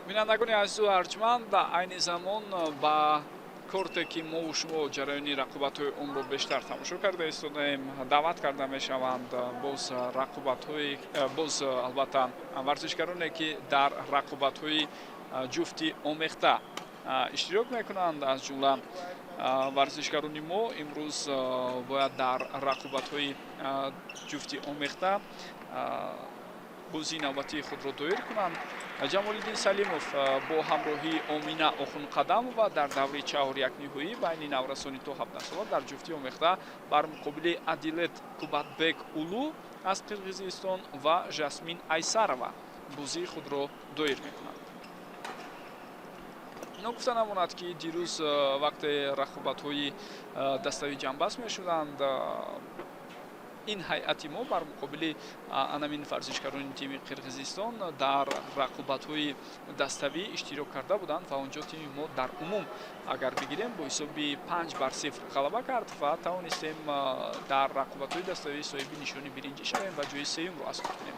бинандагони азизу арҷманд айни замон ба корте ки мову шумо ҷараёни рақобатҳои онро бештар тамошо карда истодаем. даъват карда мешаванд боз рақобатҳои боз албатта варзишгароне ки дар рақобатҳои ҷуфти омехта иштирок мекунанд. аз ҷумла варзишгарони мо имрӯз бояд дар рақобатҳои ҷуфти омехта бозии навбатии худро доир кунанд. ҷамолиддин салимов бо ҳамроҳии омина охунқадамова дар даври чаҳор якниҳоӣ байни наврасони то 17 сола дар ҷуфти омехта бар муқобили Адилет Кубатбек Улу аз Қирғизистон ва Жасмин Айсарова бозии худро доир мекунанд. ино гуфта намонад ки дирӯз вақте рақобатҳои даставӣ ҷамъбаст мешуданд, ин ҳайати мо бар муқобили анамин варзишгарони тими Қирғизистон дар рақобатҳои даставӣ иштирок карда буданд ва онҷо тими мо дар умум агар бигирем бо ҳисоби 5-0 ғалаба кард ва тавонистем дар рақобатҳои даставӣ соҳиби нишони биринҷӣ шавем ва ҷои сеюмро ҳасил кунем.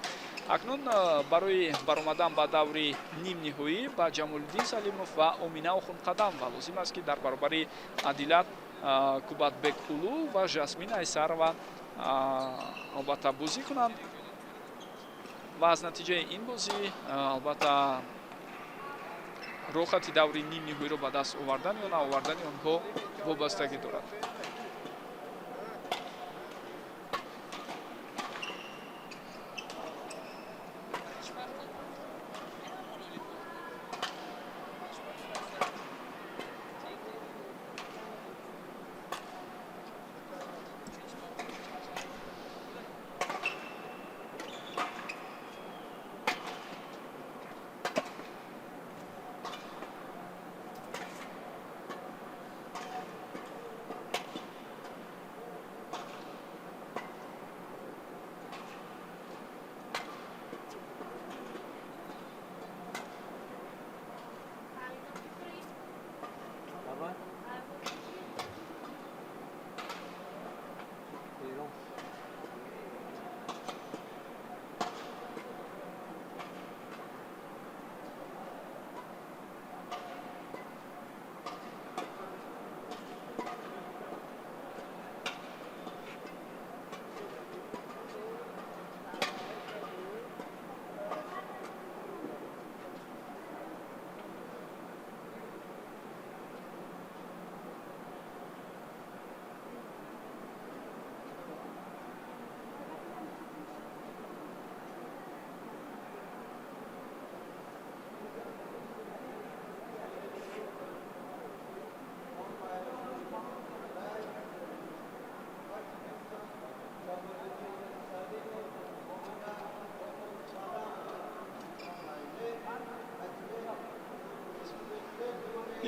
акнун барои баромадан ба даври нимниҳоӣ ба Ҷамолиддин Салимов ва Омина Охунқадамова лозим аст ки дар баробари Адилат Кубатбек Улу ва Жасмин Айсарова албатта бозӣ кунанд ва аз натиҷаи ин бозӣ албатта рохати даври нимниҳоиро ба даст овардан ё наовардани онҳо вобастагӣ дорад.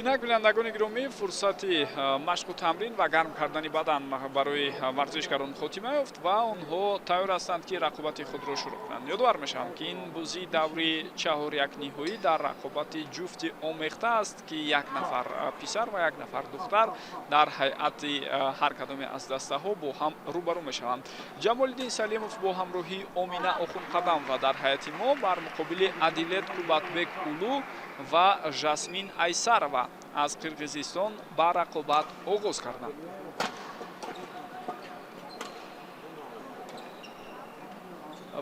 инак бинандагони гиромӣ, фурсати машқу тамрин ва гарм кардани бадан барои варзишгарон хотима ёфт ва онҳо тайёр ҳастанд ки рақобати худро шурӯъ кунанд. ёдовар мешавам ки ин бозии даври чаҳор якниҳоӣ дар рақобати ҷуфти омехта аст ки як нафар писар ва як нафар духтар дар ҳайати ҳар кадоме аз дастаҳо бо ҳам рӯбарӯ мешаванд. Ҷамолиддин Салимов бо ҳамроҳии Омина Охунқадамова дар ҳайати мо бар муқобили Адилет Кубатбек Улу ва Жасмин Айсарова аз Қирғизистон ба рақобат оғоз карданд.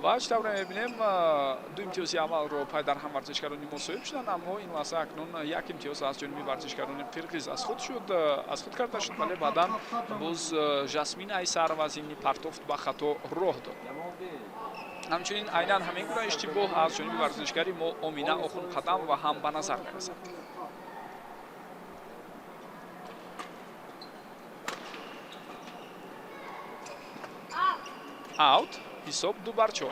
ва чӣ тавре мебинем ду имтиёзи аввалро пай дар ҳам варзишгарони мо соҳиб шуданд, аммо ин лаҳза акнун як имтиёз аз ҷониби варзишгарони қирғиз аз худ карда шуд, вале баъдан боз Жасмин Айсарова зимни партофт ба хато роҳ дод. ҳамчунин айнан ҳамин гуна иштибоҳ аз ҷониби варзишгари мо Омина Охунқадамова ҳам ба назар мерасад. аут, ҳисоб 2-4.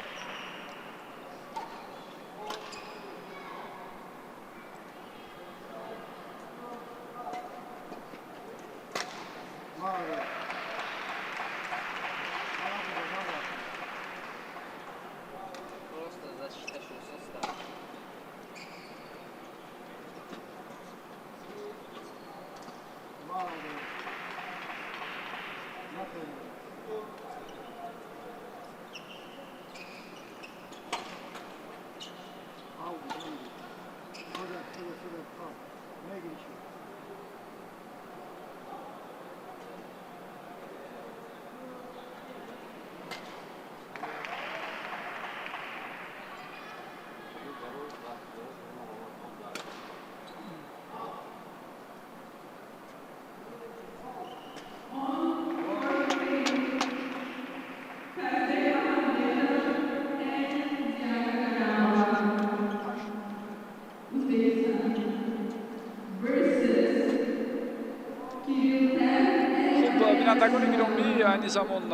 айни замон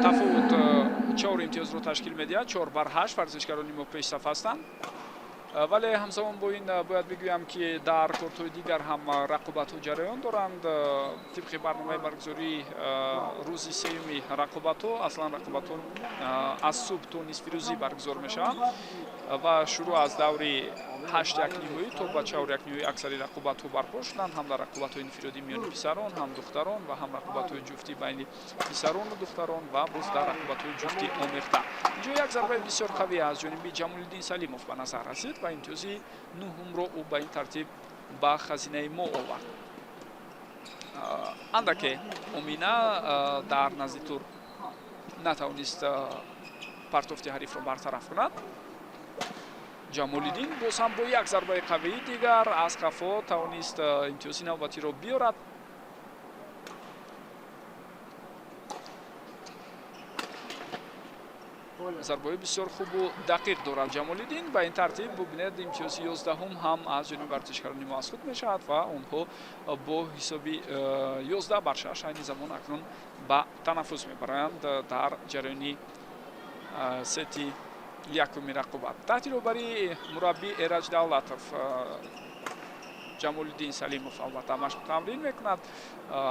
тафовут 4 имтиёзро ташкил медиҳад. 4 бар 8 варзишгарони мо пешсаф ҳастанд. вале ҳамзамон бо ин бояд бигӯям ки дар кортҳои дигар ҳам рақобатҳо ҷараён доранд. тибқи барномаи баргузории рӯзи сеюми рақобатҳо, аслан рақобатҳо аз субҳ то нисфи рӯзӣ баргузор мешаванд ва шурӯъ аз даври 8 ниҳоӣ то ба 4 ниҳоӣ аксари рақобатҳо барпо шуданд. ҳам дар рақобатҳои инфиродӣ миёни писарон, ҳам духтарон ва ҳам рақобатҳои ҷуфтӣ байни писарону духтарон ва боз дар рақобатҳои ҷуфтӣ омехта. инҷо як зарбаи бисёр қавӣ аз ҷониби Ҷамолиддин Салимов ба назар расид ва имтиёзи 9-умро ӯ ба ин тартиб ба хазинаи мо овард. андаке Омина дар назди тур натавонист партофти ҳарифро бартараф кунад. Ҷамолиддин боз ҳам бо як зарбаи қавии дигар аз қафо тавонист имтиёзи навбатиро биёрад. зарбаи бисёр хубу дақиқ дорад Ҷамолиддин. ба ин тартиб бубинед имтиёзи 11-ум ҳам аз ҷониби варзишгарони мо аз худ мешавад ва онҳо бо ҳисоби 11 бар 6 айни замон акнун ба танаффус мебароянд дар ҷараёни сети якуми рақобат. таҳти роҳбарии мураббӣ Эраҷ Давлатов Ҷамолиддин Салимов албатта машқ тамрин мекунад.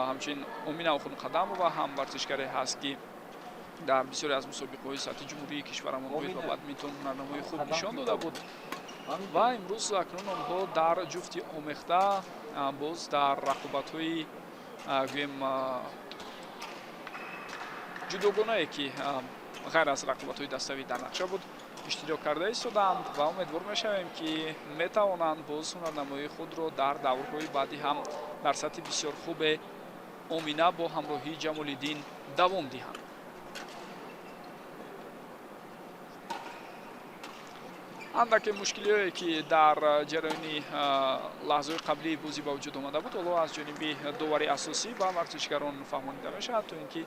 ҳамчунин Омина Охунқадамова ҳам варзишгаре ҳаст ки дар бисёре аз мусобиқаҳои сатҳи ҷумҳурии кишварамон боид ва бадминтон ҳунарнамои хуб нишон дода буд ва имрӯз акнун онҳо дар ҷуфти омехта боз дар рақобатҳои гӯем ҷудогонае ки ғайр аз рақобатҳои даставӣ дар нақша буд иштирок карда истоданд ва умедвор мешавем ки метавонанд боз ҳунарнамоии худро дар даврҳои баъдӣ ҳам дар сатҳи бисёр хубе Омина бо ҳамроҳии Ҷамолиддин давом диҳанд. андаке мушкилие ки дар ҷараёни лаҳзаҳои қаблии бозӣ ба вуҷуд омада буд ҳоло аз ҷониби довари асосӣ ба варзишгарон фаҳмонида мешавад то ин ки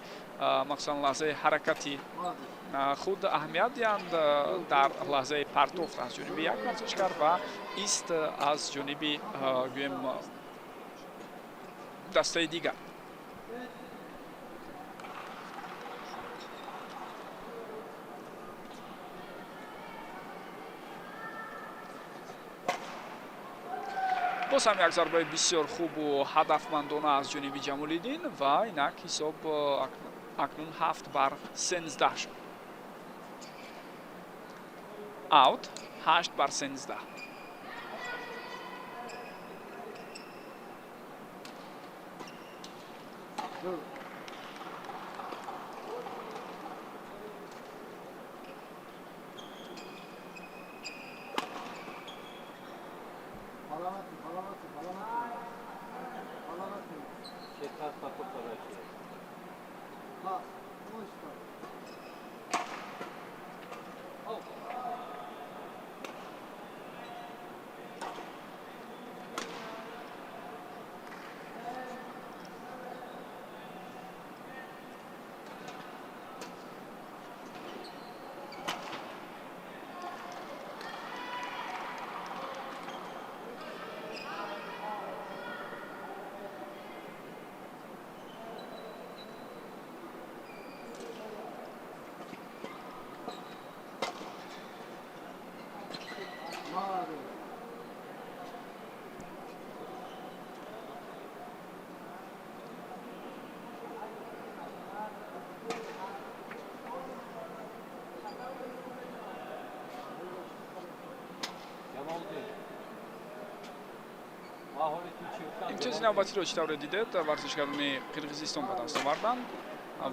махсусан лаҳзаи ҳаракати худ аҳамият диҳанд дар лаҳзаи партофт аз ҷониби як варзишгар ва ист аз ҷониби гӯем дастаи дигар. боз ҳам як зарбаи бисёр хубу ҳадафмандона аз ҷониби Ҷамолиддин ва инак ҳисоб акнун 7 бар 13 шуд. аут 8 бар 13. имтиёзи навбатиро чӣ тавре дидед? варзишгарони Қирғизистон ба даст оварданд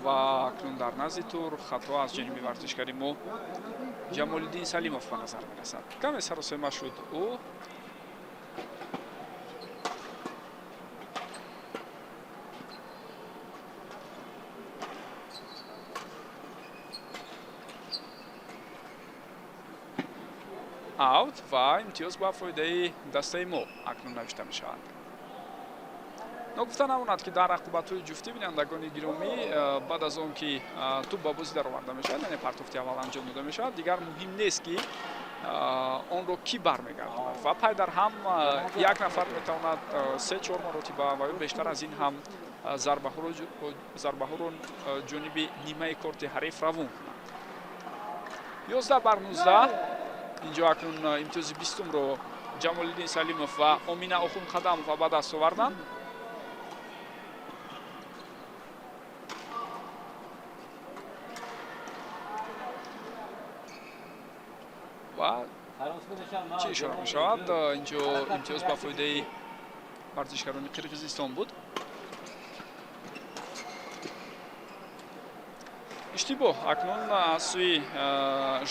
ва акнун дар назди тур хато аз ҷониби варзишгари мо Ҷамолиддин Салимов ба назар мерасад. каме саросема шуд ӯ. аут ва имтиёз ба фоидаи дастаи мо акнун навишта мешавад. ногуфта намонад ки дар рақобатҳои ҷуфтӣ бинандагони гиромӣ баъд аз он ки туп ба бозӣ дароварда мешавад, яъне партофти аввал анҷом дода мешавад, дигар муҳим нест ки онро кӣ бармегардонад ва пайдар ҳам як нафар метавонад 3-4 маротиба ва ё бештар аз ин ҳам зарбаҳоро ҷониби нимаи корти ҳариф равон кунанд. 11-19 инҷо акнун имтиёзи 20-умро Ҷамолиддин Салимов ва Омина Охунқадамова ба даст оварданд. ва чӣ ишора мешавад? Инҷо имтиёз ба фоидаи варзишгарони Қирғизистон буд. иштибоҳ акнун аз сӯи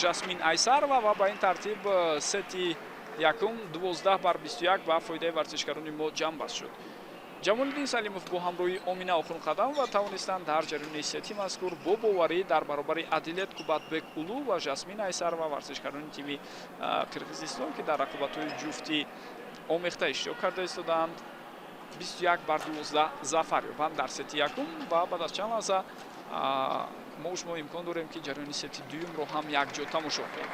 Жасмин Айсарова ва ба ин тартиб сети якум 12-21 ба фоидаи варзишгарони мо ҷамъ шуд. Ҷамолиддин Салимов бо ҳамроҳии Омина Охунқадамова тавонистанд дар ҷараёни сети мазкур бо боварӣ дар баробари Адилет Кубатбек Улу ва Жасмин Айсарова варзишгарони тими Қирғизистон ки дар рақобатҳои ҷуфтӣ омехта иштирок карда истодаанд 21-12 зафар ёбанд дар сети якум. ва баъд аз чанд лаҳза мо шумо имкон дорем ки ҷараёни сети дуюмро ҳам якҷо тамошо кунем.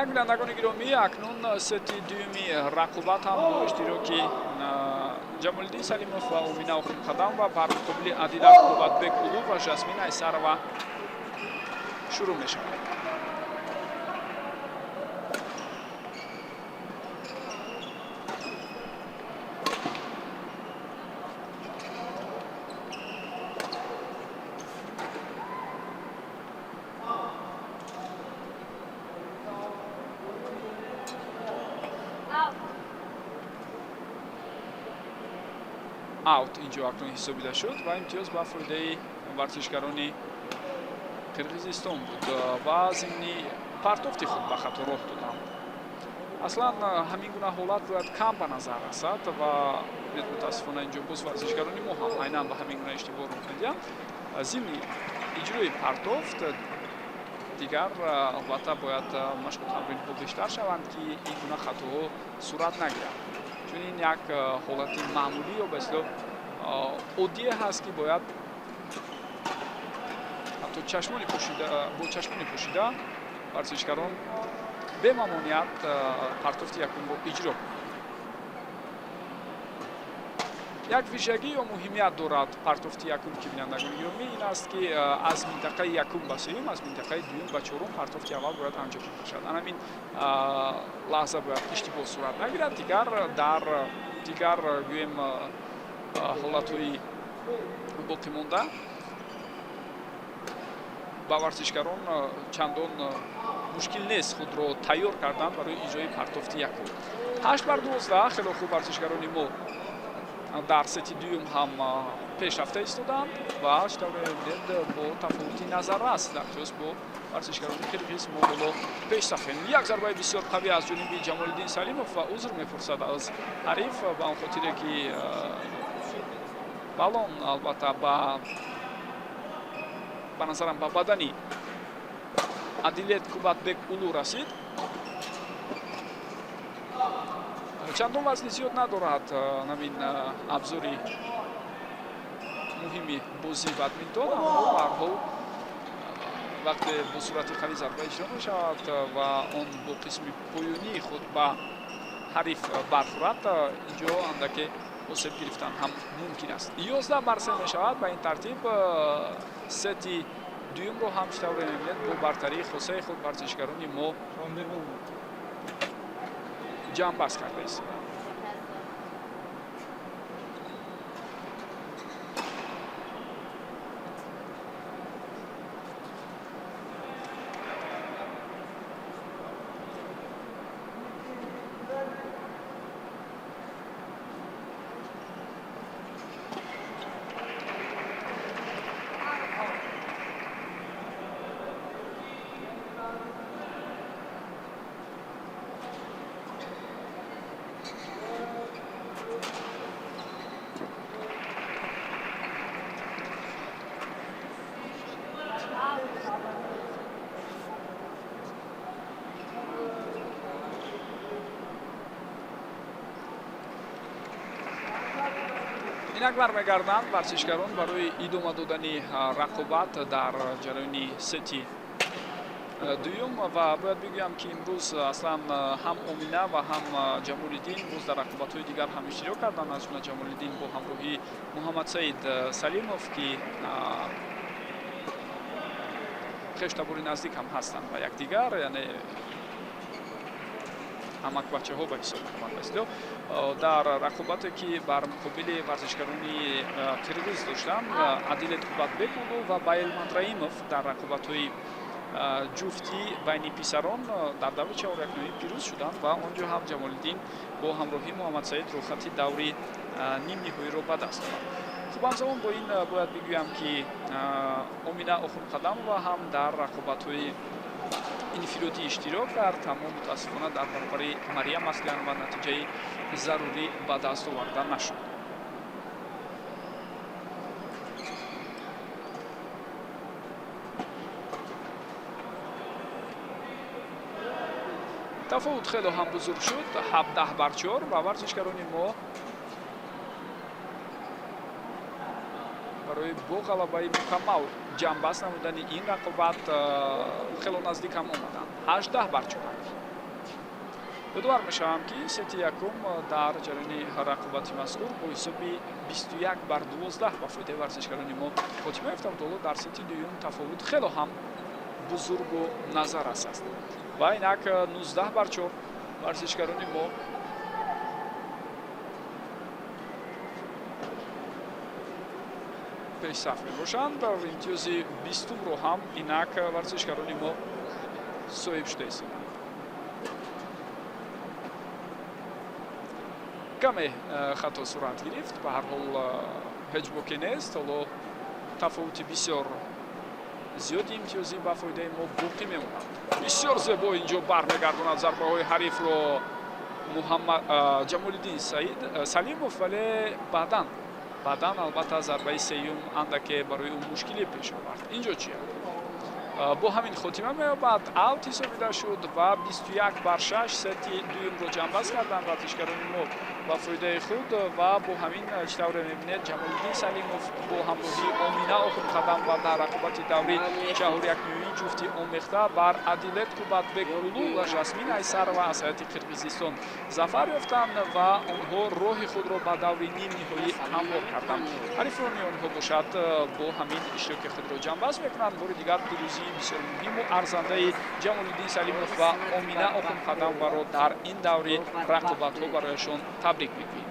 инак бинандагони гиромӣ, акнун сети дуюми рақобат ҳам бо иштироки Ҷамолиддин Салимов ва Омина Охунқадамова бар муқобили Адилат Кубатбек Улу ва Жасмин Айсарова шурӯъ мешавад. аут инҷо акнун ҳисобида шуд ва имтиёз ба фоидаи варзишгарони Қирғизистон буд ва зимни партофти худ ба хато роҳ доданд. аслан ҳамин гуна ҳолат бояд кам ба назар расад ва мутаассифона инҷо боз варзишгарони мо ҳам айнан ба ҳамин гуна иштибоҳ роҳ медиҳанд. зимни иҷрои партофт дигар албатта бояд машқу тамринҳо бештар шаванд ки ин гуна хатоҳо сурат нагирад. чун ин як ҳолати маъмулӣ ё ба ислоҳ оддие ҳаст ки бояд ҳатто бо чашмони пӯшида варзишгарон бемамоният партофти якумро иҷро кунанд. як вижагӣ ё муҳимият дорад партофти якум ки бинандагони гиромӣ ин аст ки аз минтақаи якум ба сеюм, аз минтақаи дуюм ба чорум партофти аввал бояд анҷом шавад. ан ҳамин лаҳза бояд иштибоҳ сурат нагирад. дар дигар гӯем ҳолатҳои боқимонда ба варзишгарон чандон мушкил нест худро тайёр кардан барои иҷрои партофти якум. 8-12 хело хуб варзишгарони мо дар сети дуюм ҳам пешрафта истоданд ва бо тафовути назаррас дар қиёс бо варзишгарони қирғиз мо ҳоло пешсафем. як зарбаи бисёр қавӣ аз ҷониби Ҷамолиддин Салимов ва узр мепурсад аз ҳариф ба он хотире ки балон албатта ба назарам ба бадани Адилет Кубатбек Улу расид. чандон вазни зиёд надорад намин абзори муҳими бозӣ бадминтон, аммо ба ҳар ҳол вақте бо сурати қавӣ зарба иҷро мешавад ва он бо қисми поёнии худ ба ҳариф бархӯрад, инҷо андаке ҳосил гирифтан ҳам мумкин аст. 11-3 мешавад. ба ин тартиб сети дуюмро ҳам чӣ тавре мебинед бо бартарии хосаи худ варзишгарони мо ҷамъбаст карда истоданд. инак бармегарданд варзишгарон барои идома додани рақобат дар ҷараёни сети дуюм ва бояд бигӯям ки имрӯз аслан ҳам Омина ва ҳам Ҷамолиддин боз дар рақобатҳои дигар ҳам иштирок карданд. Аз ҷумла Ҷамолиддин бо ҳамроҳии Муҳаммадсаид Салимов ки хештабори наздик ҳам ҳастанд ба якдигар, яъне ҳамакбачаҳо ба ҳисоб меомад. дар рақобате ки бар муқобили варзишгарони қирғиз доштанд Адилет Қубатбекулу ва Байл Матраимов дар рақобатҳои ҷуфти байни писарон дар даври чаҳорякнавӣ пирӯз шуданд ва он ҷо ҳам Ҷамолиддин бо ҳамроҳии Муҳаммадсаид рӯхати даври нимниҳоиро ба даст овард. хуб ҳамзамон бо ин бояд бигӯям ки Омина Охунқадамова ҳам дар рақобатҳои инфиродӣ иштирок кард, аммо мутаассифона дар баробари Мариям Аслиянова натиҷаи зарурӣ ба даст оварда нашуд. тафовут хело ҳам бузург шуд, 17-4 ва варзишгарони мо барои бо ғалабаи мукаммал ҷамъбаст намудани ин рақобат хело наздик ҳам омаданд. 18-4. ёдовар мешавам ки сети якум дар ҷараёни рақобати мазкур бо ҳисоби 21-12 ба фоидаи варзишгарони мо хотима ёфта буд. ҳоло дар сети дуюм тафовут хело ҳам бузургу назаррас аст ва инак 19-4 варзишгарони мо пешсаф мебошанд. имтиёзи 20-умро ҳам инак варзишгарони мо соҳиб шуда истоданд. каме хато сурат гирифт, ба ҳар ҳол ҳеҷ боке нест. ҳоло тафовути бисёр зиёди имтиёзӣ ба фоидаи мо боқӣ мемонад. бисёр зебо инҷо бармегардонад зарбаҳои ҳарифро Ҷамолиддин Салимов, вале баъдан албатта зарбаи сеюм андаке барои ӯ мушкилӣ пеш овард. инҷо чия? бо ҳамин хотима меёбад, аут ҳисобида шуд ва 21-6 сети дуюмро ҷамъбаст карданд варзишгарони мо ба фоидаи худ ва бо ҳамин чӣ тавре мебинед Ҷамолиддин Салимов бо ҳамроҳии Омина Охунқадам ва дар рақобати даври чаҳорякнавии ҷуфти омехта бар Адилет Қубатбекулу ва Жасмин Айсарова аз ҳайати Қирғизистон зафар ёфтанд ва онҳо роҳи худро ба даври нимниҳоӣ ҳамвор карданд. ҳарифони онҳо бошад бо ҳамин иштироки худро ҷамъбаст мекунанд. бори дигар пирӯзии бисёр муҳиму арзандаи Ҷамолиддин Салимов ва Омина Охунқадамоваро дар ин даври рақобатҳо барояшон табрик мегӯем.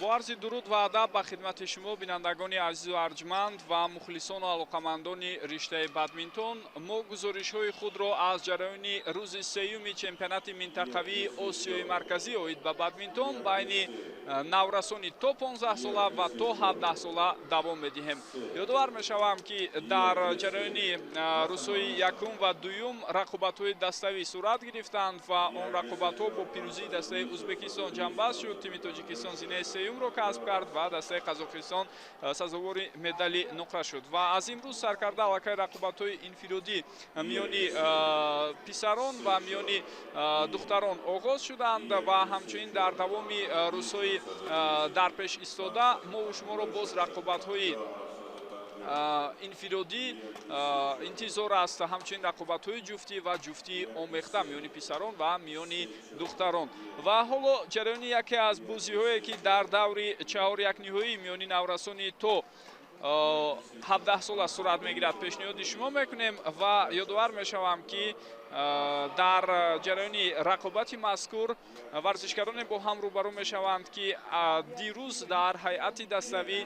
бо арзи дуруд ва адаб ба хидмати шумо бинандагони азизу арҷманд ва мухлисону алоқамандони риштаи бадминтон, мо гузоришҳои худро аз ҷараёни рӯзи сеюми чемпионати минтақавии Осиёи марказӣ оид ба бадминтон байни наврасони то 15 сола ва то 17 сола давом медиҳем. ёдовар мешавам ки дар ҷараёни рӯзҳои якум ва дуюм рақобатҳоидаставӣ сурат гирифтанд ва он рақобатҳо бо пирӯзии дастаи Узбекистон ҷамъбаст шуд. Тими Тоҷикистон зинаи сеюмро касб кард ва дастаи Қазоқистон сазовори медали нуқра шуд. Ва аз имрӯз саркарда аллакай рақобатҳои инфиродӣ миёни писарон ва миёни духтарон оғоз шуданд ва ҳамчунин дар давоми рӯзҳои дар пеш истода мо шуморо боз рақобатҳои инфиродӣ интизор аст, ҳамчунин рақобатҳои ҷуфтӣ ва ҷуфтии омехта миёни писарон ва миёни духтарон. Ва ҳоло ҷараёни яке аз бозиҳое ки дар даври чаҳор якниҳоӣ миёни наврасони то 17 сола сурат мегирад пешниҳоди шумо мекунем ва ёдовар мешавам ки дар ҷараёни рақобати мазкур варзишгароне бо ҳам рӯбарӯ мешаванд ки дирӯз дар ҳайати dastavӣ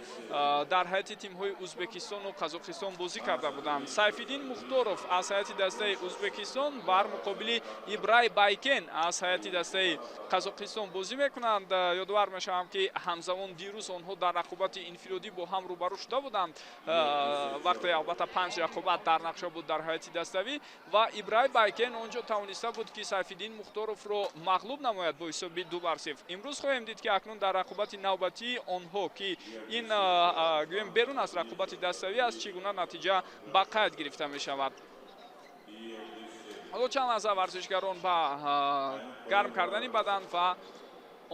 дар ҳайати тимҳои Узбекистону Қазоқистон бозӣ карда буданд. Сайфиддин Мухторов аз ҳайати дастаи Узбекистон бар муқобили Ибрай Байкен аз ҳайати дастаи Қазоқистон бозӣ мекунанд. ёдовар мешавам ки ҳамзамон дирӯз онҳо дар рақобати инфиродӣ бо ҳам рӯбарӯ шуда буданд, вақте албатта 5 рақобат дар нақша буд дар ҳайати dastavӣ ва Ибрай Байкен онҷо тавониста буд ки Сайфиддин Мухторовро мағлуб намояд бо ҳисоби 2-0. имрӯз хоҳем дид ки акнун дар рақобати навбатии онҳо ки ин гӯем берун аз рақобати dastavӣ аст, чӣ гуна натиҷа ба қайд гирифта мешавад. ҳоло чанд лаҳза варзишгарон ба гарм кардани бадан ва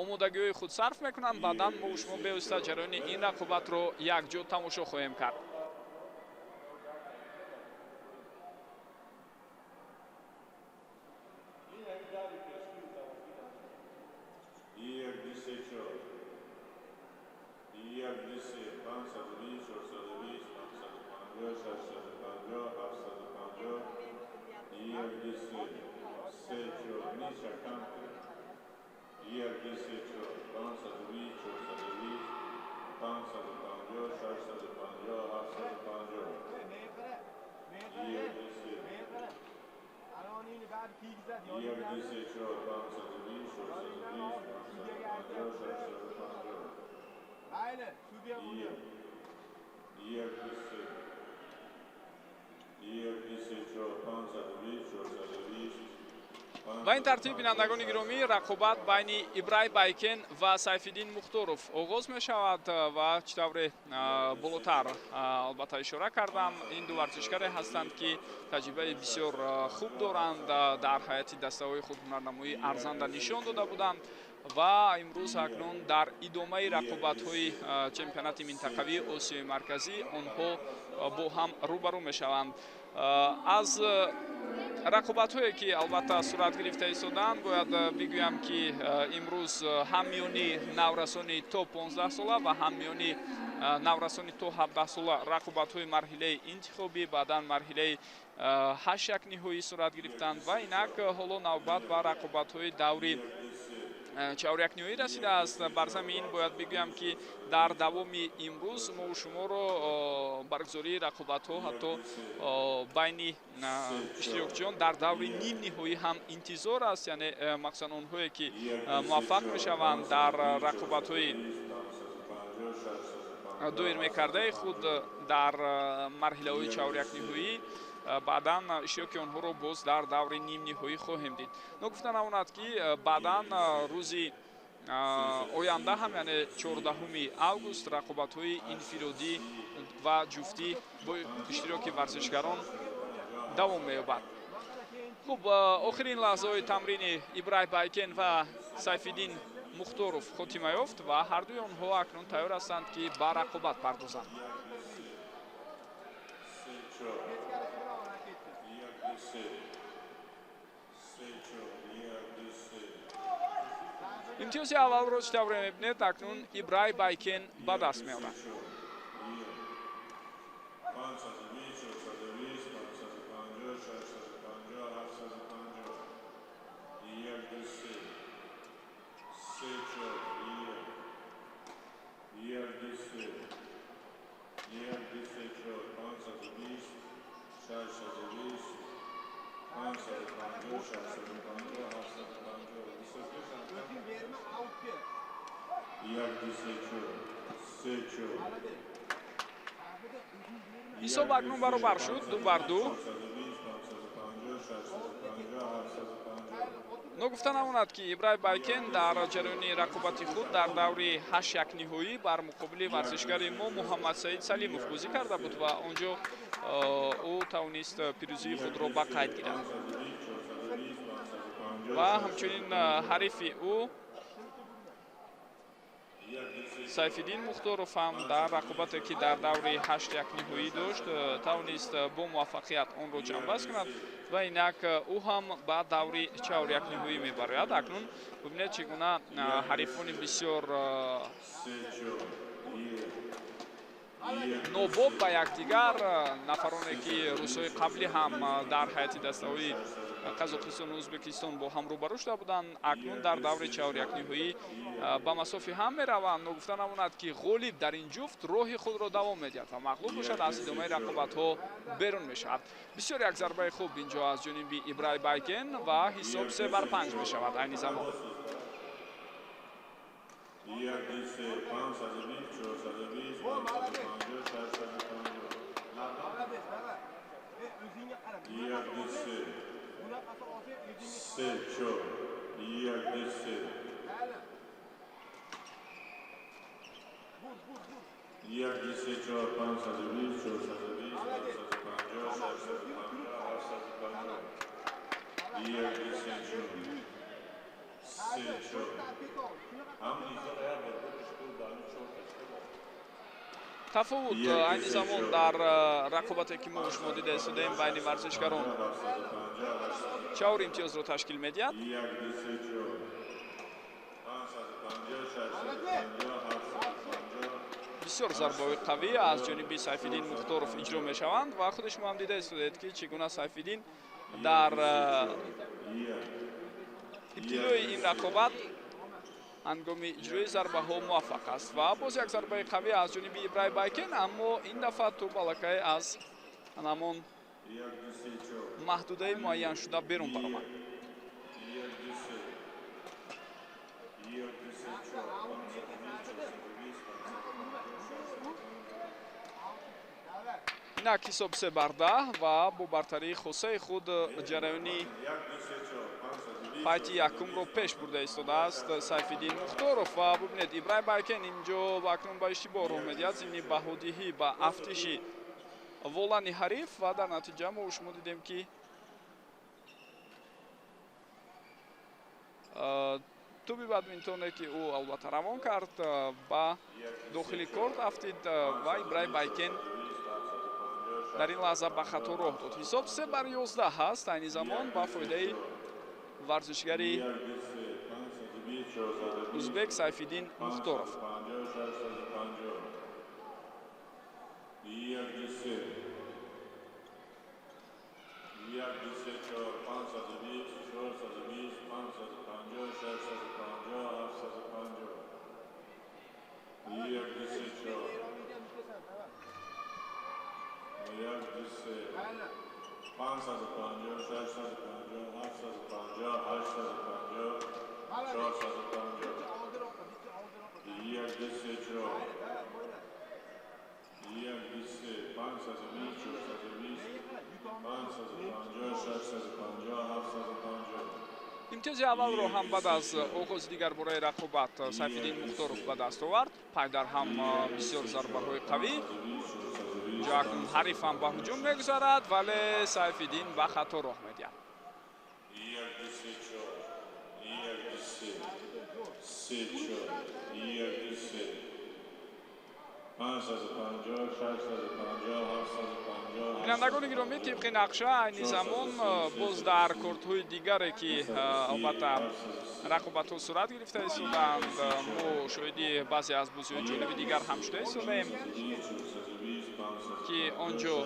омодагиҳои худ сарф мекунанд. баъдан мо шумо бевосита ҷараёни ин рақобатро якҷо тамошо хоҳем кард. ва ин тартиб бинандагони гиромӣ рақобат байни Ибрай Байкен ва Сайфиддин Мухторов оғоз мешавад ва чӣ тавре болотар албатта ишора кардам, ин ду варзишгаре ҳастанд ки таҷрибаи бисёр хуб доранд, дар ҳайати даставаҳои худ ҳунарнамоии арзанда нишон дода буданд ва имрӯз акнун дар идомаи рақобатҳои чемпионати минтақавии Осиёи марказӣ онҳо бо ҳам рӯбарӯ мешаванд. аз рақобатҳое ки албатта сурат гирифта истодаанд бояд бигӯям ки имрӯз ҳам миёни наврасони то 15 сола ва ҳам миёни наврасони то 17 сола рақобатҳои марҳилаи интихобӣ, баъдан марҳилаи 8 якниҳоӣ сурат гирифтанд ва инак ҳоло навбат ба рақобатҳои даври чаҳор якниҳоӣ расидааст. бар замин бояд бигӯям ки дар давоми имрӯз мо шуморо баргузории рақобатҳо ҳатто байни иштирокчиён дар даври нимниҳоӣ ҳам интизор аст, яъне махсусан онҳое ки муваффақ мешаванд дар рақобатҳои доирмекардаи худ дар марҳилаҳои чаҳор якниҳоӣ баъдан иштироки онҳоро боз дар даври нимниҳоӣ хоҳем дид. ногуфта намонад ки баъдан рӯзи оянда ҳам яъне 14 август рақобатҳои инфиродӣ ва ҷуфтӣ бо иштироки варзишгарон давом меёбад. хуб, охирин лаҳзаҳои тамрини Ибрай Байкен ва Сайфиддин Мухторов хотима ёфт ва ҳардуи онҳо акнун тайёр ҳастанд ки ба рақобат пардозанд. имтиёзи аввалро чӣ тавре мебинед? акнун Ибрай Байкен ба даст меорад. Исоб акнун баробар шуд 2-2. ногуфта намонад ки Ибрай Байкен дар ҷараёни рақобати худ дар даври 8-1 ниҳоӣ бар муқобили варзишгари мо Муҳаммад Саид Салимов бозӣ карда буд ва онҷо ӯ тавонист пирӯзии худро ба қайд гирад ва ҳамчунин ҳарифи ӯ Сайфиддин Мухторов ҳам дар рақобате ки дар даври 8-1 ниҳоӣ дошт тавонист бо муваффақият онро ҷамъбаст кунад ва инак ӯ ҳам ба даври 4-1 ниҳоӣ мебарояд. Акнун бубинед чӣ гуна ҳарифони бисёр нобоб ба якдигар, нафароне ки рӯзҳои қаблӣ ҳам дар ҳайати даставои Қазоқистону Ӯзбекистон бо ҳам рӯбарӯ шуда буданд, акнун дар даври 4-1 ниҳоӣ ба масофи ҳам мераванд. Ногуфта намонад ки ғолиб дар ин ҷуфт роҳи худро давом медиҳад ва мағлуб бошад, аз идомаи рақобатҳо берун мешавад. Бисёр як зарбаи хуб инҷо аз ҷониби Ибрай Байкен ва ҳисоб 3-5 мешавад айни замон. тафовут айни замон дар рақобате ки мо шумо дида истодаем байни варзишгарон 4 имтиёзро ташкил медиҳад. бисёр зарбаҳои қавӣ аз ҷониби Сайфиддин Мухторов иҷро мешаванд ва худи шумо ҳам дида истодаед ки чӣ гуна Сайфиддин дар ибтидои ин рақобат ҳангоми иҷрои зарбаҳо муваффақ аст ва боз як зарбаи қавӣ аз ҷониби Ибрай Байкен, аммо ин дафъа ту балакай аз ҳамон маҳдудаи муайян шуда берун баромад. инак ҳисоб 3-10 ва бо бартарии хосаи худ ҷараёни пайти якумро пеш бурда истодааст Сайфиддин Мухторов ва бубинед Ибрай Байкен инҷо акнун ба иштибоҳ роҳ медиҳад зимни баҳодиҳӣ ба афтиши волани ҳариф ва дар натиҷа мо шумо дидем ки туби бадминтоне ки ӯ албатта равон кард ба дохили корт афтид ва Ибрай Байкен дар ин лаҳза ба хато роҳ дод. ҳисоб 3-11 ҳаст айни замон ба фоидаи варзишгари узбек Сайфиддин Мухторов. имтиёзи аввалро ҳам баъд аз оғози дигар бораи рақобат Сайфиддин Мухторов ба даст овард. пайдар ҳам бисёр зарбаҳои қавӣ. ҷо акнун ҳариф ҳам ба ҳуҷум мегузарад, вале Сайфиддин ба хато роҳ медиҳад. бинандагони гиромӣ, тибқи нақша айни замон боз дар кортҳои дигаре ки албатта рақобатҳо сурат гирифта истоданд, мо шоҳиди баъзе аз бозиҳои ҷониби дигар ҳам шуда истодаем ки онҷо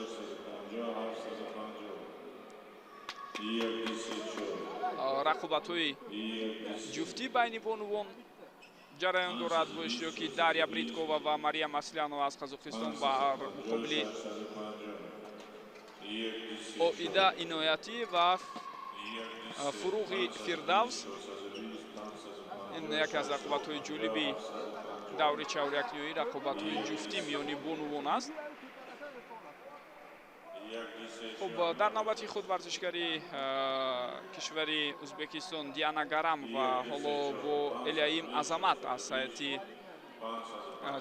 рақобатҳои ҷуфтӣ байни бонувон ҷараён дорад бо иштироки Дарья Бриткова ва Мариям Аслянова аз Қазоқистон бар муқобили Оида Иноятӣ ва фуруғи фирдавс ин яке аз рақобатҳои ҷолиби даври чаврякниҳоӣ рақобатҳои ҷуфтӣ миёни бонувон аст. хуб дар навбати худ варзишгари кишвари ӯзбекистон Диана Гарам ва ҳоло бо Элиаим Азамат аз ҳайати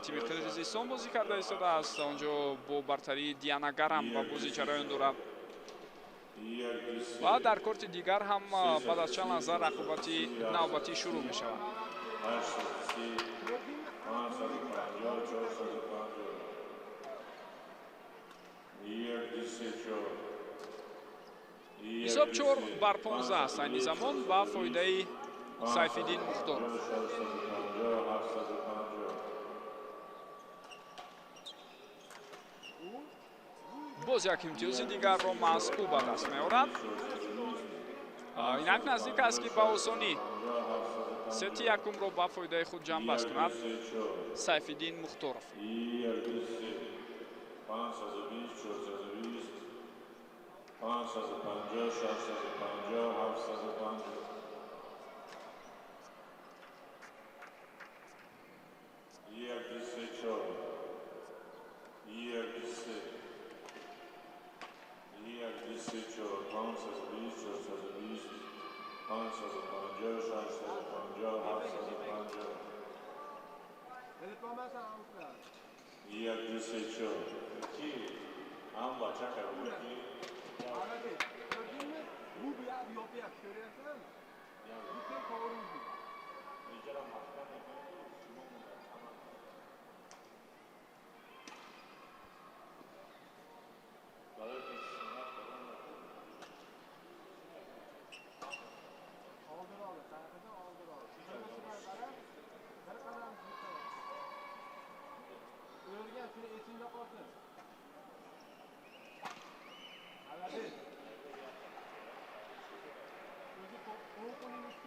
тими Қирғизистон бозӣ карда истодааст. онҷо бо бартарии Диана Гарам ба бозӣ ҷараён дорад ва дар корти дигар ҳам баъд аз чанд лаҳза рақобати навбатӣ шурӯъ мешавад. ҳисоб 4-15 аст айни замон ба фоидаи Сайфиддин Мухторов. боз як имтиёзи дигарро Мазкӯ ба даст меорад. инак наздик аст ки ба осонӣ сети якумро ба фоидаи худ ҷамъбаст кунад Сайфиддин Мухторов.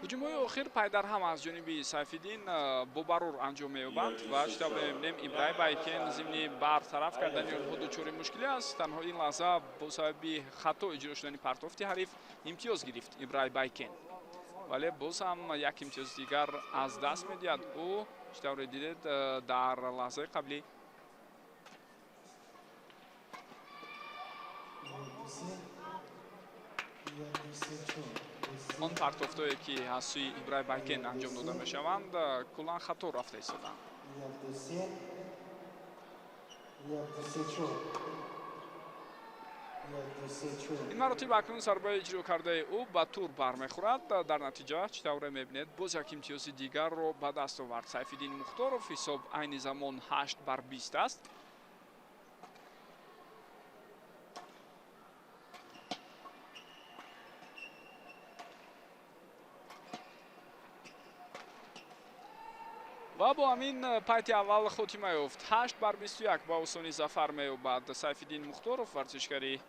ҳуҷумҳои охир пай дар ҳам аз ҷониби Сайфиддин бо барор анҷом меёбанд ва шитавре мебинем Ибрай Байкен зимни бартараф кардани онҳо дучори мушкилӣ аст. танҳо ин лаҳза бо сабаби хато иҷро шудани партофти ҳариф имтиёз гирифт Ибрай Байкен, вале боз ҳам як имтиёзи дигар аз даст медиҳад ӯ. шитавре дидед дар лаҳзаи қаблӣ он партофтое ки аз сӯи Ибрай Байкен анҷом дода мешаванд куллан хато рафта истоданд. ин маротиб акнун зарбаи иҷро кардаи ӯ ба тур бармехӯрад. дар натиҷа читавре мебинед боз як имтиёзи дигарро ба даст овард Сайфиддин Мухторов. ҳисоб айни замон 8-20 аст. ва бо ҳамин пайти аввал хотима ёфт. 8-21 ба осонӣ зафар меёбад Сайфиддин Мухторов, варзишгари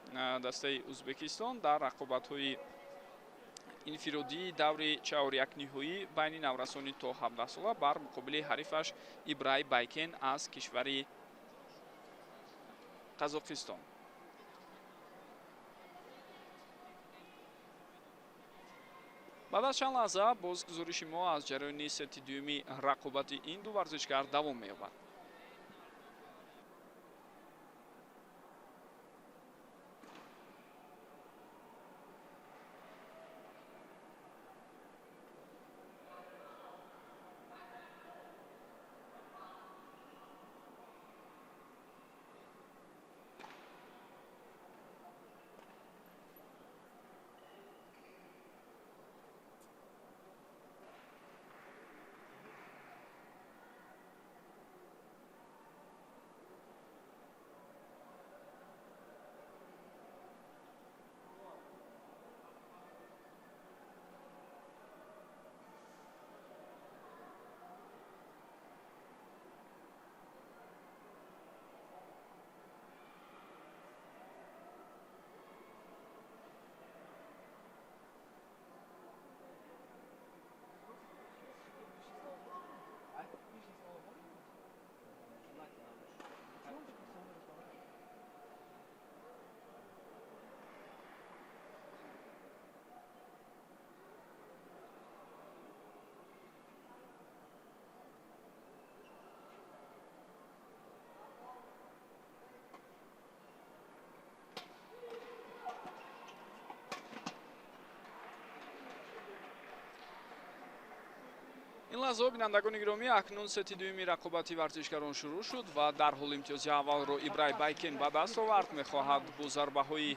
дастаи Ӯзбекистон, дар рақобатҳои инфиродии даври чаҳорякниҳоӣ байни наврасони то 17-сола бар муқобили ҳарифаш Ибрай Байкен аз кишвари Қазоқистон. баъд аз чанд лаҳза боз гузориши мо аз ҷараёни сети дуюми рақобати ин ду варзишгар давом меёбад. ин лаҳзаҳо бинандагони гиромӣ акнун сети дуюми рақобати варзишгарон шурӯъ шуд ва дар ҳоли имтиёзи аввалро Ибрай Байкен ба даст овард. Мехоҳад бо зарбаҳои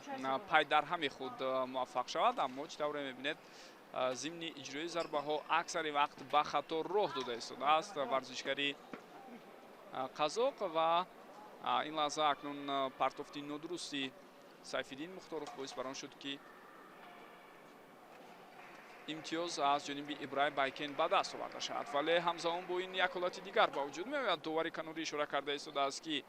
пайдарҳами худ муваффақ шавад, аммо чӣ тавре мебинед зимни иҷрои зарбаҳо аксари вақт ба хато роҳ дода истодааст варзишгари қазоқ ва ин лаҳза акнун партофти нодурусти Сайфиддин Мухторов боис бар он шуд ки имтиёз аз ҷониби Ибрай Байкен ба даст оварда шавад. Вале ҳамзамон бо ин як ҳолати дигар ба вуҷуд меояд. довари канурӣ ишора карда истодааст ки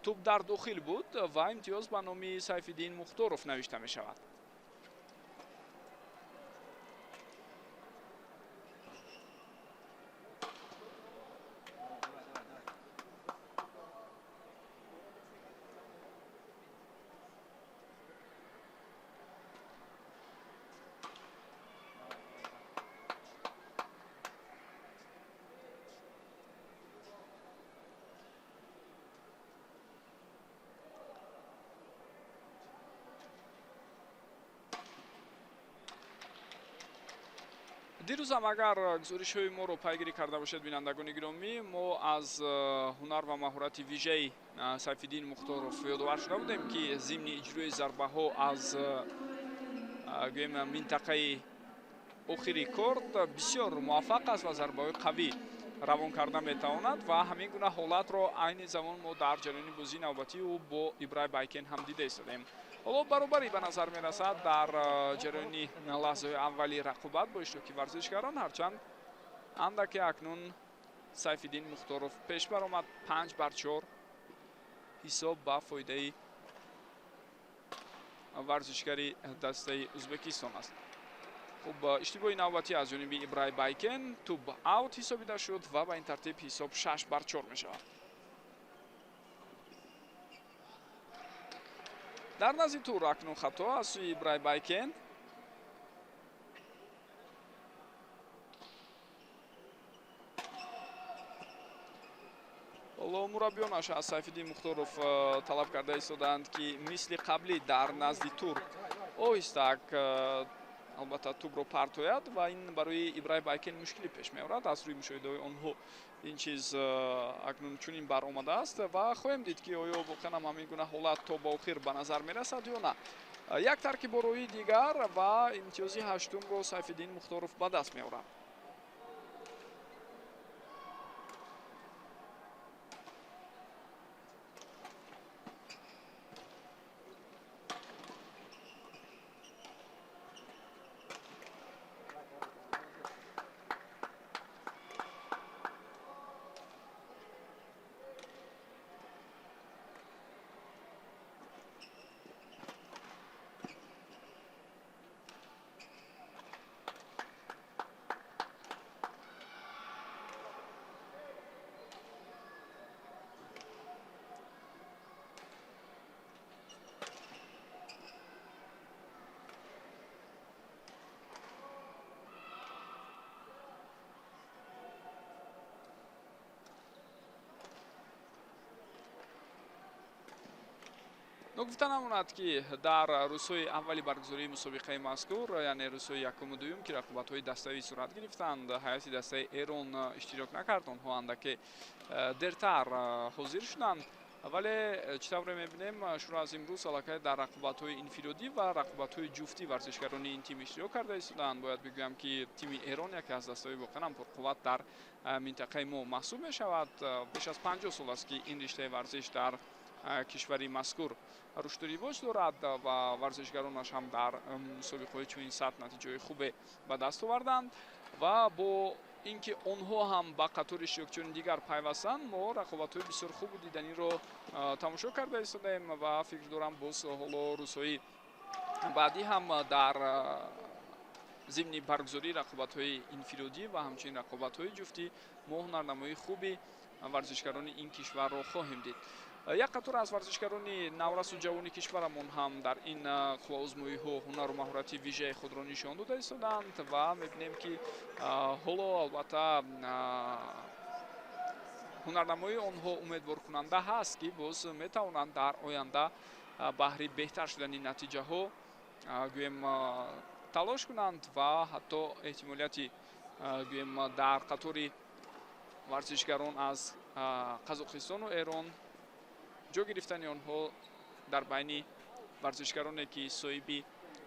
туп дар дохил буд ва имтиёз ба номи Сайфиддин Мухторов навишта мешавад. дирӯз ҳам агар гузоришҳои моро пайгирӣ карда бошед бинандагони гиромӣ, мо аз ҳунар ва маҳорати вижаи Сайфиддин Мухторов ёдовар шуда будем ки зимни иҷрои зарбаҳо аз гӯем минтақаи охири корт бисёр муваффақ аст ва зарбаҳои қавӣ равон карда метавонад ва ҳамин гуна ҳолатро айни замон мо дар ҷараёни бозии навбатӣ ӯ бо Ибрай Байкен ҳам дида истодем. ҳоло баробарӣ ба назар мерасад дар ҷараёни лаҳзаҳои аввали рақобат бо иштироки варзишгарон, ҳарчанд андаке акнун Сайфиддин Мухторов пеш баромад. 5-4 ҳисоб ба фоидаи варзишгари дастаи Ӯзбекистон аст. хуб, иштибоҳи навбатӣ аз ҷониби Ибрай Байкен, туп аут ҳисобида шуд ва ба ин тартиб ҳисоб 6-4 мешавад. дар назди тур акнун хато аз сӯи Ибрай Байкен. ҳоло мураббиёнаш аз Сайфиддин Мухторов талаб карда истодаанд ки мисли қаблӣ дар назди тур оҳистак албатта тӯбро партояд ва ин барои Ибрай Байкен мушкилӣ пеш меорад. аз рӯи мушоҳидаҳои онҳо ин чиз акнун чунин баромадааст ва хоҳем дид ки оё воқеан ҳамин гуна ҳолат то ба охир ба назар мерасад ё на. як таркиббороии дигар ва имтиёзи ҳаштумро Сайфиддин Мухторов ба даст меорад. гуфта намонад ки дар рӯзҳои аввали баргузории мусобиқаи мазкур, яъне рӯзҳои якуму дуюм ки рақобатҳои даставӣ сурат гирифтанд, ҳайати дастаи Эрон иштирок накард. онҳо андаке дертар ҳозир шуданд. вале чӣ тавре мебинем, шуро аз имрӯз аллакай дар рақобатҳои инфиродӣ ва рақобатҳои ҷуфтӣ варзишгарони ин тим иштирок карда истодаанд. бояд бигӯям ки тими Эрон яке аз дастаҳои воқеан пурқувват дар минтақаи мо маҳсуб мешавад. беш аз 50 сол аст ки ин риштаи варзиш дар кишвари мазкур рушду ривоҷ дорад ва варзишгаронаш ҳам дар мусобиқаҳои чунин сатҳ натиҷаҳои хубе ба даст оварданд ва бо ин ки онҳо ҳам ба қатори иштирокчиёни дигар пайвастанд, мо рақобатҳои бисёр хубу диданиро тамошо карда истодаем ва фикр дорам боз ҳоло рӯзҳои баъдӣ ҳам дар зимни баргузории рақобатҳои инфиродӣ ва ҳамчунин рақобатҳои ҷуфтӣ мо ҳунарнамоии хуби варзишгарони ин кишварро хоҳем дид. як қатор аз варзишгарони наврасу ҷавони кишварамон ҳам дар ин қувваозмоиҳо ҳунару маҳорати вижаи худро нишон дода истодаанд ва мебинем ки ҳоло албатта ҳунарнамоии онҳо умедворкунанда ҳаст ки боз метавонанд дар оянда баҳри беҳтар шудани натиҷаҳо гӯем талош кунанд ва ҳатто эҳтимолияти гӯем дар қатори варзишгарон аз қазоқистону эрон ҷо гирифтани онҳо дар байни варзишгароне ки соҳиби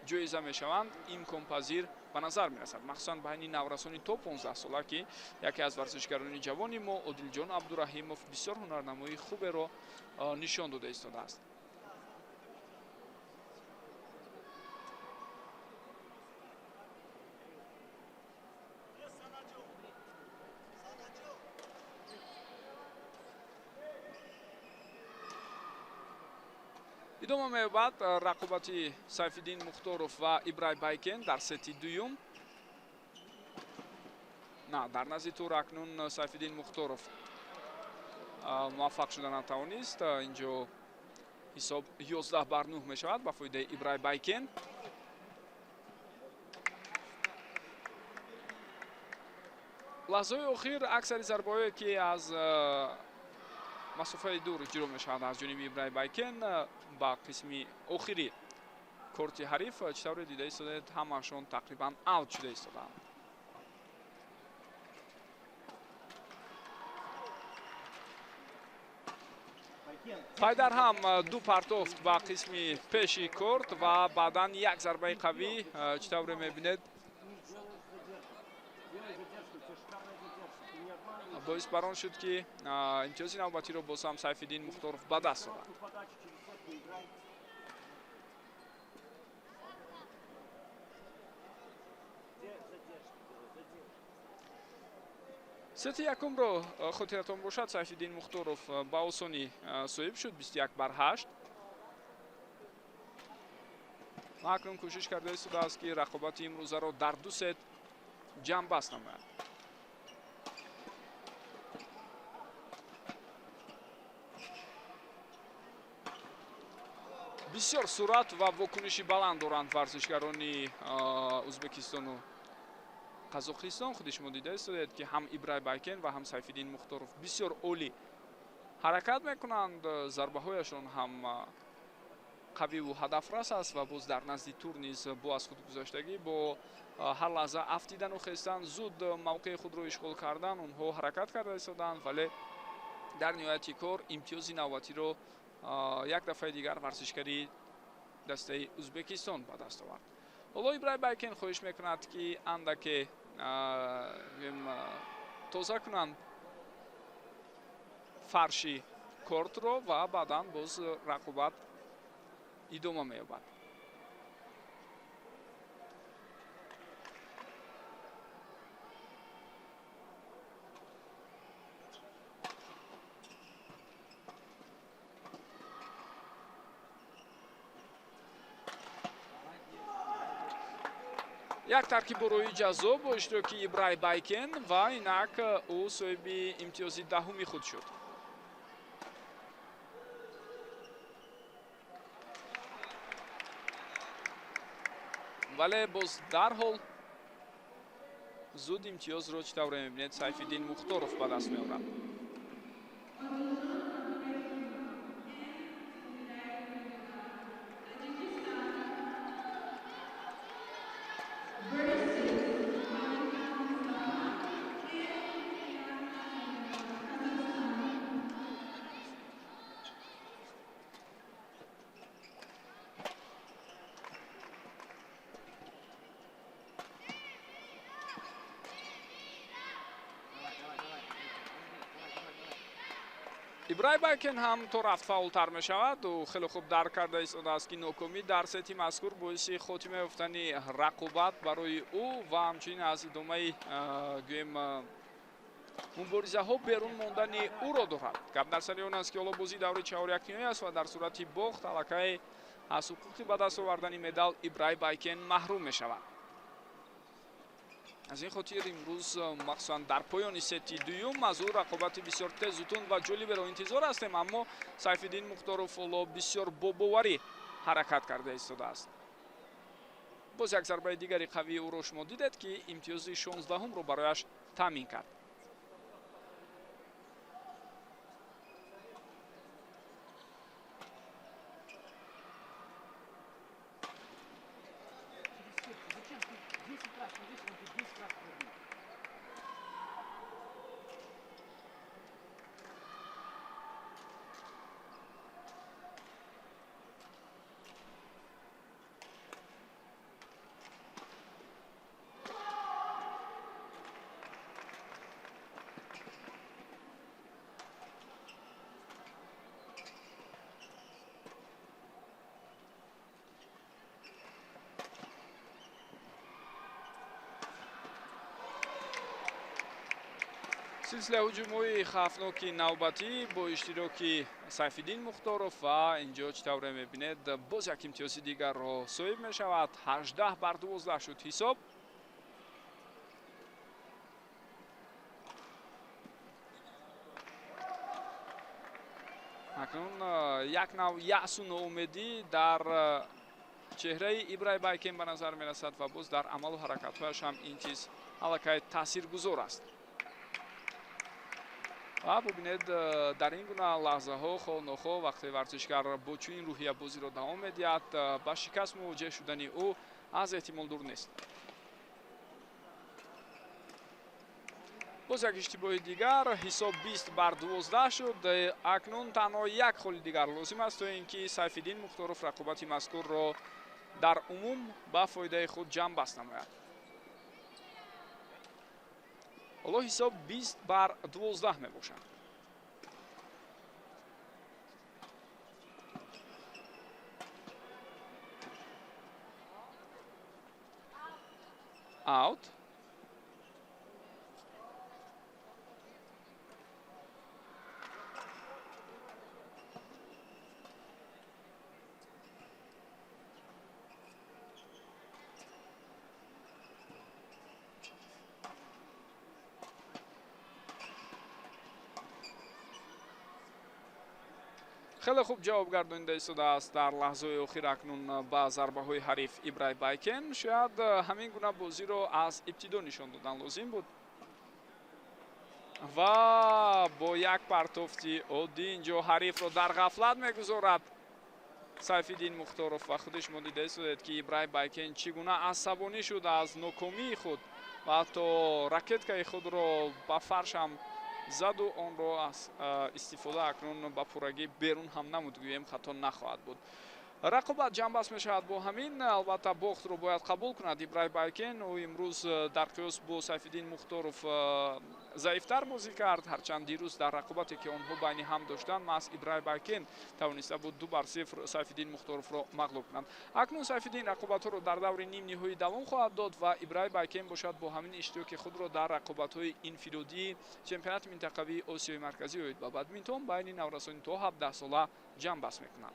ҷоиза мешаванд имконпазир ба назар мерасад, махсусан байни наврасони то 15 сола ки яке аз варзишгарони ҷавони мо Одилҷон Абдураҳимов бисёр ҳунарнамоии хуберо нишон дода истодааст. идома меёбад рақобати Сайфиддин Мухторов ва Ибрай Байкен дар сети дуюм. дар назди тур акнун Сайфиддин Мухторов муваффақ шуда натавонист. инҷо ҳисоб 11-9 мешавад ба фоидаи Ибрай Байкен. лаҳзаҳои охир аксари зарбаҳое ки аз масофаи дур иҷро мешавад аз ҷониби Ибрай Байкен ба қисми охири корти ҳариф чӣ тавре дида истодед, ҳамаашон тақрибан аут шуда истодаанд. пайдар ҳам ду партофт ба қисми пеши корт ва баъдан як зарбаи қавӣ. чӣ тавре мебинед? боис бар он шуд ки имтиёзи навбатиро боз ҳам Сайфиддин Мухторов ба даст орад. сети якумро хотиратон бошад, Сайфиддин Мухторов ба осонӣ соҳиб шуд 21-8. акнун кӯшиш карда истодааст ки рақобати имрӯзаро дар ду сет ҷамъбаст намояд. бисёр суръат ва вокуниши баланд доранд варзишгарони ӯзбекистону қазоқистон. худи шумо дида истодед ки ҳам Ибрай Байкен ва ҳам Сайфиддин Мухторов бисёр олӣ ҳаракат мекунанд. зарбаҳояшон ҳам қавиву ҳадафрас аст ва боз дар назди тур низ бо аз худ гузаштагӣ бо ҳар лаҳза афтидану хестан зуд мавқеи худро ишғол кардан онҳо ҳаракат карда истоданд, вале дар ниҳояти кор имтиёзи навбатиро як дафъаи дигар варзишгари дастаи ӯзбекистон ба даст овард. ҳоло Ибрай Байкен хоҳиш мекунад ки андаке тоза кунанд фарши кортро ва баъдан боз рақобат идома меёбад. як таркибборои ҷаззоб бо иштироки Ибрай Байкен ва инак ӯ соҳиби имтиёзи даҳуми худ шуд. вале боз дарҳол зуд имтиёзро чӣ тавре мебинед Сайфиддин Мухторов ба даст меорад. ибрай Байкен ҳам то рафт фаъолтар мешавад. ӯ хеле хуб дарк карда истодааст ки нокомӣ дар сети мазкур боиси хотима ёфтани рақобат барои ӯ ва ҳамчунин аз идомаи гӯем муборизаҳо берун мондани ӯро дорад. гап дар сари он аст ки ҳоло бозии даври 4-1 аст ва дар сурати бохт аллакай аз ҳуқуқи ба даст овардани медал Ибрай Байкен маҳрум мешавад. аз ин хотир имрӯз махсусан дар поёни сети дуюм аз ӯ рақобати бисёр тезу тунд ва ҷолиберо интизор ҳастем, аммо Сайфиддин Мухторов ҳоло бисёр бобоварӣ ҳаракат карда истодааст. боз як зарбаи дигари қавии ӯро шумо дидед ки имтиёзи 16-ҳумро барояш таъмин кард. силсилаи ҳуҷумҳои хавфноки навбатӣ бо иштироки Сайфиддин Мухторов ва инҷо чӣ тавре мебинед боз як имтиёзи дигарро соҳиб мешавад. 18-12 шуд ҳисоб. акнун як нав яъсу ноумедӣ дар чеҳраи Ибрай Байкен ба назар мерасад ва боз дар амалу ҳаракатҳояш ҳам ин чиз аллакай таъсиргузор аст. ва бубинед дар ин гуна лаҳзаҳо хоҳ нохоҳ вақте варзишгар бо чунин рӯҳия бозиро давом медиҳад, ба шикаст мувоҷеҳ шудани ӯ аз эҳтимол дур нест. боз як иштибоҳи дигар, ҳисоб 20-12 шуд. акнун танҳо як холи дигар лозим аст то ин ки Сайфиддин Мухторов рақобати мазкурро дар умум ба фоидаи худ ҷамъбаст намояд. ҳоло ҳисоб 20-12 мебошад. аут. хеле хуб ҷавоб гардонида истодааст дар лаҳзаҳои охир акнун ба зарбаҳои ҳариф Ибрай Байкен. шояд ҳамин гуна бозиро аз ибтидо нишон додан лозим буд. ва бо як партофти оддӣ инҷо ҳарифро дар ғафлат мегузорад Сайфиддин Мухторов ва худ шумо дида истодед ки Ибрай Байкен чӣ гуна асабонӣ шуд аз нокомии худ ва ҳатто ракеткаи худро ба фаршам заду онро аз истифода акнун ба пуррагӣ берун ҳам намуд, гӯем хато нахоҳад буд. рақобат ҷамъбаст мешавад бо ҳамин. албатта бохтро бояд қабул кунад Ибрай Байкен. ӯ имрӯз дар қиёс бо Сайфиддин Мухторов заифтар бозӣ кард, ҳарчанд дирӯз дар рақобате ки онҳо байни ҳам доштанд маҳз Ибрай Байкен тавониста буд 2-0 Сайфиддин Мухторовро мағлуб кунад. акнун Сайфиддин рақобатҳоро дар даври нимниҳоӣ давом хоҳад дод ва Ибрай Байкен бошад бо ҳамин иштироки худро дар рақобатҳои инфиродии чемпионати минтақавии Осиёи марказӣ оид ба бадминтон байни наврасони то 17 сола ҷамъбаст мекунад.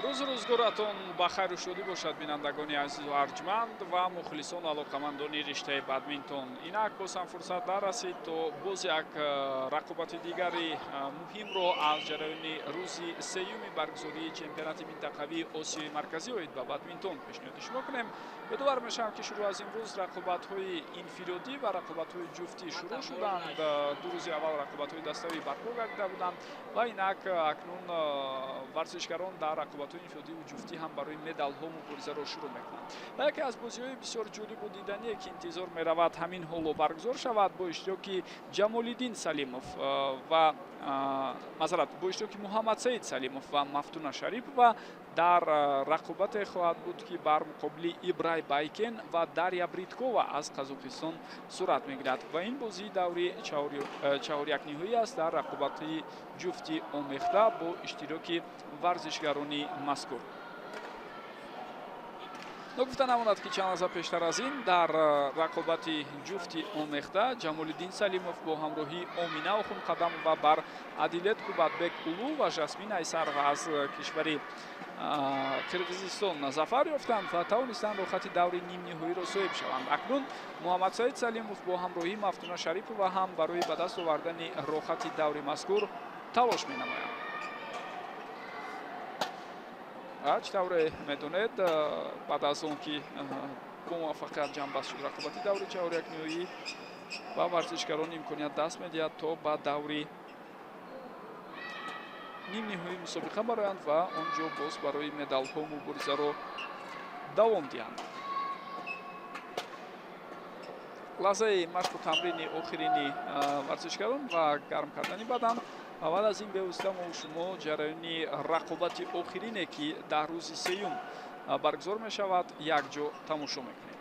рӯзгоратон ба хайру шодӣ бошад, бинандагони азизу арҷманд ва мухлисону алоқамандони риштаи бадминтон. Инак боз ҳам фурсат нарасид то боз як рақобати дигари муҳимро аз ҷараёни рӯзи сеюми баргузории чемпионати минтақавии Осиёи марказӣ оид ба бадминтон пешниҳоди шумо кунем. Бедовар мешавам ки шурӯъ аз имрӯз рақобатҳои инфиродӣ ва рақобатҳои ҷуфтӣ шурӯъ шуданд. ду рӯзи аввал рақобатҳои даставӣ барпо гардида буданд ва инак акнун варзишгарон дар рақобатҳои инфиродиву ҷуфтӣ ҳам барои медалҳо муборизаро шурӯъ мекунанд. Ва яке аз бозиҳои бисёр ҷолибу дидание ки интизор меравад ҳамин ҳоло баргузор шавад бо иштироки Ҷамолиддин Салимов ва мазарат бо иштироки Муҳаммад Саид Салимов ва Мафтуна Шарипова дар рақобате хоҳад буд ки бар муқобили Ибрай Байкен ва Дарья Бриткова аз Қазоқистон сурат мегирад ва ин бозии даври чаҳорякниҳоӣ аст дар рақобати ҷуфти омехта бо иштироки варзишгарони мазкур. нагуфта намонад ки чанд лаҳза пештар аз ин дар рақобати ҷуфти омехта Ҷамолиддин Салимов бо ҳамроҳии Омина Охунқадамова бар Адилет Кубатбек Улу ва Жасмин Айсарова аз кишвари Қирғизистон зафар ёфтанд ва тавонистанд рохати даври нимниҳоиро соҳиб шаванд. Акнун Муҳаммад Саид Салимов бо ҳамроҳии Мафтуна Шарипова ҳам барои ба даст овардани рохати даври мазкур талош менамоянд. чӣ тавре медонед, баъд аз он ки бо муваффақият ҷамъбаст шуд рақобати даври чаҳорякниҳоӣ ва варзишгарон имконият даст медиҳад то ба даври нимниҳоӣ мусобиқа бароянд ва он ҷо боз барои медалҳо муборизаро давом диҳанд. лаҳзаи машқу тамрини охирини варзишгарон ва гарм кардани бадан ва баъд аз ин бевосита мо шумо ҷараёни рақобати охирине ки дар рӯзи сеюм баргузор мешавад якҷо тамошо мекунем.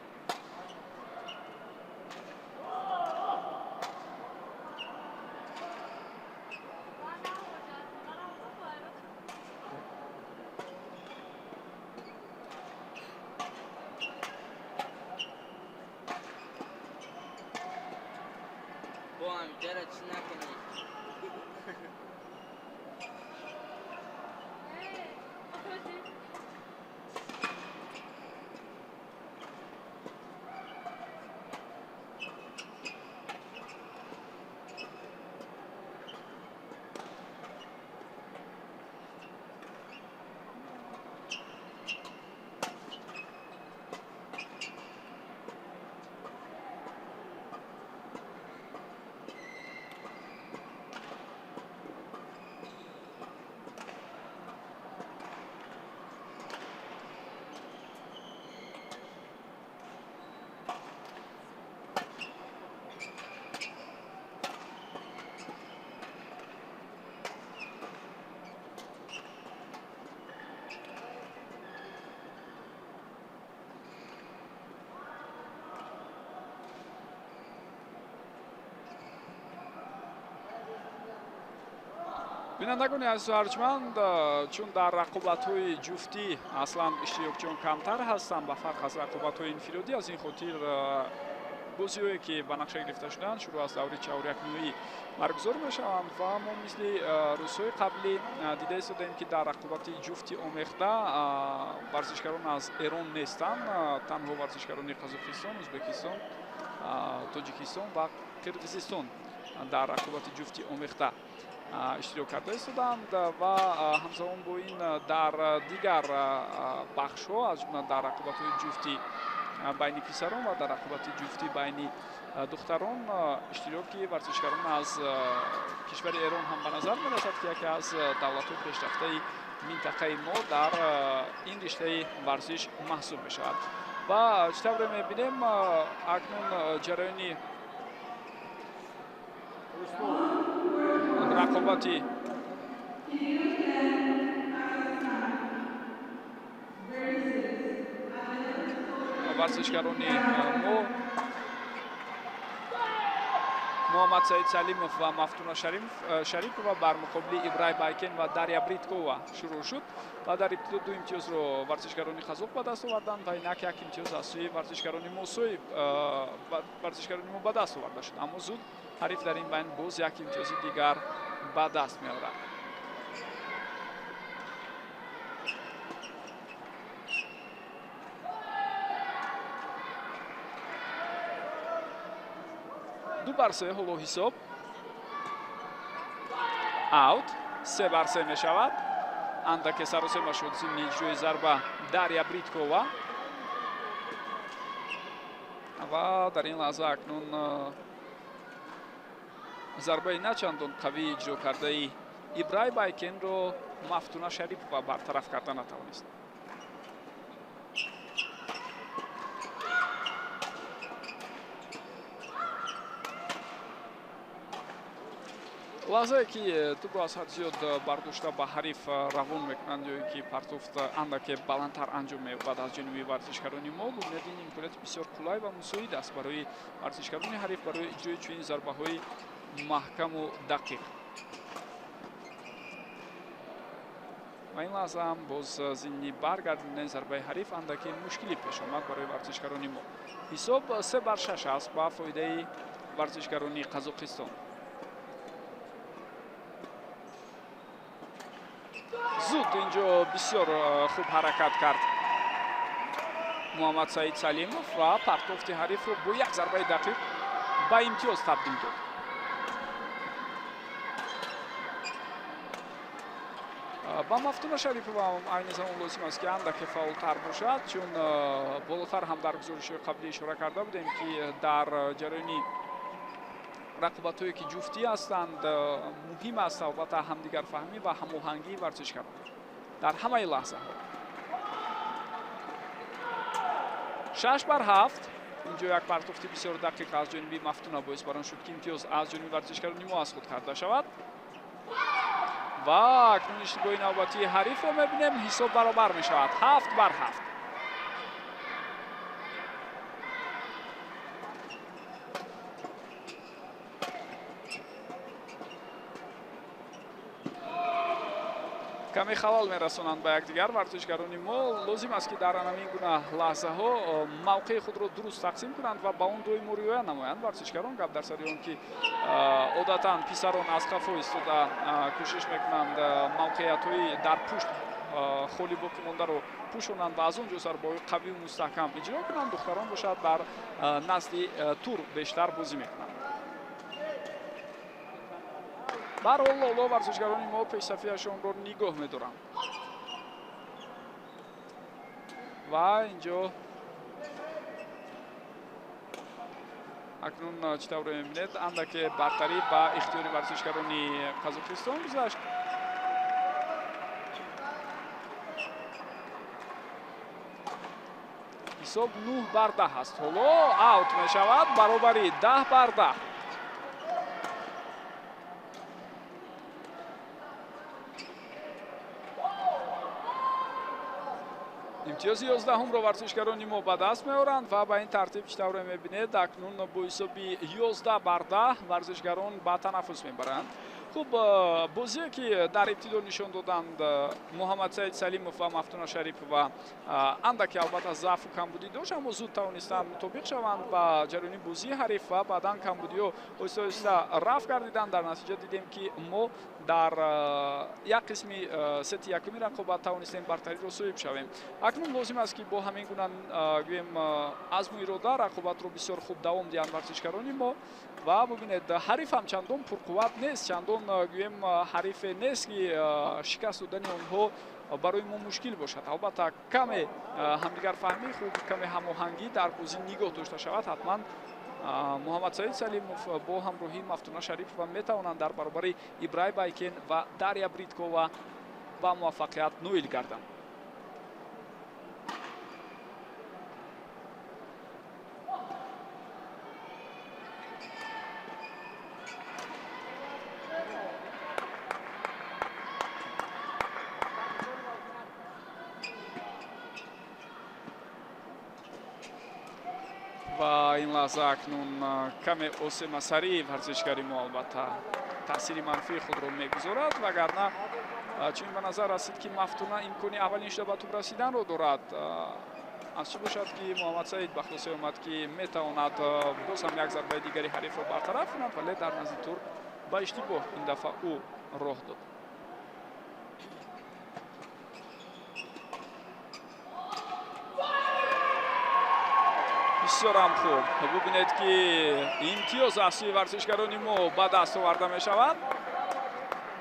бинандагони азизу арҷманд, чун дар рақобатҳои ҷуфтӣ аслан иштирокчиён камтар ҳастанд ба фарқ аз рақобатҳои инфиродӣ, аз ин хотир бозиҳое ки ба нақша гирифта шуданд шурӯъ аз даври чаҳорякниҳоӣ баргузор мешаванд ва мо мисли рӯзҳои қаблӣ дида истодаем ки дар рақобати ҷуфти омехта варзишгарон аз Эрон нестанд, танҳо варзишгарони Қазоқистон, Ӯзбекистон, Тоҷикистон ва Қирғизистон дар рақобати ҷуфти омехта иштирок карда истоданд ва ҳамзамон бо ин дар дигар бахшҳо аз ҷумла дар рақобатҳои ҷуфти байни писарон ва дар рақобати ҷуфти байни духтарон иштироки варзишгарон аз кишвари Эрон ҳам ба назар мерасад ки яке аз давлатҳои пешрафтаи минтақаи мо дар ин риштаи варзиш маҳсуб мешавад. ва чӣ тавре мебинем акнун ҷараёни рақобати варзишгарони мо Муҳаммад Саид Салимов ва Мафтуна Шарипова бар муқобили Ибрай Байкен ва Дарья Бриткова шурӯъ шуд ва дар ибтидо 2 имтиёзро варзишгарони қазоқ ба даст оварданд ва инак 1 имтиёз аз сӯи варзишгарони мо ба даст оварда шуд, аммо зуд ҳариф дар ин байн боз 1 имтиёзи дигар ба даст меорад. 2 бар 3 ҳоло ҳисоб аут 3 бар 3 мешавад. андаке саросема шуд зимни иҷрои зарба Дарья Бриткова ва дар ин лаҳза акнун зарбаи начандон қавӣ иҷро кардаи Ибрай Байкенро Мафтуна Шарипова бартараф карда натавонист. лаҳзае ки тӯбро аз ҳад зиёд бардошта ба ҳариф равон мекунанд ё ки партофт андаке баландтар анҷом меёбад аз ҷониби варзишгарони мо, бубинед ин имконияти бисёр қулай ва мусоид аст барои варзишгарони ҳариф барои иҷрои чунин зарбаҳои маҳкаму дақиқ. ва ин лаҳза ҳам боз зимни баргардидани зарбаи ҳариф андаке мушкилӣ пеш омад барои варзишгарони мо. ҳисоб 3 бар 6 аст ба фоидаи варзишгарони Қазоқистон. зуд инҷо бисёр хуб ҳаракат кард Муҳаммад Саид Салимов ва партофти ҳарифро бо як зарбаи дақиқ ба имтиёз табдил дод. ба Мафтуна Шарипова айни замон лозим аст ки андаке фаъолтар бошад, чун болотар ҳам дар гузоришҳои қаблӣ ишора карда будем ки дар ҷараёни рақобатҳое ки ҷуфтӣ ҳастанд муҳим аст албатта ҳамдигарфаҳмӣ ва ҳамоҳангии варзишгарон дар ҳамаи лаҳзаҳо. 6 бар 7 инҷо як партофти бисёр дақиқ аз ҷониби Мафтуна боис бар он шуд ки имтиёз аз ҷониби варзишгарони мо аз худ карда шавад. ва акнун иштибоҳи навбатии ҳарифро мебинем. ҳисоб баробар мешавад 7 бар 7. каме халал мерасонанд ба якдигар варзишгарони мо. лозим аст ки дар анамин гуна лаҳзаҳо мавқеи худро дуруст тақсим кунанд ва ба он доимо риоя намоянд варзишгарон. гап дар сари он ки одатан писарон аз қафо истода кӯшиш мекунанд мавқеиятҳои дар пушт холи боқӣ мондаро пӯшонанд ва аз он ҷо зарбаҳои қавию мустаҳкам иҷро кунанд. духтарон бошад дар назди тур бештар бозӣ мекунанд. бар ҳоло варзишгарони мо пешсафиашонро нигоҳ медоранд ва инҷо акнун чӣ тавре мебинед андаке бартарӣ ба ихтиёри варзишгарони Қазоқистон гузашт. ҳисоб 9 бар 10 аст. ҳоло аут мешавад. баробари 10 бар 10. имтиёзи 11-ҳумро варзишгарони мо ба даст меоранд ва ба ин тартиб чӣ тавре мебинед акнун бо ҳисоби 11 бар 10 варзишгарон ба танаффус мебаранд. хуб бозие ки дар ибтидо нишон доданд Муҳаммад Саид Салимов ва Мафтуна Шарипова андаке албатта заъфу камбудӣ дошт, аммо зуд тавонистанд мутобиқ шаванд ба ҷараёни бозии ҳариф ва баъдан камбудиҳо оҳиста оҳиста рафт гардиданд. дар натиҷа дидем ки мо дар як қисми сети якуми рақобат тавонистем бартариро соҳиб шавем. акнун лозим аст ки бо ҳамин гуна гӯем азму ирода рақобатро бисёр хуб давом диҳанд варзишгарони мо ва бубинед ҳариф ҳам чандон пурқувват нест, чандон гӯем ҳарифе нест ки шикаст додани онҳо барои мо мушкил бошад. албатта каме ҳамдигарфаҳмӣ хуб, каме ҳамоҳангӣ дар бозӣ нигоҳ дошта шавад, ҳатман Муҳаммад Саид Салимов бо ҳамроҳии Мафтуна Шарипова метавонанд дар баробари Ибрай Байкен ва Дарья Бриткова ба муваффақият ноил гарданд. ва ин лаҳза акнун каме осемасарии варзишгари мо албатта таъсири манфии худро мегузорад, вагарна чунин ба назар расид ки Мафтуна имкони аввалин шуда ба тӯб расиданро дорад. аз чӣ бошад ки Муҳаммад Саид ба хулосе омад ки метавонад боз ҳам як зарбаи дигари ҳарифро бартараф кунад, вале дар назди тур ба иштибоҳ ин дафъа ӯ роҳ дод. бисёрам хуб. Бубинед ки имтиёз асли варзишгарони мо ба даст оварда мешавад.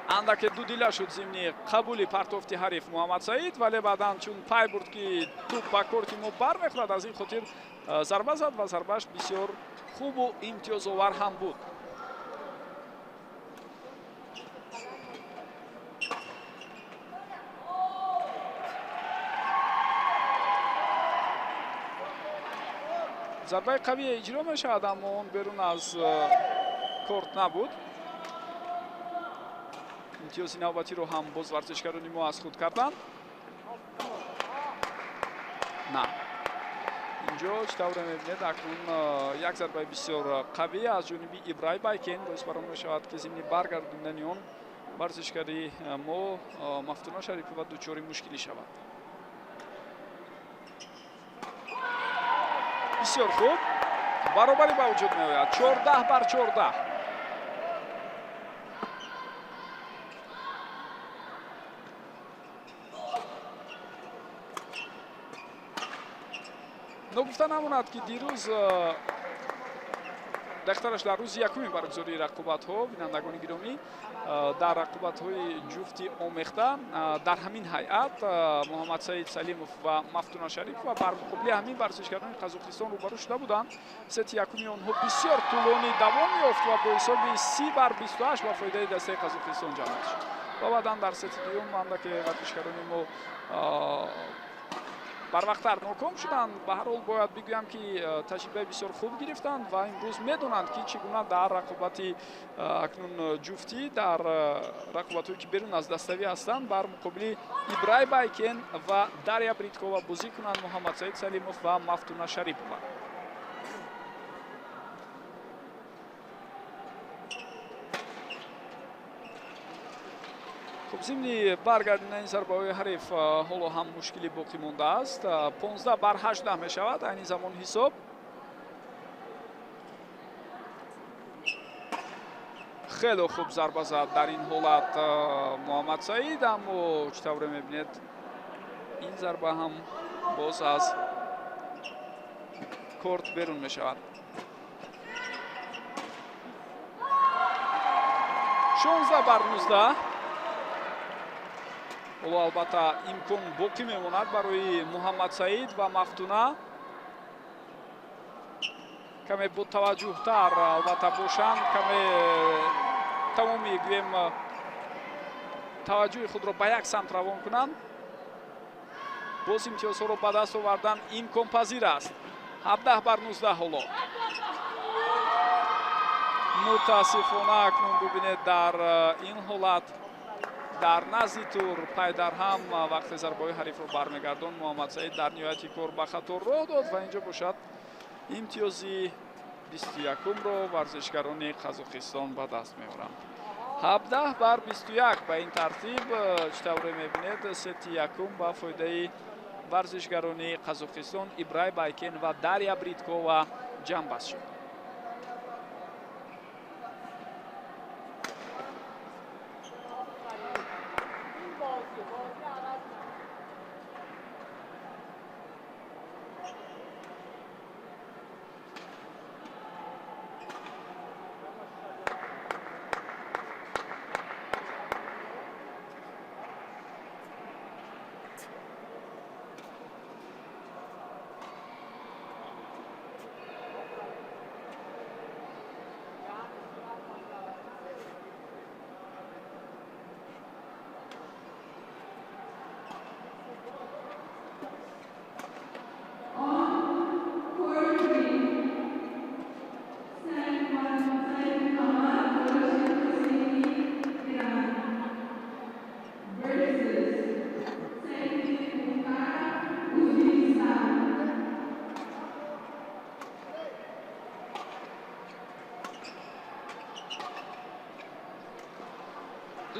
андаке дудила шуд зимни қабули партофти ҳариф Муҳаммад Саид, вале баъдан чун пай бурд ки туп ба корти мо бармехӯрад, аз ин хотир зарба зад ва зарбаш бисёр хубу имтиёзовар ҳам буд. зарбаи қавие иҷро мешавад, аммо он берун аз корт набуд. имтиёзи навбатиро ҳам боз варзишгарони мо аз худ карданд. на инҷо чӣ тавре мебинед, акнун як зарбаи бисёр қавӣ аз ҷониби Ибрай Байкен боис баром мешавад ки зимни баргардондани он варзишгари мо Мафтуна Шарипова дучори мушкилӣ шавад. бисёр хуб, баробарӣ ба вуҷуд меояд. 14-14. ногуфта намонад ки дирӯз дехтараш дар рӯзи якуми баргузории рақобатҳо, бинандагони гиромӣ, дар рақобатҳои ҷуфти омехта дар ҳамин ҳайат Муҳаммад Саид Салимов ва Мафтуна Шарипова бар муқобили ҳамин варзишгарони Қазоқистон рӯбарӯ шуда буданд. сети якуми онҳо бисёр тӯлонӣ давом ёфт ва бо ҳисоби 30-28 ба фоидаи дастаи Қазоқистон ҷамъ шуд. ва баъдан дар сети дуюм андаке варзишгарони мо барвақттар ноком шуданд. ба ҳар ҳол бояд бигӯям ки таҷрибаи бисёр хуб гирифтанд ва имрӯз медонанд ки чӣ гуна дар рақобати акнун ҷуфтӣ, дар рақобатҳое ки берун аз dastavӣ ҳастанд, бар муқобили Ибрай Байкен ва Дарья Бриткова бозӣ кунанд Муҳаммад Саид Салимов ва Мафтуна Шарипова. зимни баргардондани зарбаҳои ҳариф ҳоло ҳам мушкилӣ боқӣ мондааст. 15-18 мешавад айни замон ҳисоб. хеле хуб зарба зад дар ин ҳолат Муҳаммад Саид, аммо чӣ тавре мебинед, ин зарба ҳам боз аз корт берун мешавад. 16-19. ҳоло албатта имкон боқӣ мемонад барои Муҳаммад Саид ва Мафтуна каме ботаваҷҷӯҳтар албатта бошанд, каме тамоми гӯем таваҷҷӯҳи худро ба як самт равон кунанд. боз имтиёзҳоро ба даст овардан имконпазир аст. 17-19 ҳоло. мутаассифона акнун бубинед дар ин ҳолат дар назди тур пайдарҳам вақте зарбаҳои ҳарифро бармегардон Муҳаммад Саид дар ниҳояти кор ба хато роҳ дод ва инҷо бошад имтиёзи 21-умро варзишгарони Қазоқистон ба даст меоранд. 17-21 ба ин тартиб чӣ тавре мебинед, сети якум ба фоидаи варзишгарони Қазоқистон Ибрай Байкен ва Дарья Бриткова ҷамъбаст шуд.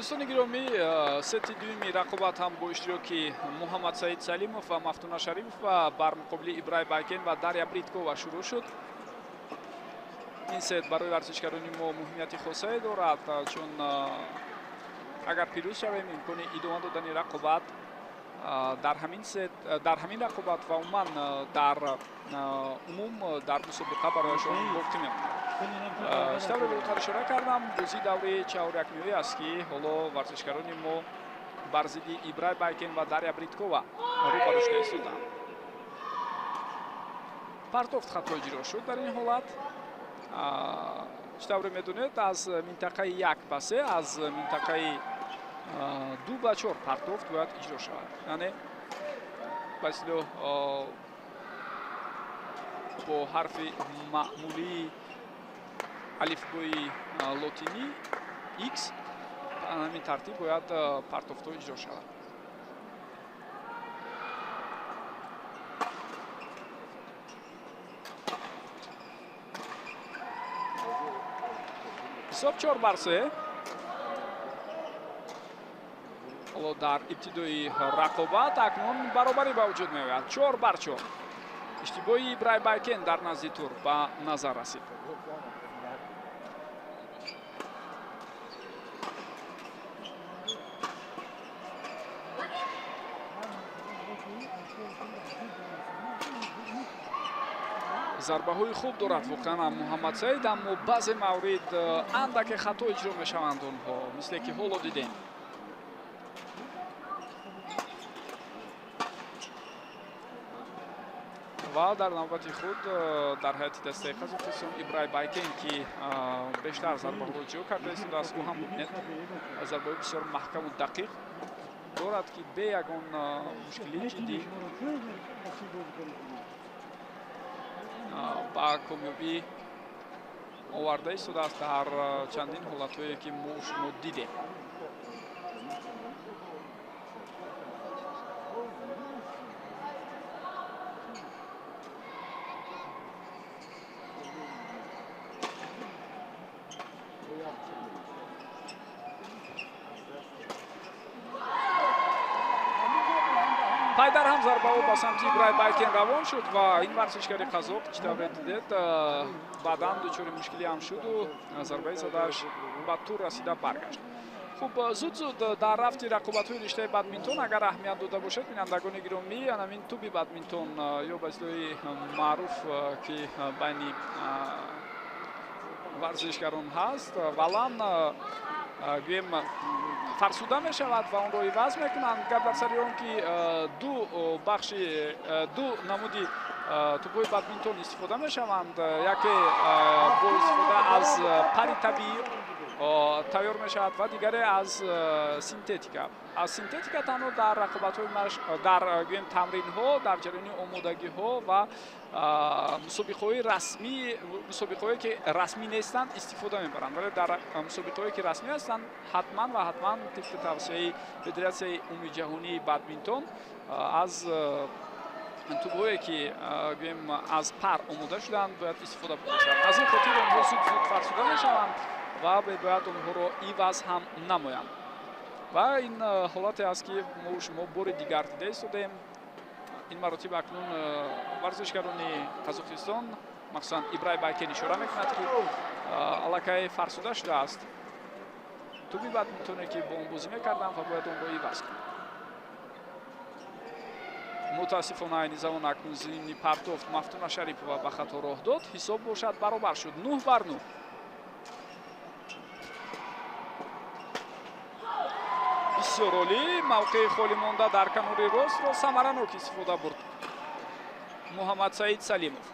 дӯстони гиромӣ, сети дуюми рақобат ҳам бо иштироки Муҳаммад Саид Салимов ва Мафтуна Шарипова бар муқобили Ибрай Байкен ва Дарья Бриткова шурӯъ шуд. ин сет барои варзишгарони мо муҳимияти хосае дорад, чун агар пирӯз шавем имкони идома додани рақобат дар ҳамин рақобат ва умуман дар умум дар мусобиқа барояшон боқӣ мемонад. тавре зудтар ишора кардам, бозии давраи 4-1 аст ки ҳоло варзишгарони мо бар зидди Ибрай Байкен ва Дарья Бриткова рӯбарӯ шуда истоданд. партофт хато иҷро шуд дар ин ҳолат. тавре медонед, аз минтақаи 1 ба 3, аз минтақаи 2 ба 4 партофт бояд иҷро шавад. яъне ба истлоҳ бо ҳарфи маъмулии алифбои лотинӣ X ҳамин тартиб бояд партофтҳо иҷро шавад. ҳисоб 4-3. ҳоло дар ибтидои рақобат акнун баробарӣ ба вуҷуд меояд. 4-4. иштибоҳи Ибрай Байкен дар назди тур ба назар расид. зарбаҳои хуб дорад воқеан Муҳаммад Саид, аммо баъзе маврид андаке хато иҷро мешаванд онҳо, мисле ки ҳоло дидем. ва дар навбати худ дар ҳайати дастаи Қазоқистон Ибрай Байкен ки бештар зарбаҳоро ҷо карда истодааст, ӯ ҳам бубинед зарбаҳои бисёр маҳкаму дақиқ дорад ки бе ягон мушкили ҷиддӣ ба комёбӣ оварда истодааст дар чандин ҳолатҳое ки мо шумо дидем. пайдар ҳам зарбаҳо ба самти Ибрай Байкен равон шуд ва ин варзишгари қазоқ читавре дидед баъдан дучори мушкилӣ ҳам шуду зарбаи задааш ба тур расида баргашт. хуб, зуд дар рафти рақобатҳои риштаи бадминтон агар аҳамият дода бошед, бинандагони гиромӣ, анамин туби бадминтон ё ба истлоҳи маъруф ки байни варзишгарон ҳаст, валан гӯем фарсуда мешавад ва онро иваз мекунанд. гап дар сари он ки ду намуди тӯбҳои бадминтон истифода мешаванд. яке бо истифода аз пари табиӣ тайёр мешавад ва дигаре аз синтетика. аз синтетика танҳо дар рақобатҳои дар гӯем тамринҳо, дар ҷараёни омодагиҳо ва мусобиқаҳое ки расмӣ нестанд истифода мебаранд, вале дар мусобиқаҳое ки расмӣ ҳастанд ҳатман ва ҳатман тибқи тавсияи Федератсияи умумиҷаҳонии бадминтон аз тӯбҳое ки гӯем аз пар омода шудаанд бояд истифода бошанд. аз ин хотир онҳо зуд фарсуда мешаванд ва бояд онҳоро иваз ҳам намоянд. ва ин ҳолате аст ки мо шумо бори дигар дида истодем. ин маротиб акнун варзишгарони Қазоқистон, махсусан Ибрай Байкен ишора мекунад ки аллакай фарсуда шудааст. туби бадминтоне ки бо он бозӣ мекарданд ва бояд онро иваз кунад. мутаассифона айни замон акнун зимни партофт Мафтуна Шарипова ба хато роҳ дод. ҳисоб бошад баробар шуд 9-9. бисёр олӣ, мавқеи холӣ монда дар канори ростро самаранок истифода бурд Муҳаммад Саид Салимов.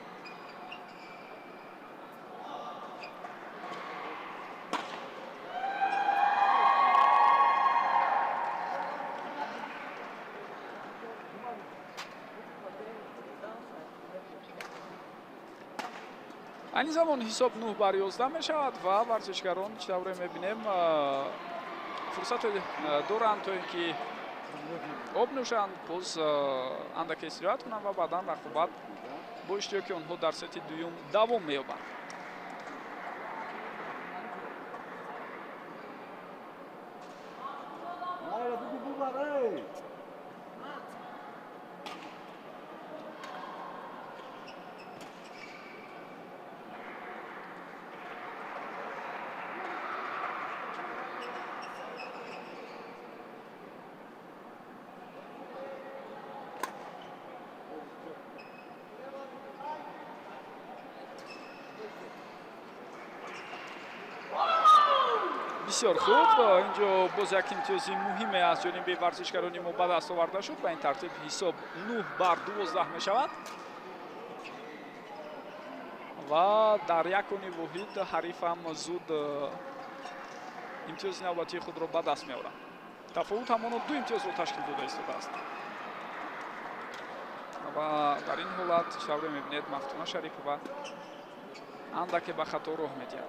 айни замон ҳисоб 9-11 мешавад ва варзишгарон читавре мебинем фурсате доранд то ин ки об нӯшанд, боз андаке истироҳат кунанд ва баъдан рақобат бо иштироки онҳо дар сети дуюм давом меёбад. بسیار خوب. اینجا باز یک امتیازی مهمی از جانب ورزشکاران ما به دست آورده شد. با این ترتیب حساب 9-12 می شود و در یکانی واحد حریف هم زود امتیاز نوبتی خود را به دست می آورد. تفاوت همانا 2 امتیاز را تشکیل داده است. و در این حالت شوره می بینید مفتونه شریپова اندکی به خطا راه می دهد.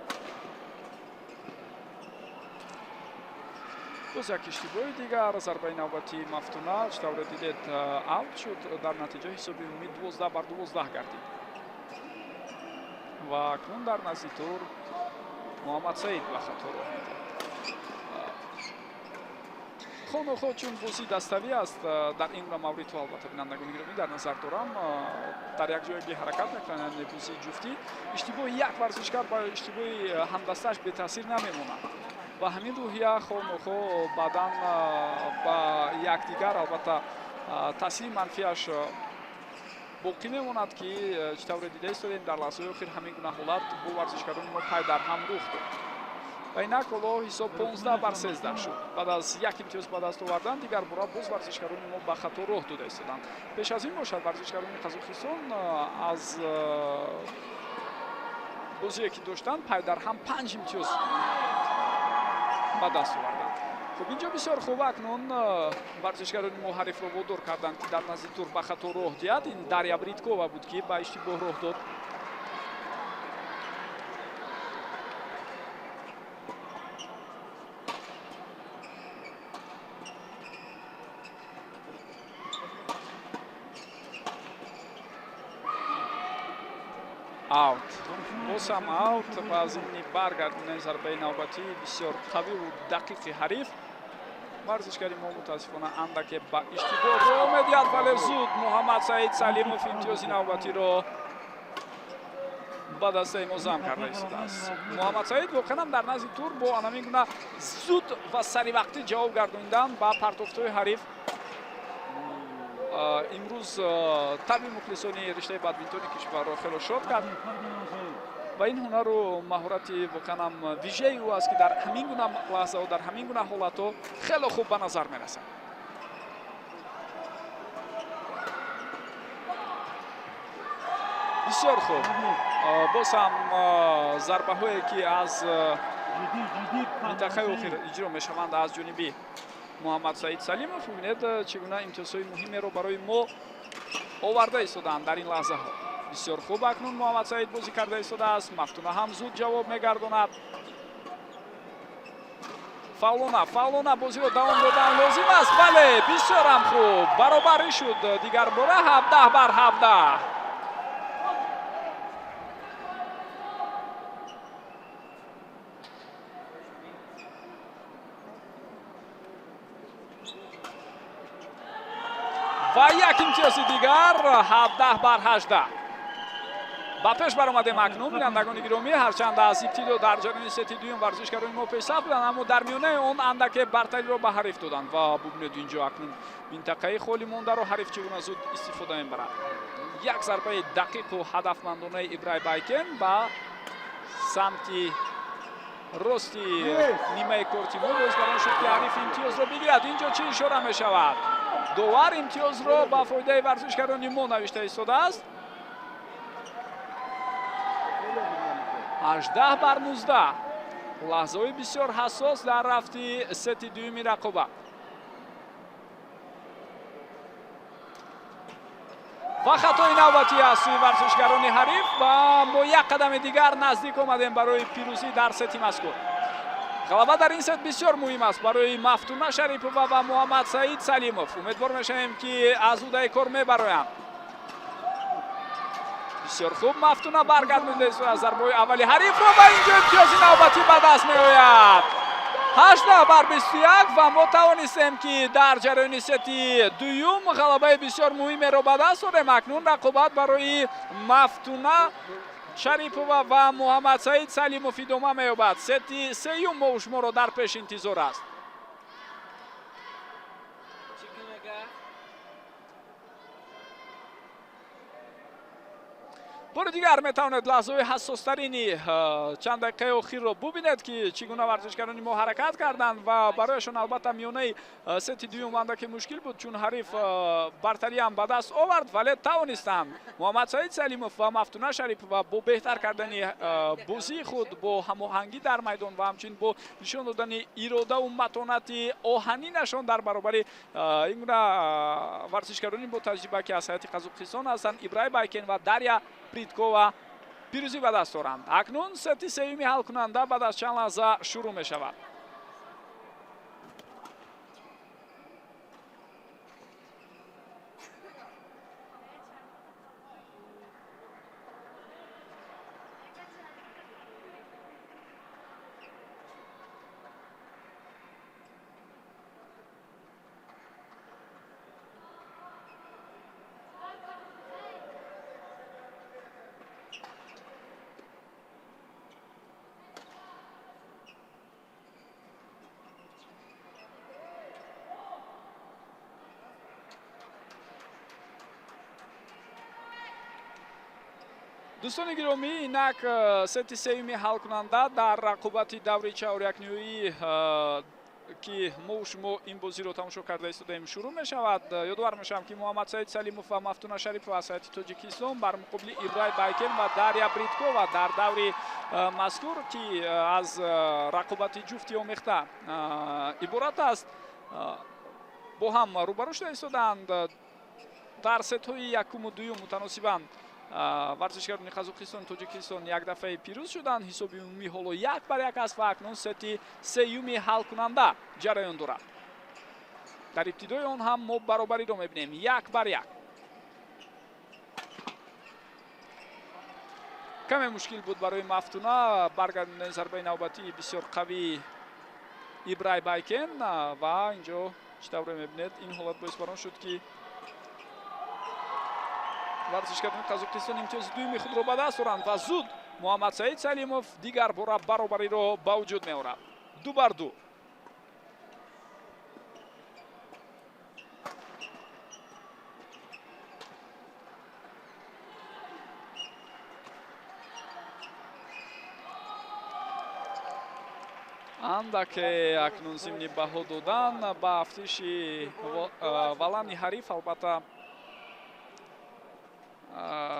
باز یک اشتباه دیگر ضربه نوبتی مفتونه شوره دیدید اوت شد. در نتیجه حساب عمومی 12-12 گردید و اکنون در نزدی تور محمد سعید به خطا راه می دهد. خود چون بازی دستوی است در این مورد تو البته بینندگان گرامی در نظر دارم در یک جایی حرکت میکنند بازی جفتی اشتباه یک ورزشکار با اشتباه همدستش به تاثیر نمیموند و همین روحیه خود بعداً با یکدیگر البته تاثیر منفیش باقی میماند که چطور دیده استادیم در لحظه آخر همین گونه حالت با ورزشکاران ما پای در هم رخ داد. و اینک حالا حساب 15-13 شد. بعد از یک امتیاز به دست آوردن دیگر باره باز ورزشکاران ما به خطا راه داده ایستادند. پیش از این باشد ورزشکاران قزاقستان از بازی که داشتن پای در هم 5 امتیاز به دست آوردند. خب اینجا بسیار خوب اکنون ورزشکاران ما حریف را وادار کردند که در نزدیک تور به خطا راه دهد. این دریا بریدکووا بود که به اشتباه راه داد. اوت. باز هم اوت و از این برگردونه ضربه نوبتی بسیار قوی و دقیق حریف. ورزشکاری ما متاسفانه اندکی با اشتباه راه میدهد ولی زود محمد سعید سلیموف امتیاز نوبتی را به دست ما جمع کرده است. محمد سعید واقعا در نزد تور با همین گونه زود و سری وقتی جواب گرداندن با پرتافت‌های حریف. امروز طبی مخلصانی رشته بدمینتونی کشور را خیلی شاد کرد و این هنر و مهارت واقعا ویژه او است که در همین گونه لحظه و در همین گونه حالت ها خیلی خوب به نظر میرسد. بسیار خوب. باز هم ضربه هایی که از منطقه آخر اجرا می شوند از جانب محمد سعید سلیموف ببینید چگونه امتیازهای مهمی رو برای ما آورده ایستادند در این لحظه ها. بسیار خوب اکنون محمد سعید بازی کرده ایستاده است. مفتونه هم زود جواب میگرداند. فاولونه بازی رو دوام دادن لازم است. بله بسیار هم خوب برابری شد دیگر باره 17-17. و یک امتیاز دیگر 17-18 با پیش برآمده اکنون بینندگان گرامی. هرچند از ابتدا در جریان ستی دوم ورزشکاران ما پیشرفت بودند اما در میانه اون اندک برتری را به حریف دادند و ببینید اینجا اکنون منطقه خالی مانده رو حریف چگونه زود استفاده میبرد. یک ضربه دقیق و هدفمندانه ابراهیم بایکن با سمتی راستی نیمه کورتی ما باعث بران شد که حریف امتیاز را بگیرد. اینجا چه اشاره می شود؟ دوبار امتیاز را با فایده ورزشکاران ما نوشته ایستاده است. 18-19 لحظه های بسیار حساس در رفتی ستی دومی رقابت و خطای نوبتی از سوی ورزشکاران حریف و ما یک قدم دیگر نزدیک آمدیم برای پیروزی در ستی مذکور. غلبه در این ست بسیار مهم است برای مفتونه شریپova و محمد سعید سلیموف. امیدوار میشیم که از اوده کار میبرند. بسیار خوب مفتونه برگردونده است از ضربه اولی حریف رو و اینجا امتیاز نوبتی به دست میآید. 18-21 و ما توانستیم که در جریان ستی دوم غلبه بسیار مهمی رو به دست آوریم. اکنون رقابت برای مفتونه شریپova و محمد سعید سلیموف ادامه می‌یابد. ستی سیوم ما شما را در پیش انتظار است. بار دیگر میتواند لحظه حساسترینی چند دقیقه اخیر رو ببیند که چگونه ورزشکاران ما حرکت کردند و برایشان البته میونه ست دوم اندکی مشکل بود چون حریف برتری هم به دست آورد ولی توانستند محمد سعید سلیموف و مفتونه شریف و با بهتر کردن بازی خود با هماهنگی در میدان و همچنین با نشان دادن اراده و متانت آهنینشان در برابر این ورزشکاران با تجربه که از هیئت قزاقستان هستند ابراهیم بایکن و دریا پریتکووا پیروزی به دست آورند. اکنون ست سوم حل کننده بعد از چند لحظه شروع می شود. دوستان گرامی اینک ست سوم حل کننده در رقابت دوره 4 یکنیویی که ما و شما این بازی رو تماشا کرده ایستادیم شروع می شود. یادآور میشم که محمد سعید سلیموف و مفتونه شریف و از هیئت تاجیکستان بر مقابل ابراهیم بایکن و دریا پریتکووا در دوره مذکور که از رقابت جفتی آمیخته عبارت است با هم روبرو شده ایستادند. در ست های یکم و دوم متناسباً ورزشکاران قزاقستان تاجیکستان یک دفعه پیروز شدند. حساب عمومی حالا 1-1 است و اکنون ست سوم حل کننده جریان دارد. در ابتدای آن هم ما برابری را می‌بینیم 1-1. کمی مشکل بود برای مفتونه برگرداندن ضربه نوبتی بسیار قوی ابراهیم بایکن و اینجا چطور می‌بینید این حالت باعث بر آن شد که ورزشکاران قزاقستان امتیاز دوم خود را به دست آورند و زود محمد سعید سلیموف دیگر بار برابری را به وجود می‌آورد. 2-2. اندک اکنون ضمن بها دادن به افتش ولانی حریف البته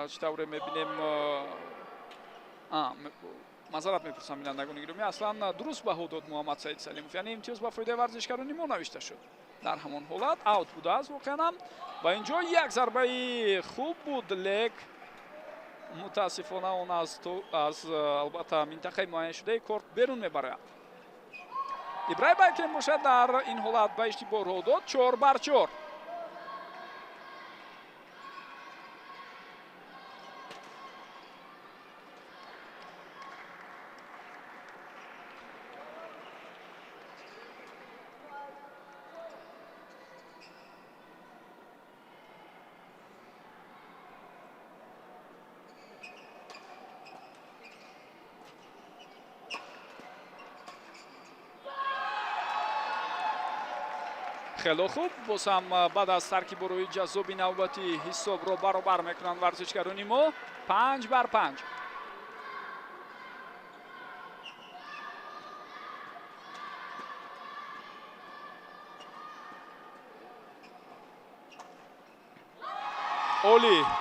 چطور می‌بینیم معذرت می‌پرسم بینندگان گرامی اصلا درست بها داد محمد سعید سلیموف یعنی امتیاز به فایده ورزشکاران ما نوشته شد در همان حالت اوت بوده است واقعا و اینجا یک ضربه خوب بود لیک متاسفانه اون از البته منطقه معین شده کورت بیرون میبرد. ابراهیم بایکن باشد در این حالت به اشتباه راه داد 4-4. خیلی خوب باز هم بعد از ترکیب روی جذاب نوبتی حساب رو برابر میکنند ورزشکاران ما 5-5.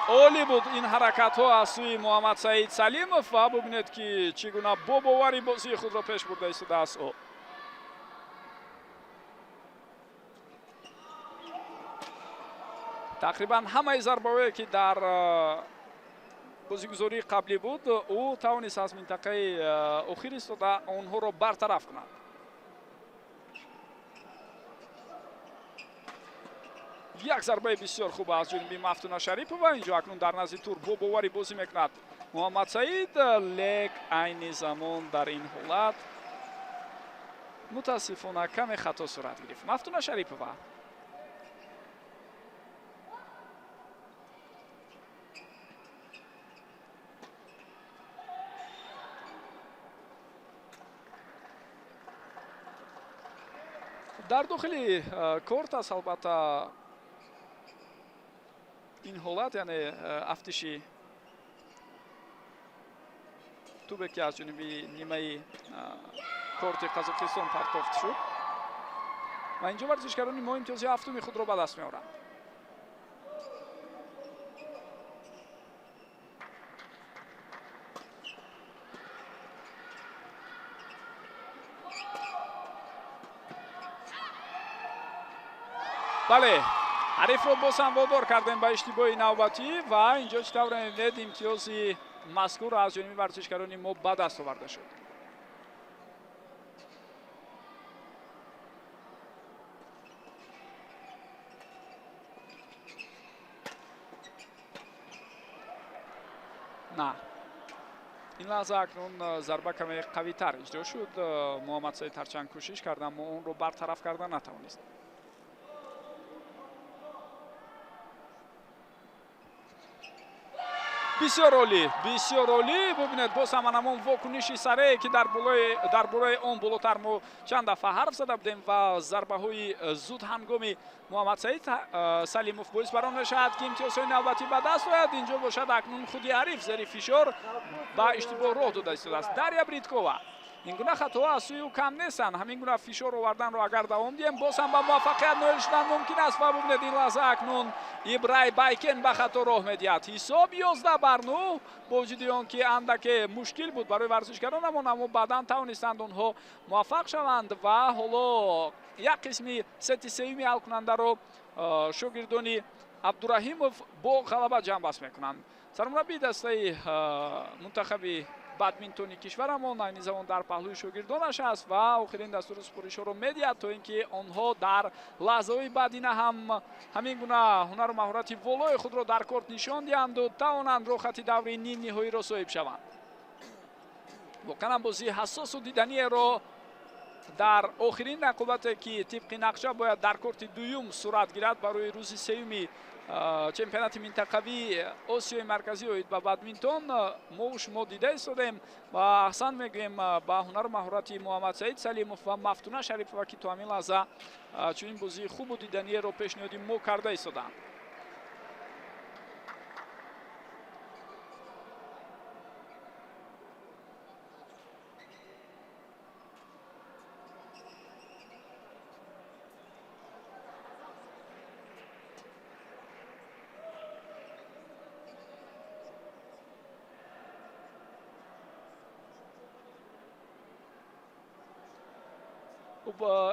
عالی بود این حرکت ها از سوی محمد سعید سلیموف و ببینید که چگونه با باوری بازی خود را پیش برده ایستاده است او. تقریبا همه ضربه‌هایی که در بازیگزاری قبلی بود او توانست از منطقه اخیر ایستاده آنها را برطرف کند. یک ضربه بسیار خوب از جانب مفتونه شریف و اینجا اکنون در نزد تور با باوری بازی میکند محمد سعید لیک عین زمان در این حالت متاسفانه کمی خطا صورت گرفت. مفتونه شریف و در داخل کورت است البته این حالت یعنی افتشی тубе ки аз ҷониби нимаи корти Қазоқистон партофт шуд ва инҷо варзишгарони мо имтиёзи ҳафтуми худро ба даст меоранд. бале ҳарифро боз ҳам водор кардем ба иштибоҳи навбатӣ ва инҷо чӣ тавр мебинед имтиёзи мазкур аз ҷониби варзишгарони мо ба даст оварда шуд. на ин лаҳза акнун зарба каме қавитар иҷро шуд. муҳаммад саид ҳарчанд кӯшиш кард аммо онро бартараф карда натавонист. бисёр олӣ бубинед боз ҳаман ҳамон вокуниши сарее ки дар бораи он болотар мо чанд дафъа ҳарф зада будем ва зарбаҳои зудҳангоми муҳаммад саид салимов боис бар он мешавад ки имтиёзҳои навбатӣ ба даст ояд. инҷо бошад акнун худи ҳариф зери фишор ба иштибоҳ роҳ дода истодааст. дарья бриткова ин гуна хатоҳо аз сӯи ӯ кам нестанд. ҳамин гуна фишор оварданро агар давом диҳем боз ҳам ба муваффақият ноил шудан мумкин аст. ва бубинед ин лаҳза акнун ибрай байкен ба хато роҳ медиҳад. ҳисоб 11-9 бо вуҷуди он ки андаке мушкил буд барои варзишгаронамон аммо баъдан тавонистанд онҳо муваффақ шаванд ва ҳоло як қисми сети сеюми ҳалкунандаро шогирдони абдураҳимов бо ғалаба ҷамъбаст мекунанд. сармураббии дастаи мунтахаби бадминтони кишварамон айни замон дар паҳлӯи шогирдонаш аст ва охирин дастури супоришҳоро медиҳад то ин ки онҳо дар лаҳзаҳои баъдина ҳам ҳамин гуна ҳунару маҳорати волои худро дар корт нишон диҳанду тавонанд роҳхати даври ним ниҳоиро соҳиб шаванд. воқеан бозии ҳассосу диданиеро дар охирин рақобате ки тибқи нақша бояд дар корти дуюм сурат гирад барои рӯзи сеюми чемпионати минтақавии осиёи марказӣ оид ба бадминтон мо шумо дида истодем ва аҳсан мегӯем ба ҳунару маҳорати муҳаммад саид салимов ва мафтуна шарипова ки то ҳамин лаҳза чунин бозии хубу диданиеро пешниҳоди мо карда истодаанд.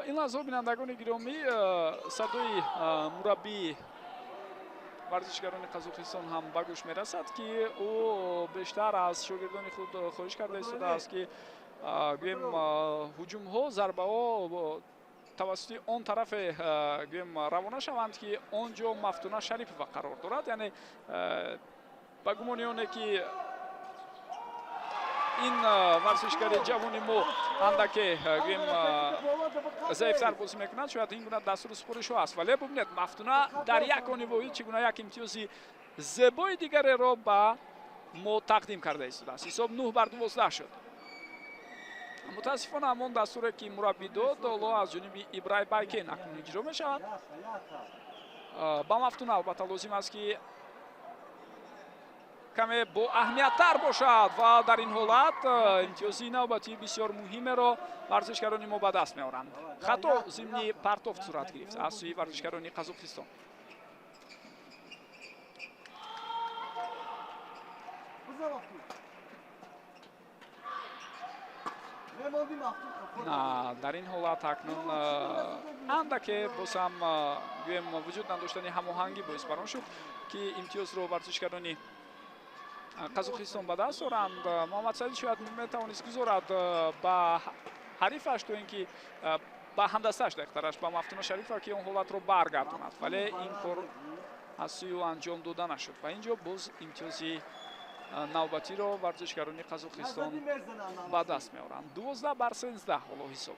ин лаҳзаҳо бинандагони гиромӣ садои мураббии варзишгарони Қазоқистон ҳам ба гӯш мерасад ки ӯ бештар аз шогирдони худ хоҳиш карда истодааст ки гӯем ҳуҷумҳо зарбаҳо тавассути он тарафе гӯем равона шаванд ки он ҷо мафтуна шарипова қарор дорад. яъне ба гумони оне ки ин варзишгари ҷавони мо андаке гӯем заифтар бозӣ мекунад шояд ин гуна дастури супоришҳо аст. вале бубинед мафтуна дар як онивоӣ чӣ гуна як имтиёзи зебои дигареро ба мо тақдим карда истодааст. ҳисоб 9-12 шуд. мутаассифона ҳамон дастуре ки мураббӣ дод ҳоло аз ҷониби ибрай байкен акнун иҷро мешавад. ба мафтуна албатта лозим аст ки каме бо аҳамияттар бошад ва дар ин ҳолат имтиёзи навбатии бисёр муҳимеро варзишгарони мо ба даст меоранд. хато зимни партофт сурат гирифт аз сӯи варзишгарони Қазоқистон. дар ин ҳолат акнун андаке боз ҳам гӯем вуҷуд надоштани ҳамоҳангӣ боис бар он шуд ки имтиёзро варзишгарони Қазоқистон ба даст оранд. муҳаммад саид шояд метавонист гузорад ба ҳарифаш то ин ки ба ҳамдасташ дехтараш ба мафтуна шарипова ки он ҳолатро баргардонад, вале ин кор аз сӯи ӯ анҷом дода нашуд ва инҷо боз имтиёзи навбатиро варзишгарони Қазоқистон ба даст меоранд. 12-13 ҳоло ҳисоб.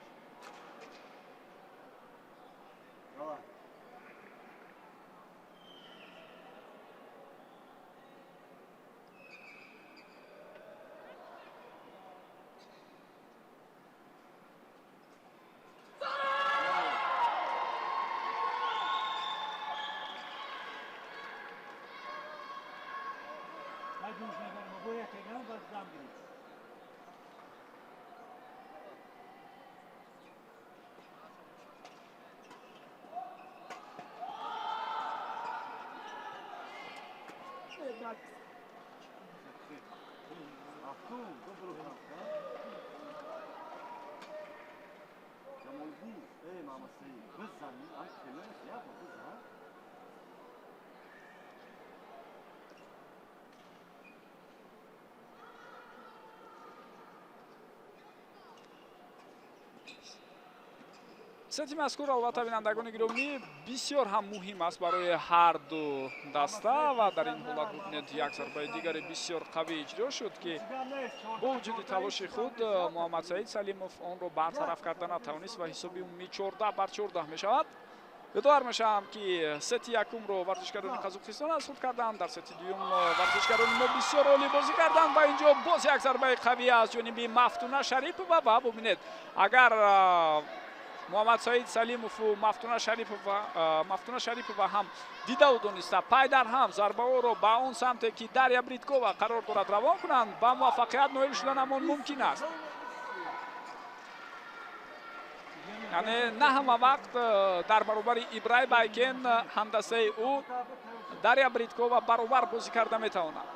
сети мазкур албатта бинандагони гиромӣ бисёр ҳам муҳим аст барои ҳар ду даста ва дар ин ҳолат бубинед як зарбаи дигари бисёр қавӣ иҷро шуд ки бо вуҷуди талоши худ муҳаммад саид салимов онро бартараф карда натавонист ва ҳисоби умумӣ 14-14 мешавад. ёдовар мешавам ки сети якумро варзишгарони қазоқистон аз худ карданд, дар сети дуюм варзишгарони мо бисёр олӣ бозӣ карданд ва инҷо боз як зарбаи қавӣ аз ҷониби Мафтуна Шарипова ва бубинед агар муҳаммад саид салимову Мафтуна Шарипова ҳам дида дониста пай дар ҳам зарбаҳоро ба он самте ки Дарья Бриткова қарор дорад равон кунанд, ба муваффақият ноил шуданамон мумкин аст. яъне на ҳама вақт дар баробари Ибрай Байкен ҳамдастаи ӯ Дарья Бриткова баробар бозӣ карда метавонад.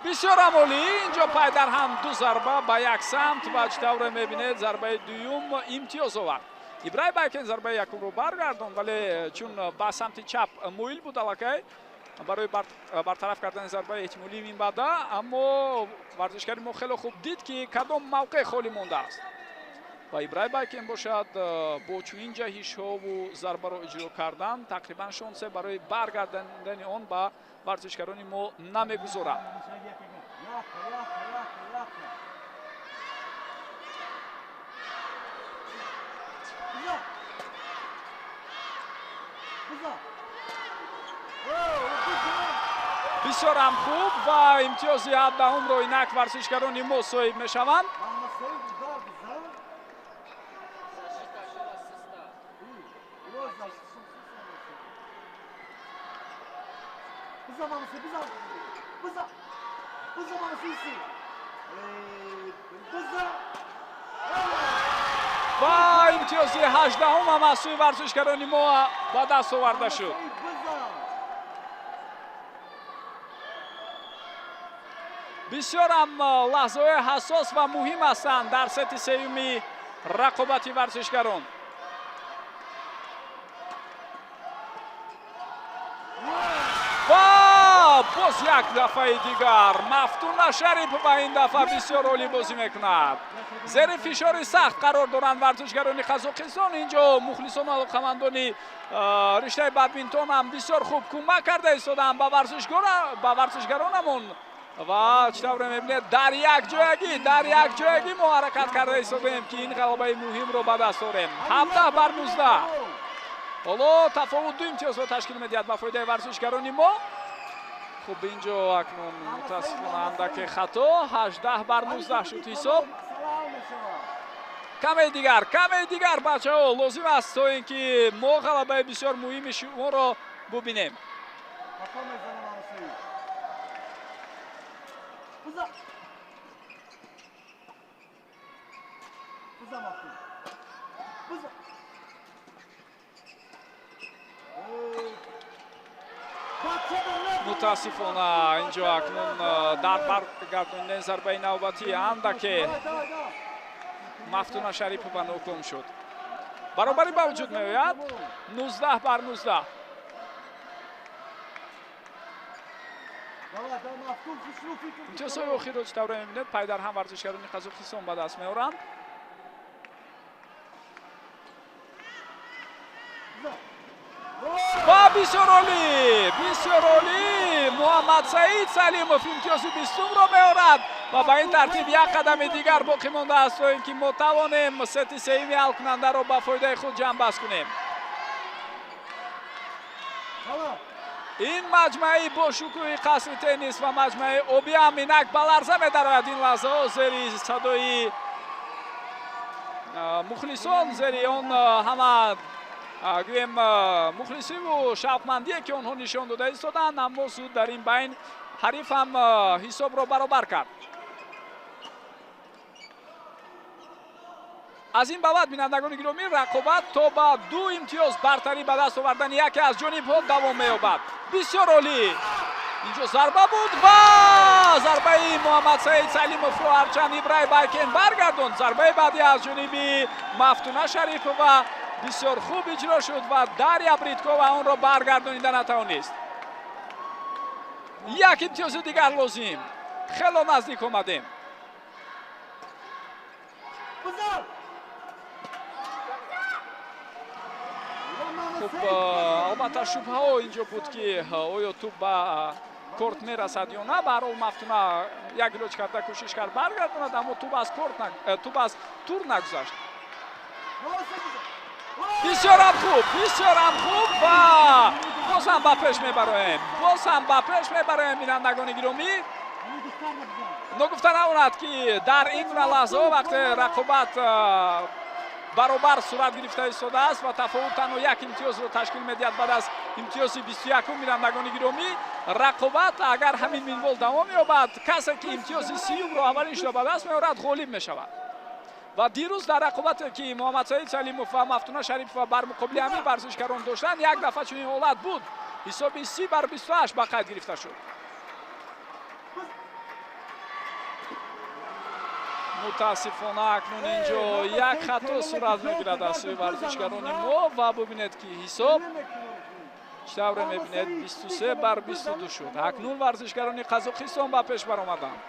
бисёр амолӣ инҷо пай дар ҳам ду зарба ба як самт ва читавре мебинед зарбаи дуюм имтиёз овард. Ибрай Байкен зарбаи якумро баргардон, вале чун ба самти чап мӯйл буд аллакай барои бартараф кардани зарбаи эҳтимолии минбаъда, аммо варзишгари мо хеле хуб дид ки кадом мавқеъ холӣ мондааст ва Ибрай Байкен бошад бо чунин ҷаҳишҳову зарбаро иҷро кардан тақрибан шонсе барои баргардандани он ба варзишгарони мо намегузорад. бисёр ҳам хуб ва имтиёзи 17-ро инак варзишгарони мо соҳиб мешаванд. ва имтиёзи 18-ам аз сӯи варзишгарони мо ба даст оварда шуд. бисёр ҳам лаҳзаҳои ҳассос ва муҳим ҳастанд дар сети сеюми рақобати варзишгарон. ва боз як дафъаи дигар Мафтуна Шарипова ин дафъа бисёр олӣ бозӣ мекунад. зери фишори сахт қарор доранд варзишгарони қазоқистон. инҷо мухлисону алоқамандони риштаи бадминтон ҳам бисёр хуб кӯмак карда истоданд ба варзишгаронамон ва читавре мебинед дар як ҷоягӣ мо ҳаракат карда истодем ки ин ғалабаи муҳимро ба даст орем. 17-19. ҳоло тафовут ду имтиёзро ташкил медиҳад ба фоидаи варзишгарони мо. хуб инҷо акнун мутаассифона андаке хато 18-19 шуд ҳисоб. каме дигар бачаҳо лозим аст то ин ки мо ғалабаи бисёр муҳими шуморо бубинем. мутаассифона инҷо акнун дар баргардонидаи зарбаи навбатӣ андаке Мафтуна Шарипова ноком шуд. баробарӣ ба вуҷуд меояд 19-19. имтиёзҳои охирро чӣ тавре мебинед? пай дар ҳам варзишгарони қазоқистон ба даст меоранд. ва бисёр олӣ муҳаммад саид салимов имтиёзи 20-ро меорад ва ба ин тартиб як қадами дигар боқӣ мондааст то ин ки мо тавонем сети сеюми ҳалкунандаро ба фоидаи худ ҷамъбаст кунем. ин маҷмӯи бошукӯҳи қасри теннис ва маҷмӯи обӣ ҳам инак ба ларза медарояд ин лаҳзаҳо зери садои мухлисон, зери он ҳама гӯем мухлисиву шавқмандие ки онҳо нишон дода истоданд, аммо зуд дар ин байн ҳариф ҳам ҳисобро баробар кард. از این بابت بینندگان گرامی رقابت تا با 2 امتیاز برتری به دست آوردن یکی از جانب ها دوام می‌یابد. بسیار عالی. اینجا ضربه بود و ضربه محمد سعید سلیموف رو هرچند ابراهیم بایکن برگردوند. ضربه بعدی از جانب مفتونه شریفووا بسیار خوب اجرا شد و داریا بریتکووا اون رو برگردانیده نتوانست. یک امتیاز دیگر لازم. خیلی نزدیک آمدیم. خب البته شبهه ها اینجا بود که آیا توپ به کورت میرسد یا نه. به هر حال مفتونه یک گلوچ کرده کوشش کرد برگرداند، اما توپ از تور نگذشت. بسیار هم خوب و باز هم به پیش میبرایم بینندگان گرامی. نگفته نماند که در این لحظه وقت رقابت برابر صورت گرفته ایستاده است و تفاوت تنها یک امتیاز رو تشکیل میدهد بعد از امتیاز 21 بینندگان گرامی. رقابت اگر همین منوال دوام یابد، کسی که امتیاز 30 رو اولش را به دست میآورد غالب میشود. و دیروز در رقابت که محمد سعید سلیموف و مفتونه شریفووا بر مقابل همین ورزشکاران داشتند، یک دفعه چنین حالت بود. حساب 30-28 به قید گرفته شد. متاسفانه اکنون اینجا یک خطا صورت میگیرد از سوی ورزشکاران ما و ببینید که حساب چطور میبینید 23-22 شد. اکنون ورزشکاران قزاقستان به پیش برآمدند.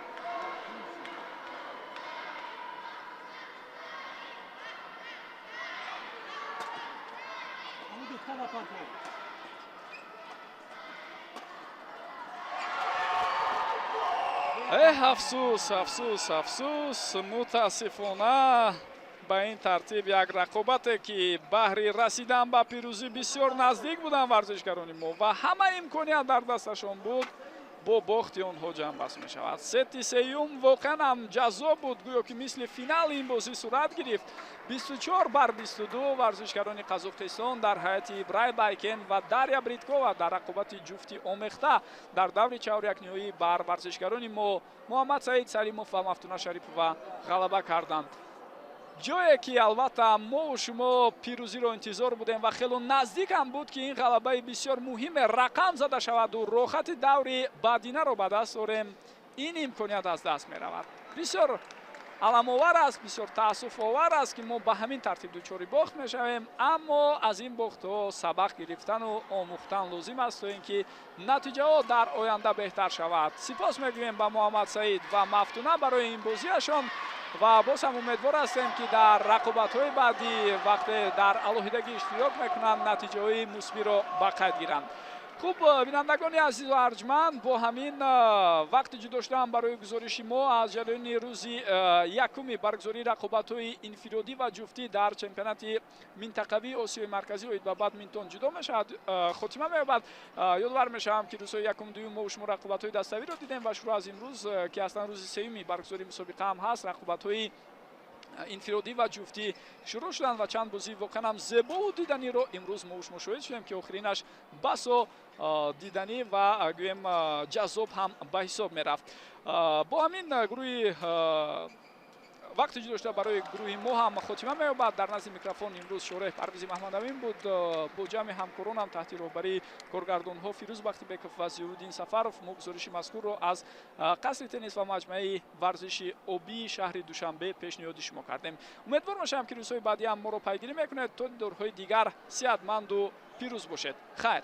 افسوس متاسفانه به این ترتیب یک رقابت که بهر رسیدن به پیروزی بسیار نزدیک بودن ورزشکاران ما و همه امکانیت در دستشان بود، با باخت آنها جمع بست می شود. ست سیوم واقعا هم جذاب بود، گویا که مثل فینال این بازی صورت گرفت. 24-22 ورزشکاران قزاقستان در حیات ابراهیم بایکن و داریا بریتکووا در رقابت جفتی آمیخته در دور چهارک نهایی بر ورزشکاران ما محمد سعید سلیموف و مفتونه شریفووا غلبه کردند. جایی که البته ما و شما پیروزی رو انتظار بودیم و خیلی نزدیک هم بود که این غلبه بسیار مهم رقم زده شود و روخت دور بعدینه رو به دست آوریم، این امکانیت از دست می رود. بسیار علم آور است، بسیار تاسف آور است که ما به همین ترتیب دچار باخت می شویم، اما از این باخت ها سبق گرفتن و آموختن لازم است تا اینکه نتیجه ها در آینده بهتر شود. سپاس میگوییم به محمد سعید و مفتونه برای این بازیشان و باز هم امیدوار هستیم که در رقابت های بعدی وقت در علاهیدگی اشتراک میکنند نتیجه های مثبت را به قید گیرند. خوب بینندگان عزیز و ارجمند، با همین وقتی که داشتم برای گزارش ما از جریان روز یکم برگزاری رقابت‌های انفرادی و جفتی در چمپیونات منطقوی آسیای مرکزی و بادمینتون جدا میشد خاتمه می‌یابد. یادآور میشم که روز یکم دوم ما و شما رقابت‌های دستاوی رو دیدیم و شروع از امروز که اصلا روز سوم برگزاری مسابقه هم هست، رقابت‌های انفرادی و جفتی شروع شدن و چند بازی واقعا هم زیبا و دیدنی رو امروز ما مشاهده شدیم که آخرینش بسا دیدنی و گویم جذاب هم به حساب می رفت. با همین گروه وقتی داشته برای گروه ما هم خاتمه می‌یابد. در نزد میکروفون امروز شورای پرویز محمد امین بود، با جمع همکاران هم تحت رهبری کارگردان ها فیروز بختی بیکوف و ضیاءالدین سفرов ما گزارش مذکور رو از قصر تنیس و مجمع ورزشی آبی شهر دوشنبه پیشنهاد شما کردیم. امیدوار باشم که روزهای بعدی هم ما رو پیگیری میکنید. تا دورهای دیگر صحتمند و پیروز باشید. خیر.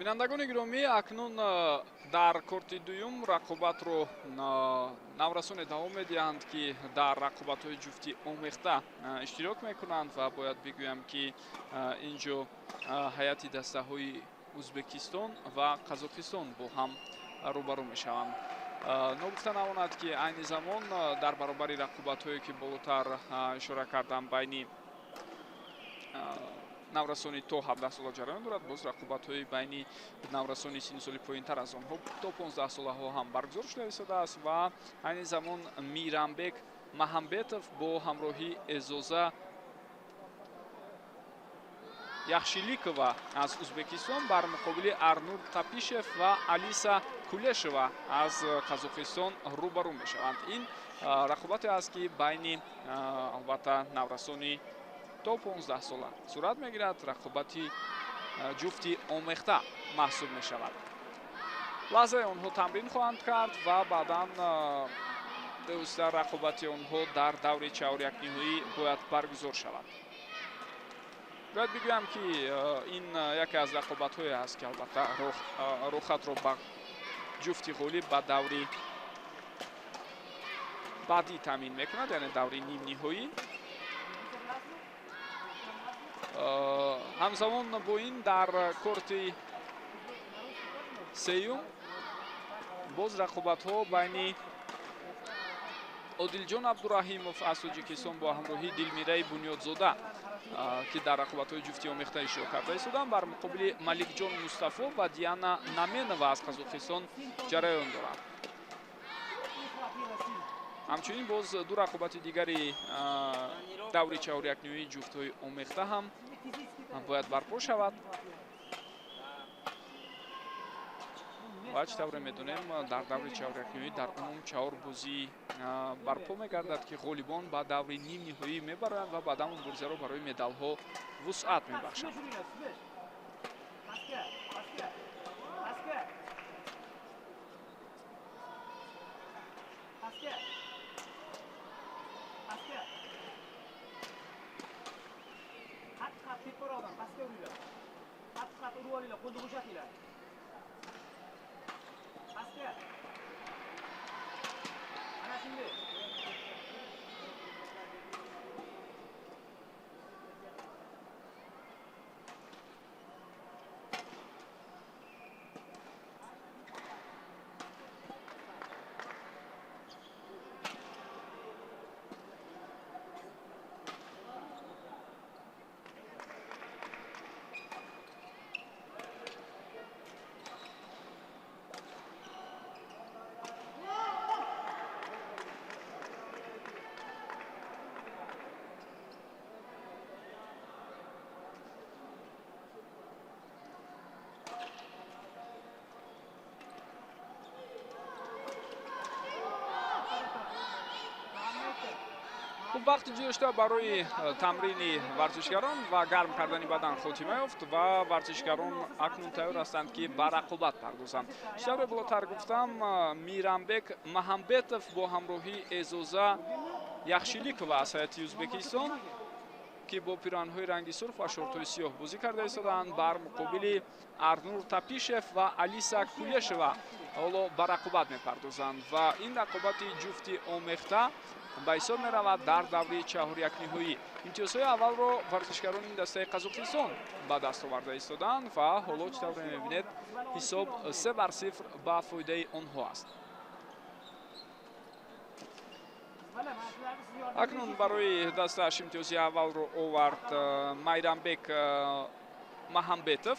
бинандагони гиромӣ, акнун дар корти дуюм рақобатро наврасоне давом медиҳанд, ки дар рақобатҳои ҷуфти омехта иштирок мекунанд ва бояд бигӯям, ки инҷо ҳайати дастаҳои Узбекистон ва Қазоқистон бо ҳам рӯбарӯ мешаванд. Ногуфта намонад, ки айни замон дар баробари рақобатҳое, ки болотар ишора кардам, байни наврасони то 17 сола ҷараён дорад. Боз рақобатҳои байни наврасони синни соли поинтар аз онҳо то 15 солаҳо ҳам баргузор шуда истодааст ва айни замон Мирамбек Маҳамбетов бо ҳамроҳи Эзоза Яхшиликова аз Узбекистон бар муқобили Арнур Тапишев ва Алиса Кулешева аз Қазоқистон рӯбарӯ мешаванд. Ин рақобате аст, ки байни албатта наврасони то 15 сола сурат мегирад. Рақобати ҷуфти омехта маҳсуб мешавад. лаҳзае онҳо тамрин хоҳанд кард ва баъдан бевосита рақобати онҳо дар даври чаҳор якниҳоӣ бояд баргузор шавад. бояд бигӯям, ки ин яке аз рақобатҳое аст, ки албатта рохатро ба ҷуфти ғолиб ба даври баъдӣ таъмин мекунад, яъне даври нимниҳоӣ. ҳамзамон бо ин дар корти сеюм боз рақобатҳо байни Одилҷон Абдураҳимов аз Тоҷикистон бо ҳамроҳи Дилмираи Бунёдзода, ки дар рақобатҳои ҷуфти омехта иштирок карда истоданд, бар муқобили Маликҷон Мустафо ва Диана Наменова аз Қазоқистон ҷараён дорад. ҳамчунин боз ду рақобати дигари даври чаҳор якниҳоии ҷуфтҳои омехта ҳам бояд барпо шавад. ва чӣ тавре медонем, дар даври чаҳор якниҳоӣ дар умум 4 бозӣ барпо мегардад, ки ғолибон ба даври нимниҳоӣ мебаранд ва баъдан муборизаро барои медалҳо вусъат мебахшанд. вақти ҷӯшта барои тамрини варзишгарон ва гарм кардани бадан хотима ёфт ва варзишгарон акнун тайёр ҳастанд, ки ба рақобат пардозанд. читавре болотар гуфтам, Мирамбек Маҳамбетов бо ҳамроҳи Эзоза Яхшиликова аз ҳайати Узбекистон, ки бо пироҳанҳои ранги сурх ва шортҳои сиёҳ бозӣ карда истодаанд, бар муқобили Арнур Тапишев ва Алиса Кулешева ҳоло ба рақобат мепардозанд ва ин рақобати ҷуфти омехта ба ҳисоб меравад дар даври чаҳор якниҳоӣ. имтиёзҳои аввалро варзишгарони дастаи Қазоқистон ба даст оварда истодаанд ва ҳоло чӣ тавре мебинед, ҳисоб 3-0 ба фоидаи онҳо аст. акнун барои дастааш имтиёзи аввалро овард Майрамбек Маҳамбетов.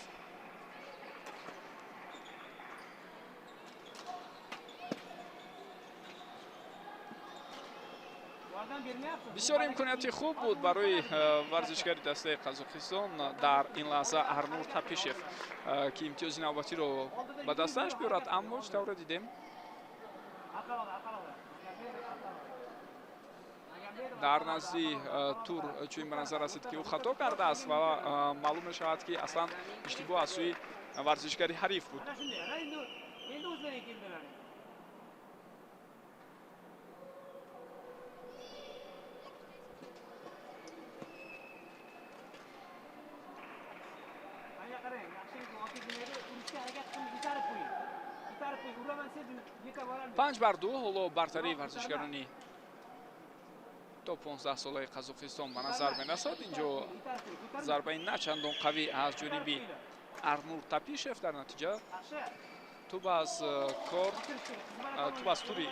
бисёр имконияти хуб буд барои варзишгари дастаи Қазоқистон дар ин лаҳза Арнур Тапишев, ки имтиёзи навбатиро ба дастааш биёрад, аммо чӣ тавре дидем, дар назди тур чунин ба назар расид, ки ӯ хато кардааст ва маълум мешавад, ки аслан иштибоҳ аз сӯи варзишгари ҳариф буд. 5-2 ҳоло бартарии варзишгарони то 15 солаи Қазоқистон ба назар мерасад. Инҷо зарбаи на чандон қавӣ аз ҷониби Арнур Тапишев. дар натиҷа тӯб аз тури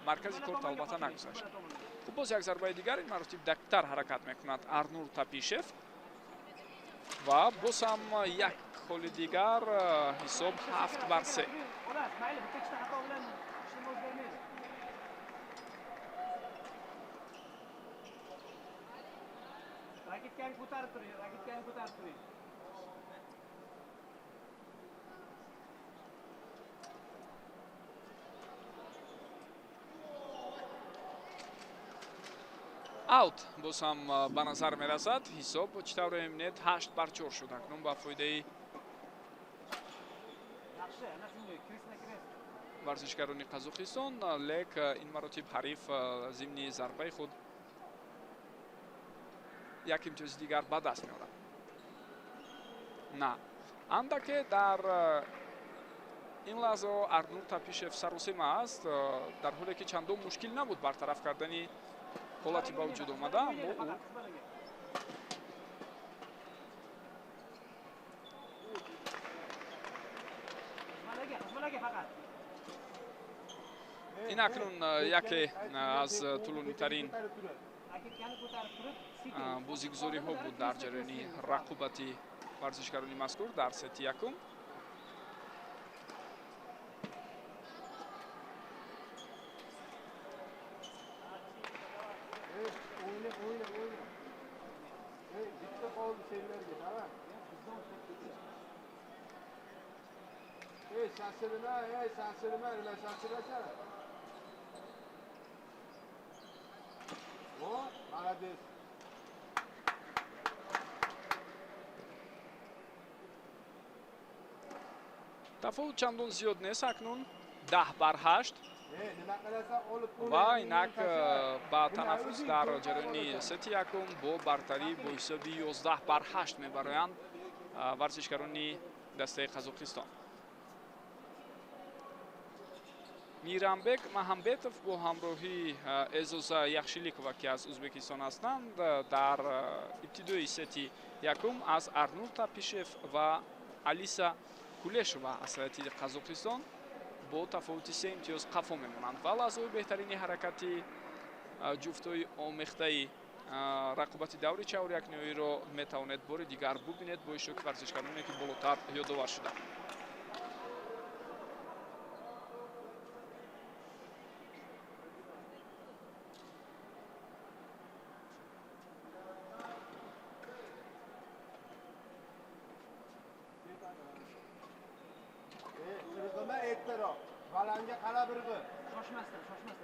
маркази корт албатта нагузашт. хуб боз як зарбаи дигар ин маротиб дақиқтар ҳаракат мекунад Арнур Тапишев ва боз ҳам як ҳоли дигар ҳисоб 7-3. Raketkani ko'tarib turing, raketkani ko'tarib turing. аут боз ҳам ба назар мерасад. ҳисоб чӣ тавре мебинед 8-4 шуд акнун ба фоидаи Yaxshi, ana shunday kiresna-kires. варзишгарони Қазоқистон. лек ин маротиб ҳариф зимни зарбаи худ як имтиёзи дигар ба даст меорад. На андаке дар ин лаҳза Арнур Тапишев саросема аст, дар ҳоле ки чандон мушкил набуд бартараф кардани ҳолати ба вуҷуд омада, аммо ӯ ин акнун яке аз тӯлонитарин бозигузориҳо буд дар ҷараёни рақобати варзишгарони мазкур дар сети якум. тафовут чандон зиёд нест. акнун 10-8 ва инак ба танаффус дар ҷараёни сети якум бо бартарӣ бо ҳисоби 11-8 мебароянд варзишгарони дастаи Қазоқистон. Мирамбек Маҳамбетов бо ҳамроҳии Эзоза Яхшиликова ки аз Ӯзбекистон ҳастанд дар ибтидои сети якум аз Арнур Тапишев ва Алиса Кулешова аз ҳайати Қазоқистон бо тафовути 3 имтиёз қафо мемонанд ва лаҳзаҳои беҳтарини ҳаракати ҷуфтҳои омехтаи рақобати даври чаҳорякниҳоиро метавонед бори дигар бубинед бо иштироки варзишгароне ки болотар ёдовар шуданд. Balanga qala birg'i. Shoshmasdan,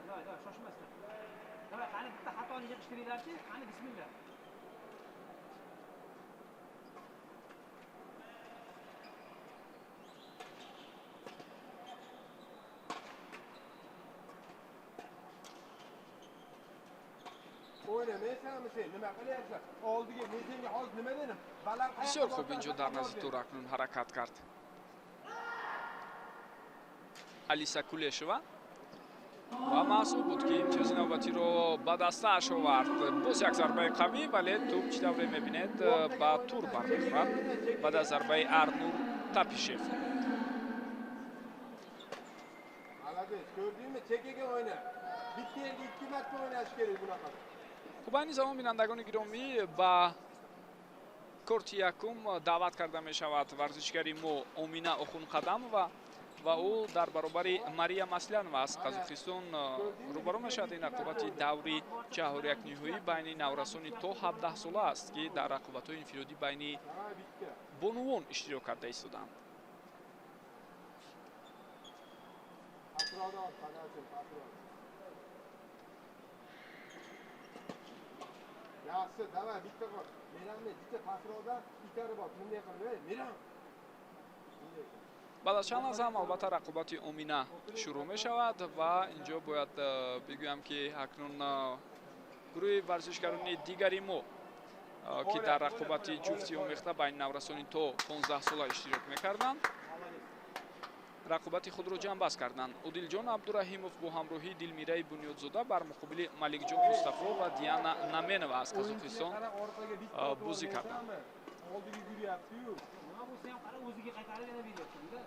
davay, shoshmasdan. Davay, qani bitta xatoni yig'ishtiringlar-chi, qani bismillah. O'ynamaysanmi sen? Nima qilyapsan? Oldiga men senga hozir nima dedim? Baland бисёр хуб инҷо дар назди тур акнун ҳаракат кард Алиса Кулешова ва маҳсуб буд ки имтиёзи навбатиро ба дастааш овард. боз як зарбаи қавӣ, вале тӯб чӣ тавре мебинед ба тур бармехӯрад баъд аз зарбаи Арнур Тапишев. Молодец, ko'rdingmi? Chekaga o'yna. Bitta yerga 2 marta o'ynash kerak bunaqa. хуб айни замон бинандагони гиромӣ ба корти якум даъват карда мешавад варзишгари мо Омина Охунқадамова ва ӯ дар баробари Мария Маслянова аз Қазоқистон рӯбаро мешавад. ин рақобати даври чаҳорякниҳоӣ байни наврасони то 17 сола аст ки дар рақобатҳои инфиродӣ байни бонувон иштирок карда истоданд. Yaxshi, davay, bitta qol. Meramni bitta pasroqdan itarib ol. Bunday qilib, meram. баъд аз чанд лаҳза ҳам албатта рақобати Омина шурӯъ мешавад ва инҷо бояд бигӯям ки акнун гурӯҳи варзишгарони дигари мо ки дар рақобати ҷуфти омехта байни наврасони то 15 сола иштирок мекарданд. рақобати худро ҷамъбаст карданд. Одилҷон Абдураҳимов бо ҳамроҳии Дилмираи Бунёдзода бар муқобили Маликҷон Мустафо ва Диана Наменова аз Қозоқистон бозӣ карданд. Oldiga yurayapti-yu. Nima bo'lsa ham qara o'ziga qaytarib yana beryapti-da.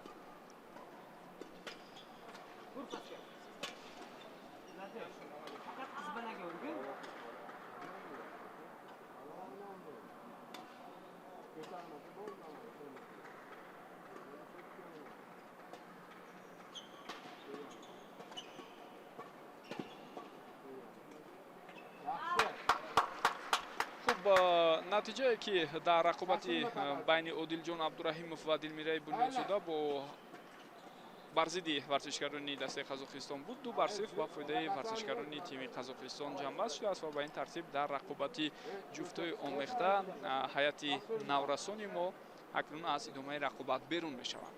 Tur pastga. Faqat qizbalaga urgin. натиҷае ки дар рақобати байни Одилҷон Абдураҳимов ва Дилмираи Бунёдзода бо бар зидди варзишгарони дастаи Қазоқистон буд, 2-0 ба фоидаи варзишгарони тими Қазоқистон ҷамъбаст шудааст ва ба ин тартиб дар рақобати ҷуфтҳои омехта ҳайати наврасони мо акнун аз идомаи рақобат берун мешаванд.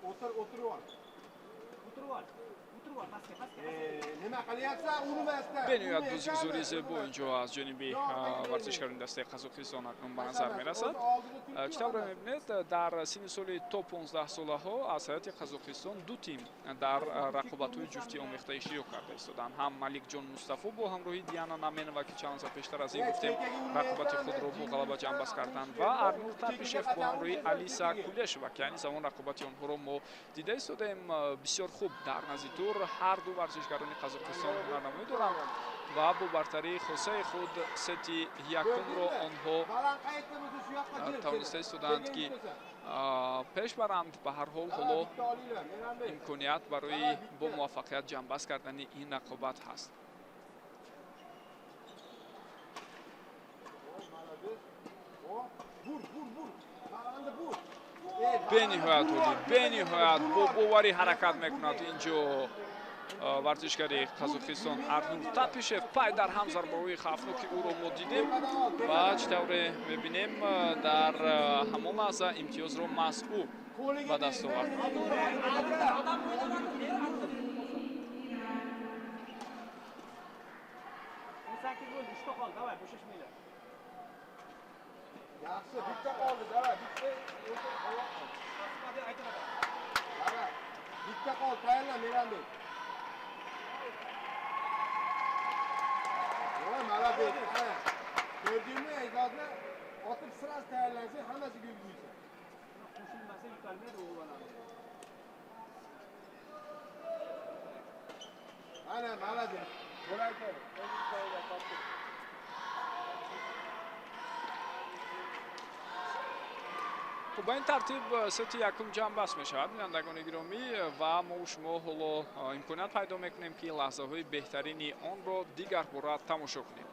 O'tirib ol. Nima qilyapsan? Urmasdan. бениҳоят бозигузори зебо инҷо аз ҷониби варзишгарони дастаи Қазоқистон акнун ба назар мерасад. Чӣ тавре мебинед, дар синни соли то 15 солаҳо аз ҳайати Қазоқистон ду тим дар рақобатҳои ҷуфти омехта иштирок карда истоданд. Ҳам Маликҷон Мустафо бо ҳамроҳи Диана Наменова ки чанд лаҳза пештар аз ин гуфтем рақобати худро бо ғалаба ҷамъбаст карданд ва Арнур Тапишев бо ҳамроҳи Алиса Кулешова ки айни замон рақобати онҳоро мо дида истодем. Бисёр хуб дар назди тур ҳар ду варзишгарони Қазоқистон ҳунарнамоӣ доранд ва бо бартарии хосаи худ сети якумро онҳо тавониста истоданд ки пеш баранд. Ба ҳар ҳол ҳоло имконият барои бо муваффақият ҷамъбаст кардани ин рақобат ҳаст. бениҳоят олӣ, бениҳоят бо боварӣ ҳаракат мекунад инҷо варзишгари Қазоқистон Арнур Тапишев. пай дар ҳам зарбаҳои хавфноки ӯро мо дидем ва чӣ тавре мебинем дар ҳамон лаҳза имтиёзро маҳз ӯ ба даст овард. Yaxshi, bitta qoldi, davay, bitta. Davay. Bitta qol, tayyorla, Meranbek. Voy, malabek. Ko'rdingmi, E'zozni otib sirasi tayyorlansa, hammasiga ulguysan. Qo'shilmasa yuqolmaydi o'g'illar. Ana, malabek. Bo'laydi. ба ин тартиб сети якум ҷамъбаст мешавад. бинандагони гиромӣ ва мо шумо ҳоло имконият пайдо мекунем ки лаҳзаҳои беҳтарини онро дигар бора тамошо кунем.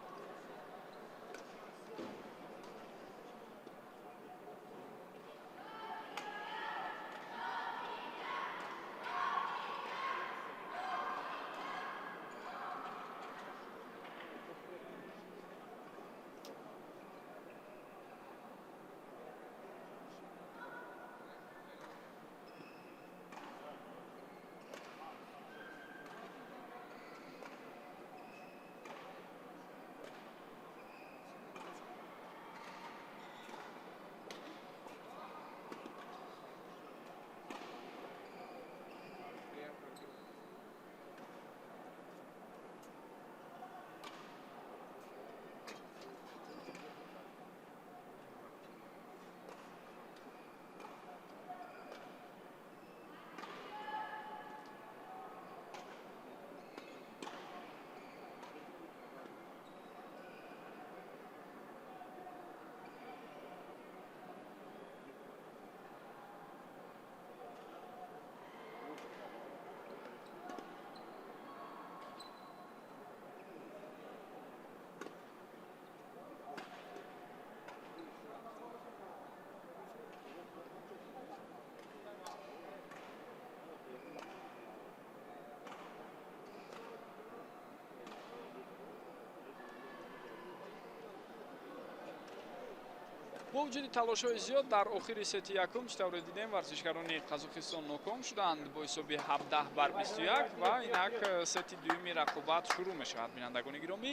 бо вуҷуди талошҳои зиёд дар охири сети якум чӣ тавре дидем варзишгарони қазоқистон ноком шуданд бо ҳисоби 17-21 ва инак сети дуюми рақобат шурӯъ мешавад. Бинандагони гиромӣ,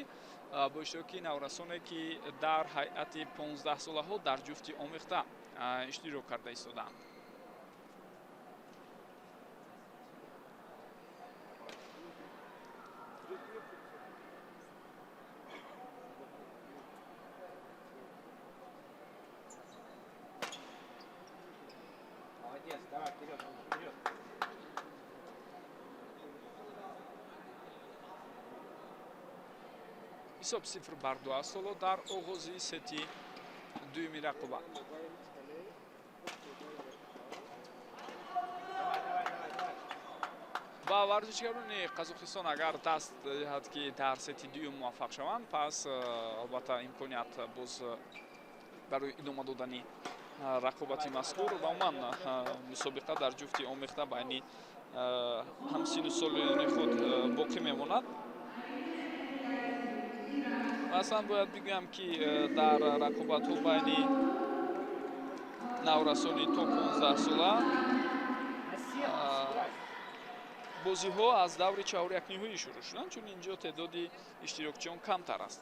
бо иштироки наврасоне ки дар ҳайати 15-солаҳо дар ҷуфти омехта иштирок карда истоданд. Молодец, давай, вперед, вперед. ҳисоб 0-2 аст ҳоло дар оғози сети дуюми рақобат. ва варзишгарони қазоқистон агар даст диҳад ки дар сети дуюм муваффақ шаванд, пас албатта имконият боз барои идома додани рақобати мазкур ва умуман мусобиқа дар ҷуфти омехта байни ҳамсину солиёни худ боқӣ мемонад. Маслан бояд бигӯям ки дар рақобатҳо байни наврасони то 15 сола бозиҳо аз даври 4-1 шурӯъ шуданд, чун инҷо теъдоди иштирокчиён камтар аст.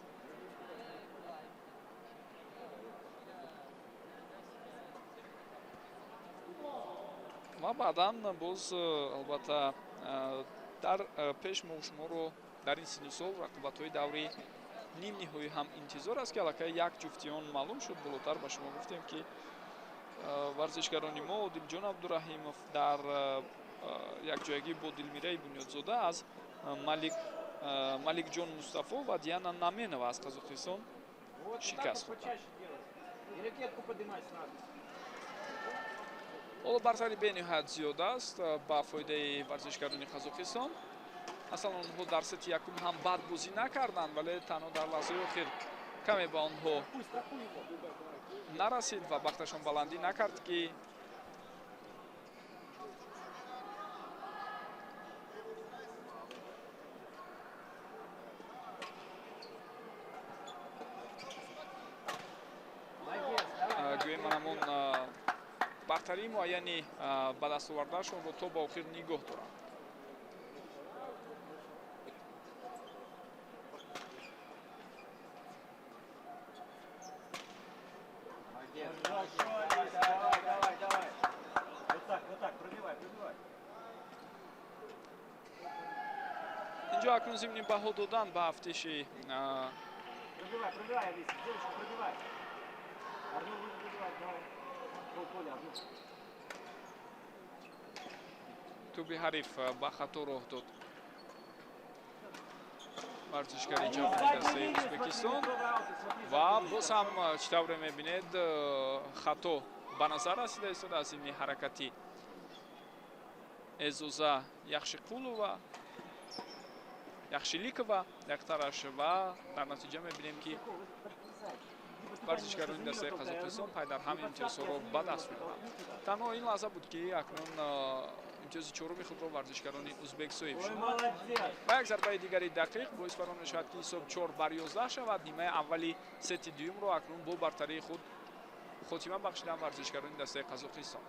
ва баъдан боз албатта дар пеш мо шуморо дар ин синни сол рақобатҳои даври нимниҳоӣ ҳам интизор аст ки аллакай як ҷуфтиён маълум шуд. болотар ба шумо гуфтем ки варзишгарони мо Одилҷон Абдураҳимов дар якҷоягӣ бо Дилмираи Бунёдзода аз Маликҷон Мустафо ва Диана Наменова аз Қазоқистон шикаст хӯрданд. ҳоло бартари бениҳоят зиёд аст ба фоидаи варзишгарони Қазоқистон. аслан онҳо дар сети якум ҳам бад бозӣ накарданд, вале танҳо дар лаҳзаи охир каме ба онҳо нарасид ва бахташон баландӣ накард ки гӯем манамон бартарии муайяни ба даст овардаашонро то ба охир нигоҳ доранд. инҷо акнун зимни баҳо додан ба ҳафтиши Пробивай, Алиса, девочка, пробивай. Арнул будет пробивать, давай. Поле, Арнул. туби ҳариф ба хато роҳ дод варзишгари ҷавони дастаи ӯзбекистон ва боз ҳам чӣ тавре мебинед хато ба назар расида истода аз зимни ҳаракати Эзоза Яхшиқулова Яхшиликова яктараш ва дар натиҷа мебинем ки варзишгарони дастаи Қазоқистон пай дар ҳам имтиёзҳоро ба даст меоранд. танҳо ин лаҳза буд ки акнун имтиёзи чоруми худро варзишгарони ӯзбексоев шуданд. ва як зарбаи дигари дақиқ боис барон мешавад ки ҳисоб 4-11 шавад. нимаи аввали сети дуюмро акнун бо бартарии худ хотима бахшиданд варзишгарони дастаи Қазоқистон.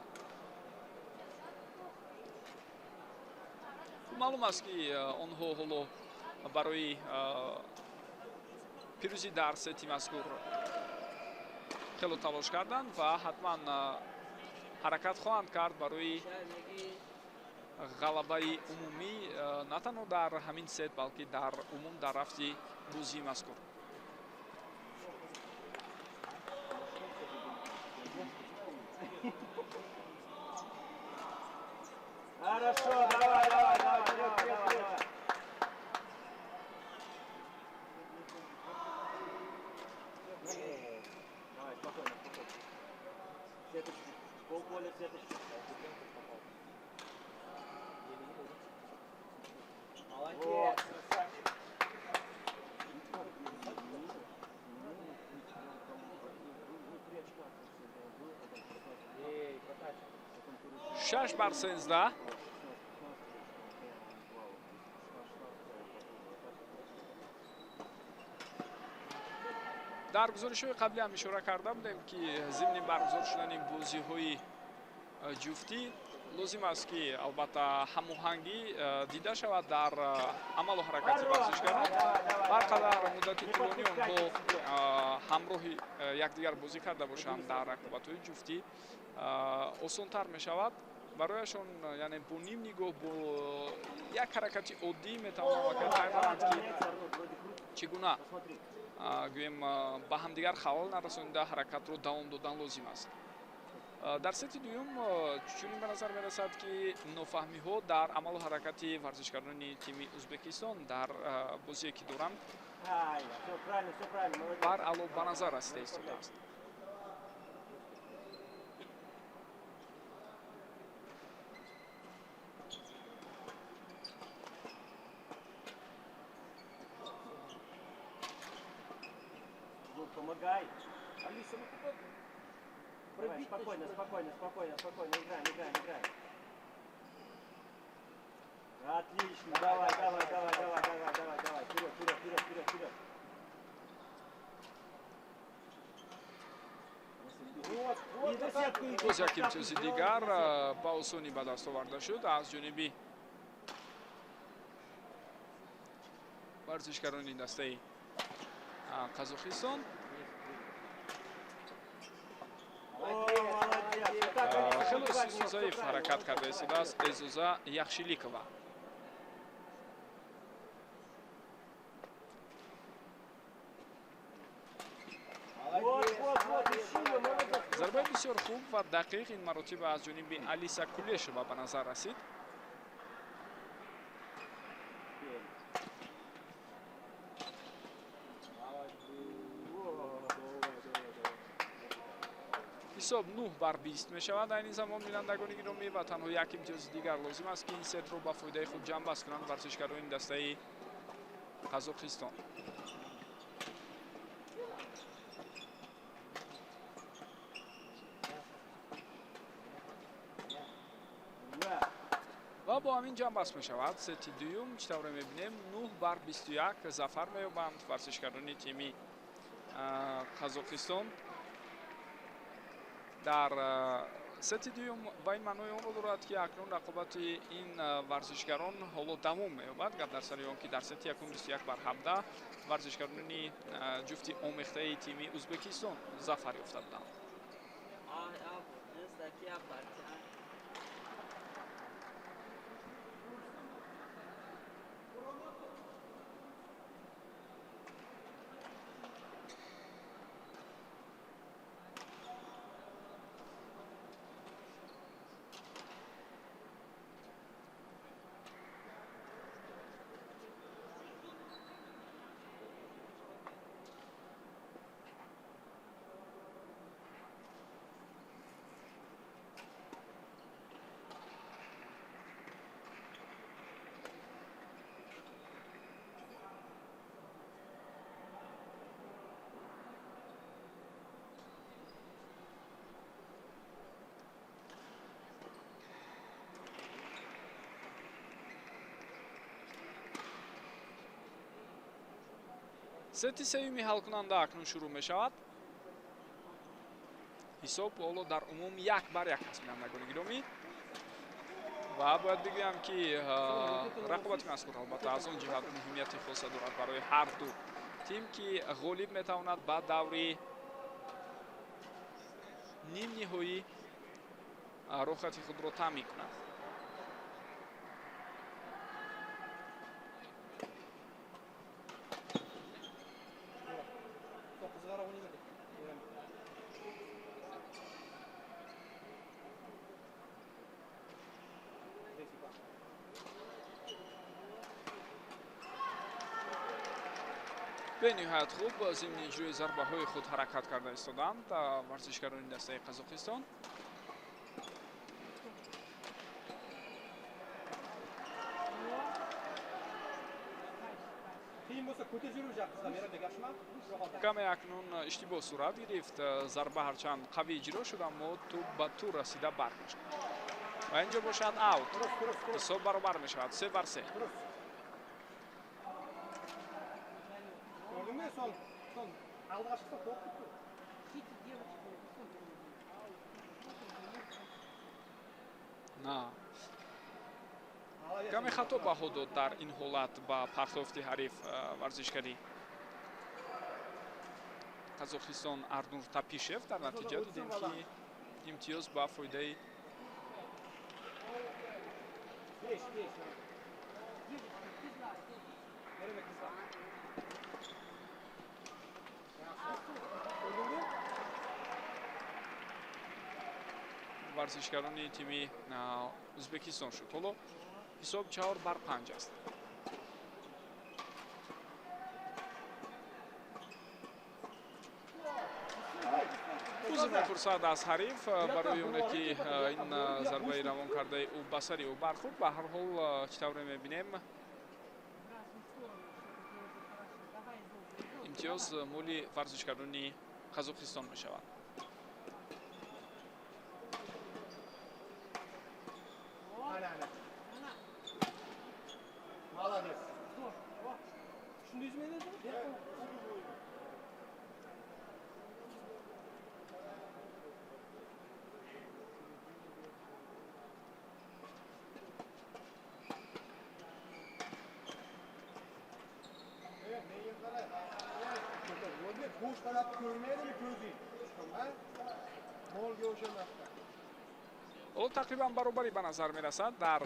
маълум аст ки онҳо ҳоло барои пирӯзӣ дар сети мазкур хело талош карданд ва ҳатман ҳаракат хоҳанд кард барои ғалабаи умумӣ на танҳо дар ҳамин сет, балки дар умум дар рафти бозии мазкур. Хорошо, давай, давай, давай, давай, давай. Давай, спокойно, спокойно. Сеточку, полполя сеточку. Молодец, красавчик. Эй, красавчик. 6-13. дар гузоришҳои қаблӣ ҳам ишора карда будем ки зимни баргузор шудани бозиҳои ҷуфтӣ лозим аст ки албатта ҳамоҳангӣ дида шавад дар амалу ҳаракати варзишгарон. барқадар муддати тӯлонӣ онҳо ҳамроҳи якдигар бозӣ карда бошанд дар рақобатҳои ҷуфтӣ осонтар мешавад барояшон, яъне бо ним нигоҳ бо як ҳаракати оддӣ метавонанд фаҳманд ки чӣ гуна гӯем ба ҳамдигар халал нарасонида ҳаракатро давом додан лозим аст. дар сети дуюм чунин ба назар мерасад ки нофаҳмиҳо дар амалу ҳаракати варзишгарони тими ӯзбекистон дар бозие ки доранд бар аъло ба назар расида истодааст. Помогай. Алиса, ну куда? Давай, спокойно, спокойно, спокойно, спокойно. Играем, играем, играем. Отлично. Давай, давай, давай, давай, давай, давай, давай. Вперед, вперед, вперед, вперед, вперед. Вот, вот, сетку иди. боз як имтиёзи дигар ба осонӣ ба даст оварда шуд аз ҷониби варзишгарони дастаи қазоқистон. хеле сусу заиф ҳаракат карда истодааст эзоза яхшиликова. зарбаи бисёр хуб ва дақиқ ин маротиба аз ҷониби Алиса Кулешова ба назар расид. ҳисоб 9-20 мешавад. дар ин замон бинандагони гиромӣ ва танҳо як имтиёзи дигар лозим аст ки ин сетро ба фоидаи худ ҷамъбаст кунанд варзишгарони дастаи қазоқистон. ва бо ҳамин ҷамъбаст мешавад. сети дуюм чӣ тавре мебинем 9-21 зафар меёбанд варзишгарони тими қазоқистон. дар сети дуюм ба ин маънои онро дорад ки акнун рақобати ин варзишгарон ҳоло давом меёбад. гап дар сари он ки дар сети якум 21-17 варзишгарони ҷуфти омехтаи тими ӯзбекистон зафар ёфта буданд. сети сеюми ҳалкунанда акнун шурӯъ мешавад. ҳисоб ҳоло дар умум 1-1 аст бинандагони гиромӣ. ва бояд бигӯям ки рақобати мазкур албатта аз он ҷиҳат муҳимияти хоса дорад барои ҳар ду тим ки ғолиб метавонад ба даври нимниҳоӣ роҳхати худро таъмин кунад. бениҳоят хуб зимни иҷрои зарбаҳои худ ҳаракат карда истоданд варзишгарони дастаи қазоқистон. каме акнун иштибоҳ сурат гирифт. зарба ҳарчанд қавӣ иҷро шуд, аммо туп ба тур расида баргашт ва ин ҷо бошад аут. ҳисоб баробар мешавад 3-3. Aldığa çıksa korkuttu. На. Гамехатоба ҳодод дар ин ҳолат ба партофти ҳариф варзишгари Қазоқистон Арнур Тапишев. Дар натиҷа дидем ки имтиёз ба фоидаи Beş. Nerede kızlar? варзишгарони тими Ӯзбекистон шуд. ҳоло ҳисоб 4-5 аст. ӯзр мепурсад аз ҳариф барои оне ки ин зарбаи равон кардаи ӯ ба сари ӯ бархӯрд. Ба ҳар ҳол чӣ тавре мебинем имтиёз моли варзишгарони Қазоқистон мешавад. Молодец. Şunu yüzmeye ne zaman? Evet, neyin kadar? Evet, boş tarafı görmeyeli mi gözü? Ha? Mol göğüşen hafta. ҳоло тақрибан баробарӣ ба назар мерасад дар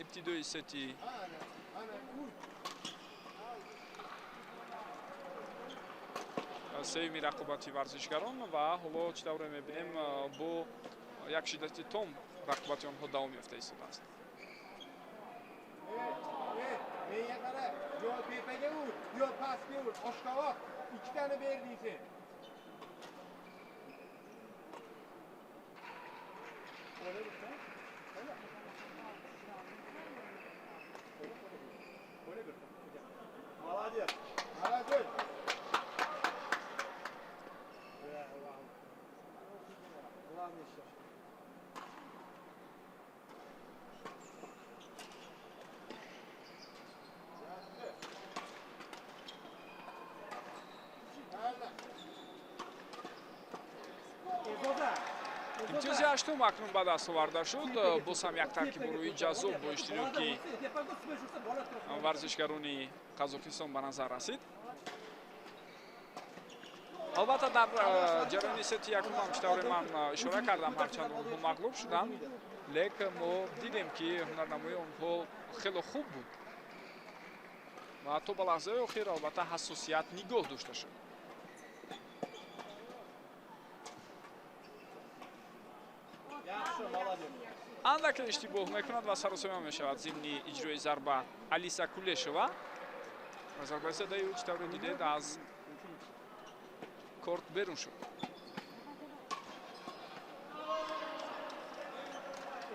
ибтидои сети Ana, uy. сеюми рақобати варзишгарон ва ҳоло чӣ тавре мебинем бо як шиддати том рақобати онҳо давом ёфта истодааст. Evet, neyin kadar? Yo tepege vur, yo paske vur. Oşkavak. 2 tane verdiyse. Öyle bir şey. Öyle bir şey. Молодец. Молодец. Главный сейчас. имтиёзи ҳаштум акнун ба даст оварда шуд. боз ҳам як таркиби рӯи ҷаззоб бо иштироки варзишгарони Қазоқистон ба назар расид. албатта дар ҷараёни сети якумам чӣ тавре ман ишора кардам, ҳарчанд онҳо мағлуб шуданд, лекин мо дидем ки ҳунарнамои онҳо хеле хуб буд ва ҳатто ба лаҳзаи охир албатта ҳассосият нигоҳ дошта шуд. Yaxşı, молодец. андаке иштибоҳ мекунад ва саросима мешавад зимни иҷрои зарба Алиса Кулешова. зарбаи задаи ӯ чӣ тавре дидед аз корт берун шуд.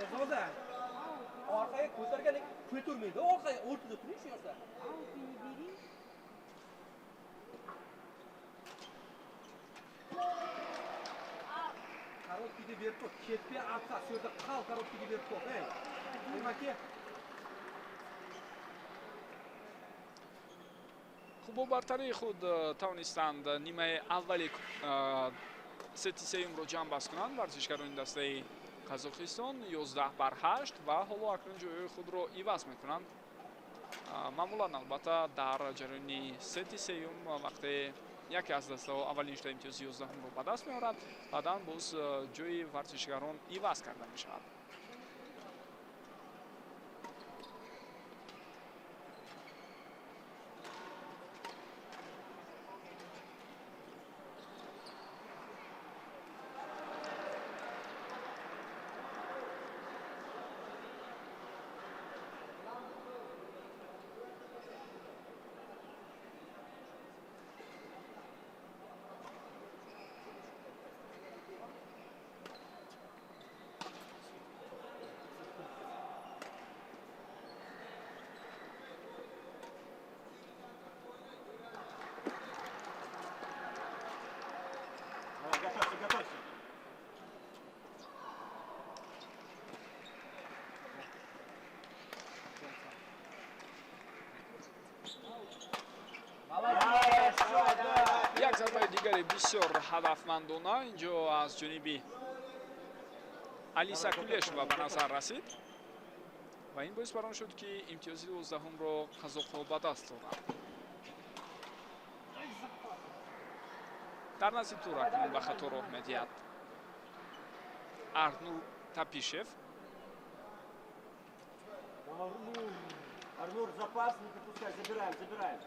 Ezoda. Orqaga ko'targan ko'tarmaydi. Orqaga o'rtada turing shu yoqda. Korotkiyga berib qo'y. Ketmay atsa, shu yerda qal korotkiyga berib qo'y. Ey. Nimaki? хуб бо бартарии худ тавонистанд нимаи аввали сети сеюмро ҷамъбаст кунанд варзишгарони дастаи Қазоқистон 11-8 ва ҳоло акнун ҷойҳои худро иваз мекунанд. маъмулан албатта дар ҷараёни сети сеюм вақте яке аз дастаҳо аввалин шуда имтиёзи 11-ро ба даст меорад, баъдан боз ҷои варзишгарон иваз карда мешавад. зарбаи дигаре бисёр ҳадафмандона инҷо аз ҷониби Алиса Кулешова ба назар расид ва ин боис бар он шуд ки имтиёзи 12-умро қазоқҳо ба даст доранд. дар назди тур акнун ба хато роҳ медиҳад Арнур Тапишев. Арнур, запас, не пропускай, забираем, забираем.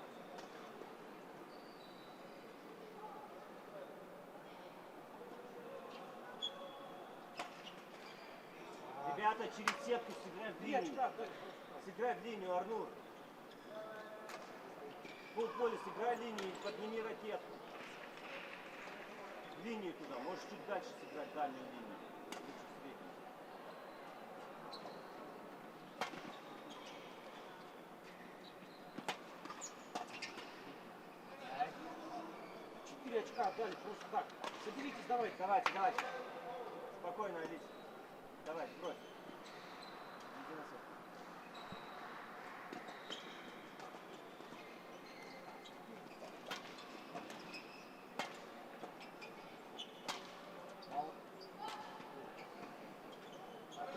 Ребята, через сетку сыграй в линию. Сыграй в линию, Арнур. Полполе сыграй линию и подними ракетку. В линию туда, можешь чуть дальше сыграть дальнюю линию. Лучше среднюю. Четыре очка отдали, просто так. Соберитесь, давайте. Давайте, давайте. Спокойно, Алис. Давай, брось. Иди на сетку.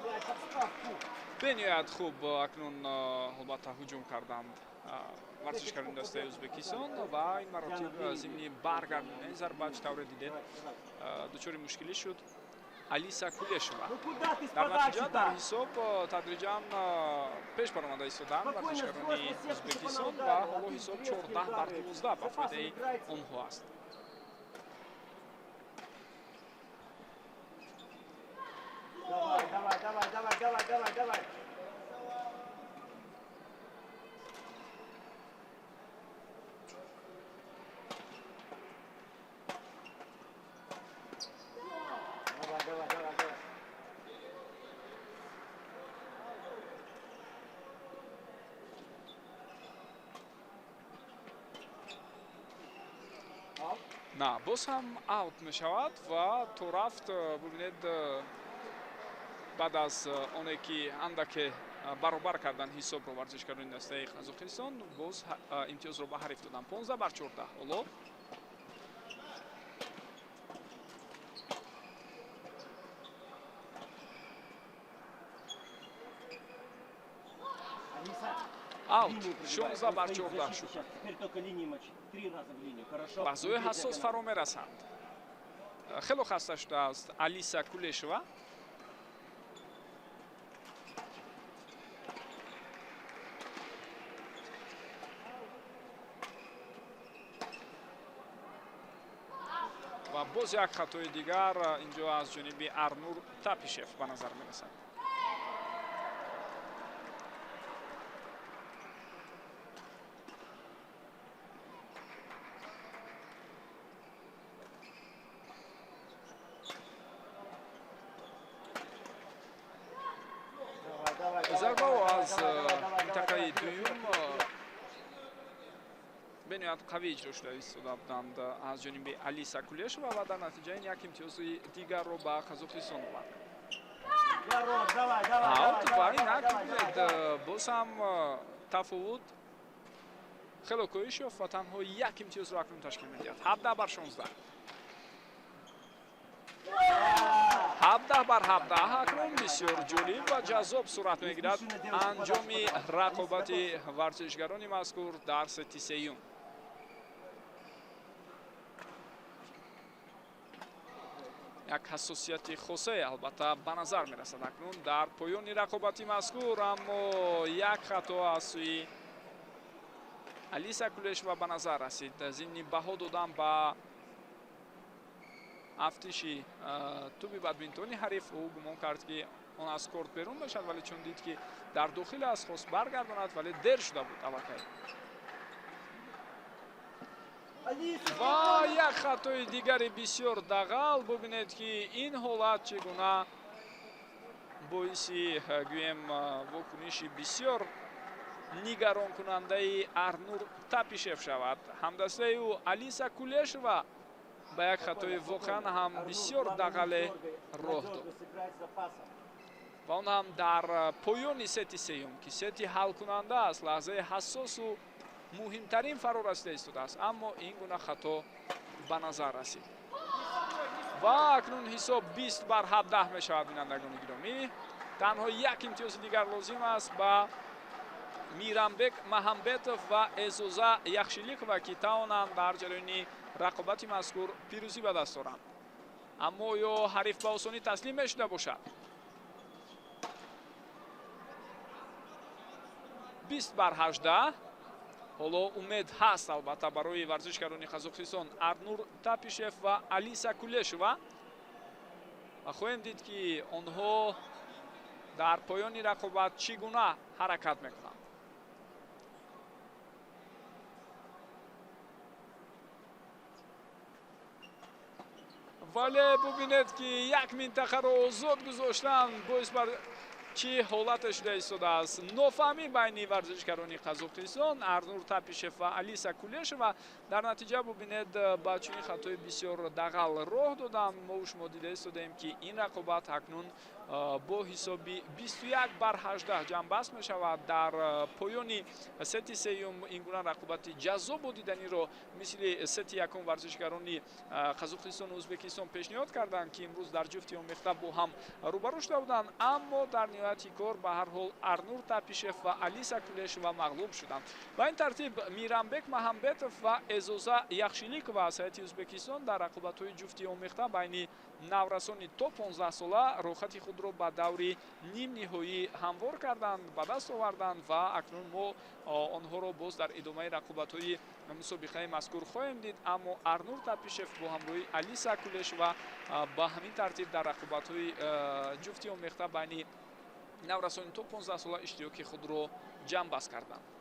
Блядь, подставку. бениҳоят хуб акнун албатта ҳуҷум карданд варзишгарони дастаи ӯзбекистон ва ин маротиб зимни баргардонаи зарбач тавре дидед дучори мушкилӣ шуд Алиса Кулешова. Ну куда ты с дар натиҷа дар подачи-то? ҳисоб тадриҷан пеш баромада истоданд варзишгарони ӯзбекистон ва ҳоло ҳисоб 14-12 ба фоидаи онҳо аст. Давай, давай, давай, давай, давай, давай, давай. Давай, давай, давай, давай. на боз ҳам аут мешавад ва то рафт бубинед баъд аз оне ки андаке баробар кардан ҳисобро варзишгарони дастаи Қазоқистон боз имтиёзро ба ҳариф доданд 15-14 ҳоло Алиса, аут линию пробивай. 16-14 шуд. Сейчас, теперь только линии мочи. 3 раза в линию, хорошо? лаҳзаҳои Бей ҳассос диагональ. фаро мерасанд. хело хаста шудааст Алиса Кулешова. ва боз як хатои дигар инҷо аз ҷониби Арнур Тапишев ба назар мерасад. Давай, давай, давай, зарбао давай, аз давай, давай, давай, минтақаи давай, дуюм давай. бениҳоят қавӣ иҷро шуда истода буданд аз ҷониби Алиса Кулешова ва дар натиҷа ин як имтиёзи дигарро ба Қазоқистон овард. Здорово, давай, давай, аут ва давай, инак давай, давай, давай. боз ҳам тафовут хело коҳиш ёфт ва танҳо як имтиёзро акнун ташкил медиҳад 17-16 17-17 акнун бисёр ҷолиб ва ҷаззоб сурат мегирад анҷоми рақобати варзишгарони мазкур дар сети сеюм. як ҳассосияти хосае албатта ба назар мерасад акнун дар поёни рақобати мазкур, аммо як хато аз сӯи Алиса Кулешова ба назар расид. зимни баҳо додан ба афтиши туби бадминтони ҳариф. ӯ гумон кард ки он аз корт берун бошад, вале чун дид ки дар дохил аст хост баргардонад, вале дер шуда буд аллакай. ва як хатои дигари бисёр дағал. бубинед ки ин ҳолат чӣ гуна боиси гӯем вокуниши бисёр нигаронкунандаи Арнур Тапишев шавад. ҳамдастаи ӯ Алиса Кулешова ба як хатои воқеан ҳам бисёр дағале роҳ дод ва он ҳам дар поёни сети сеюм ки сети ҳалкунанда аст, лаҳзаи ҳассосу муҳимтарин фаро расида истодааст, аммо ин гуна хато ба назар расид ва акнун ҳисоб 20-17 мешавад. бинандагони гиромӣ танҳо як имтиёзи дигар лозим аст ба мирамбек маҳамбетов ва эзоза яхшиликова ки тавонанд дар ҷараёни рақобати мазкур пирӯзӣ ба даст оранд. аммо ё ҳариф ба осонӣ таслим мешуда бошад? 20-18. ҳоло умед ҳаст албатта барои варзишгарони қазоқистон Арнур Тапишев ва Алиса Кулешова. ва хоҳем дид ки онҳо дар поёни рақобат чӣ гуна ҳаракат мекунанд. вале бубинед ки як минтақаро озод гузоштанд боис бар чӣ ҳолате шуда истодааст. нофаҳмӣ байни варзишгарони қазоқистон Арнур Тапишев ва Алиса Кулешова. дар натиҷа бубинед ба чунин хатои бисёр дағал роҳ доданд. мо шумо дида истодаем ки ин рақобат акнун бо ҳисоби 21-18 ҷамъбаст мешавад. дар поёни сети сеюм ин гуна рақобати ҷаззобу диданиро мисли сети якум варзишгарони қазоқистону ӯзбекистон пешниҳод карданд ки имрӯз дар ҷуфти омехта бо ҳам рӯбарӯ шуда буданд. аммо дар ниҳояти кор ба ҳар ҳол Арнур Тапишев ва Алиса Кулешова мағлуб шуданд. ба ин тартиб Мирамбек Маҳамбетов ва Эзоза Яхшиликова аз ҳайати Ӯзбекистон дар рақобатҳои ҷуфти омехта байни наврасони то 15 сола рохати худро ба даври нимниҳоӣ ҳамвор карданд, ба даст оварданд ва акнун мо онҳоро боз дар идомаи рақобатҳои мусобиқаи мазкур хоҳем дид. аммо Арнур Тапишев бо ҳамроҳи Алиса Кулешова ба ҳамин тартиб дар рақобатҳои ҷуфти омехта байни наврасони то 15 сола иштироки худро ҷамъбаст карданд.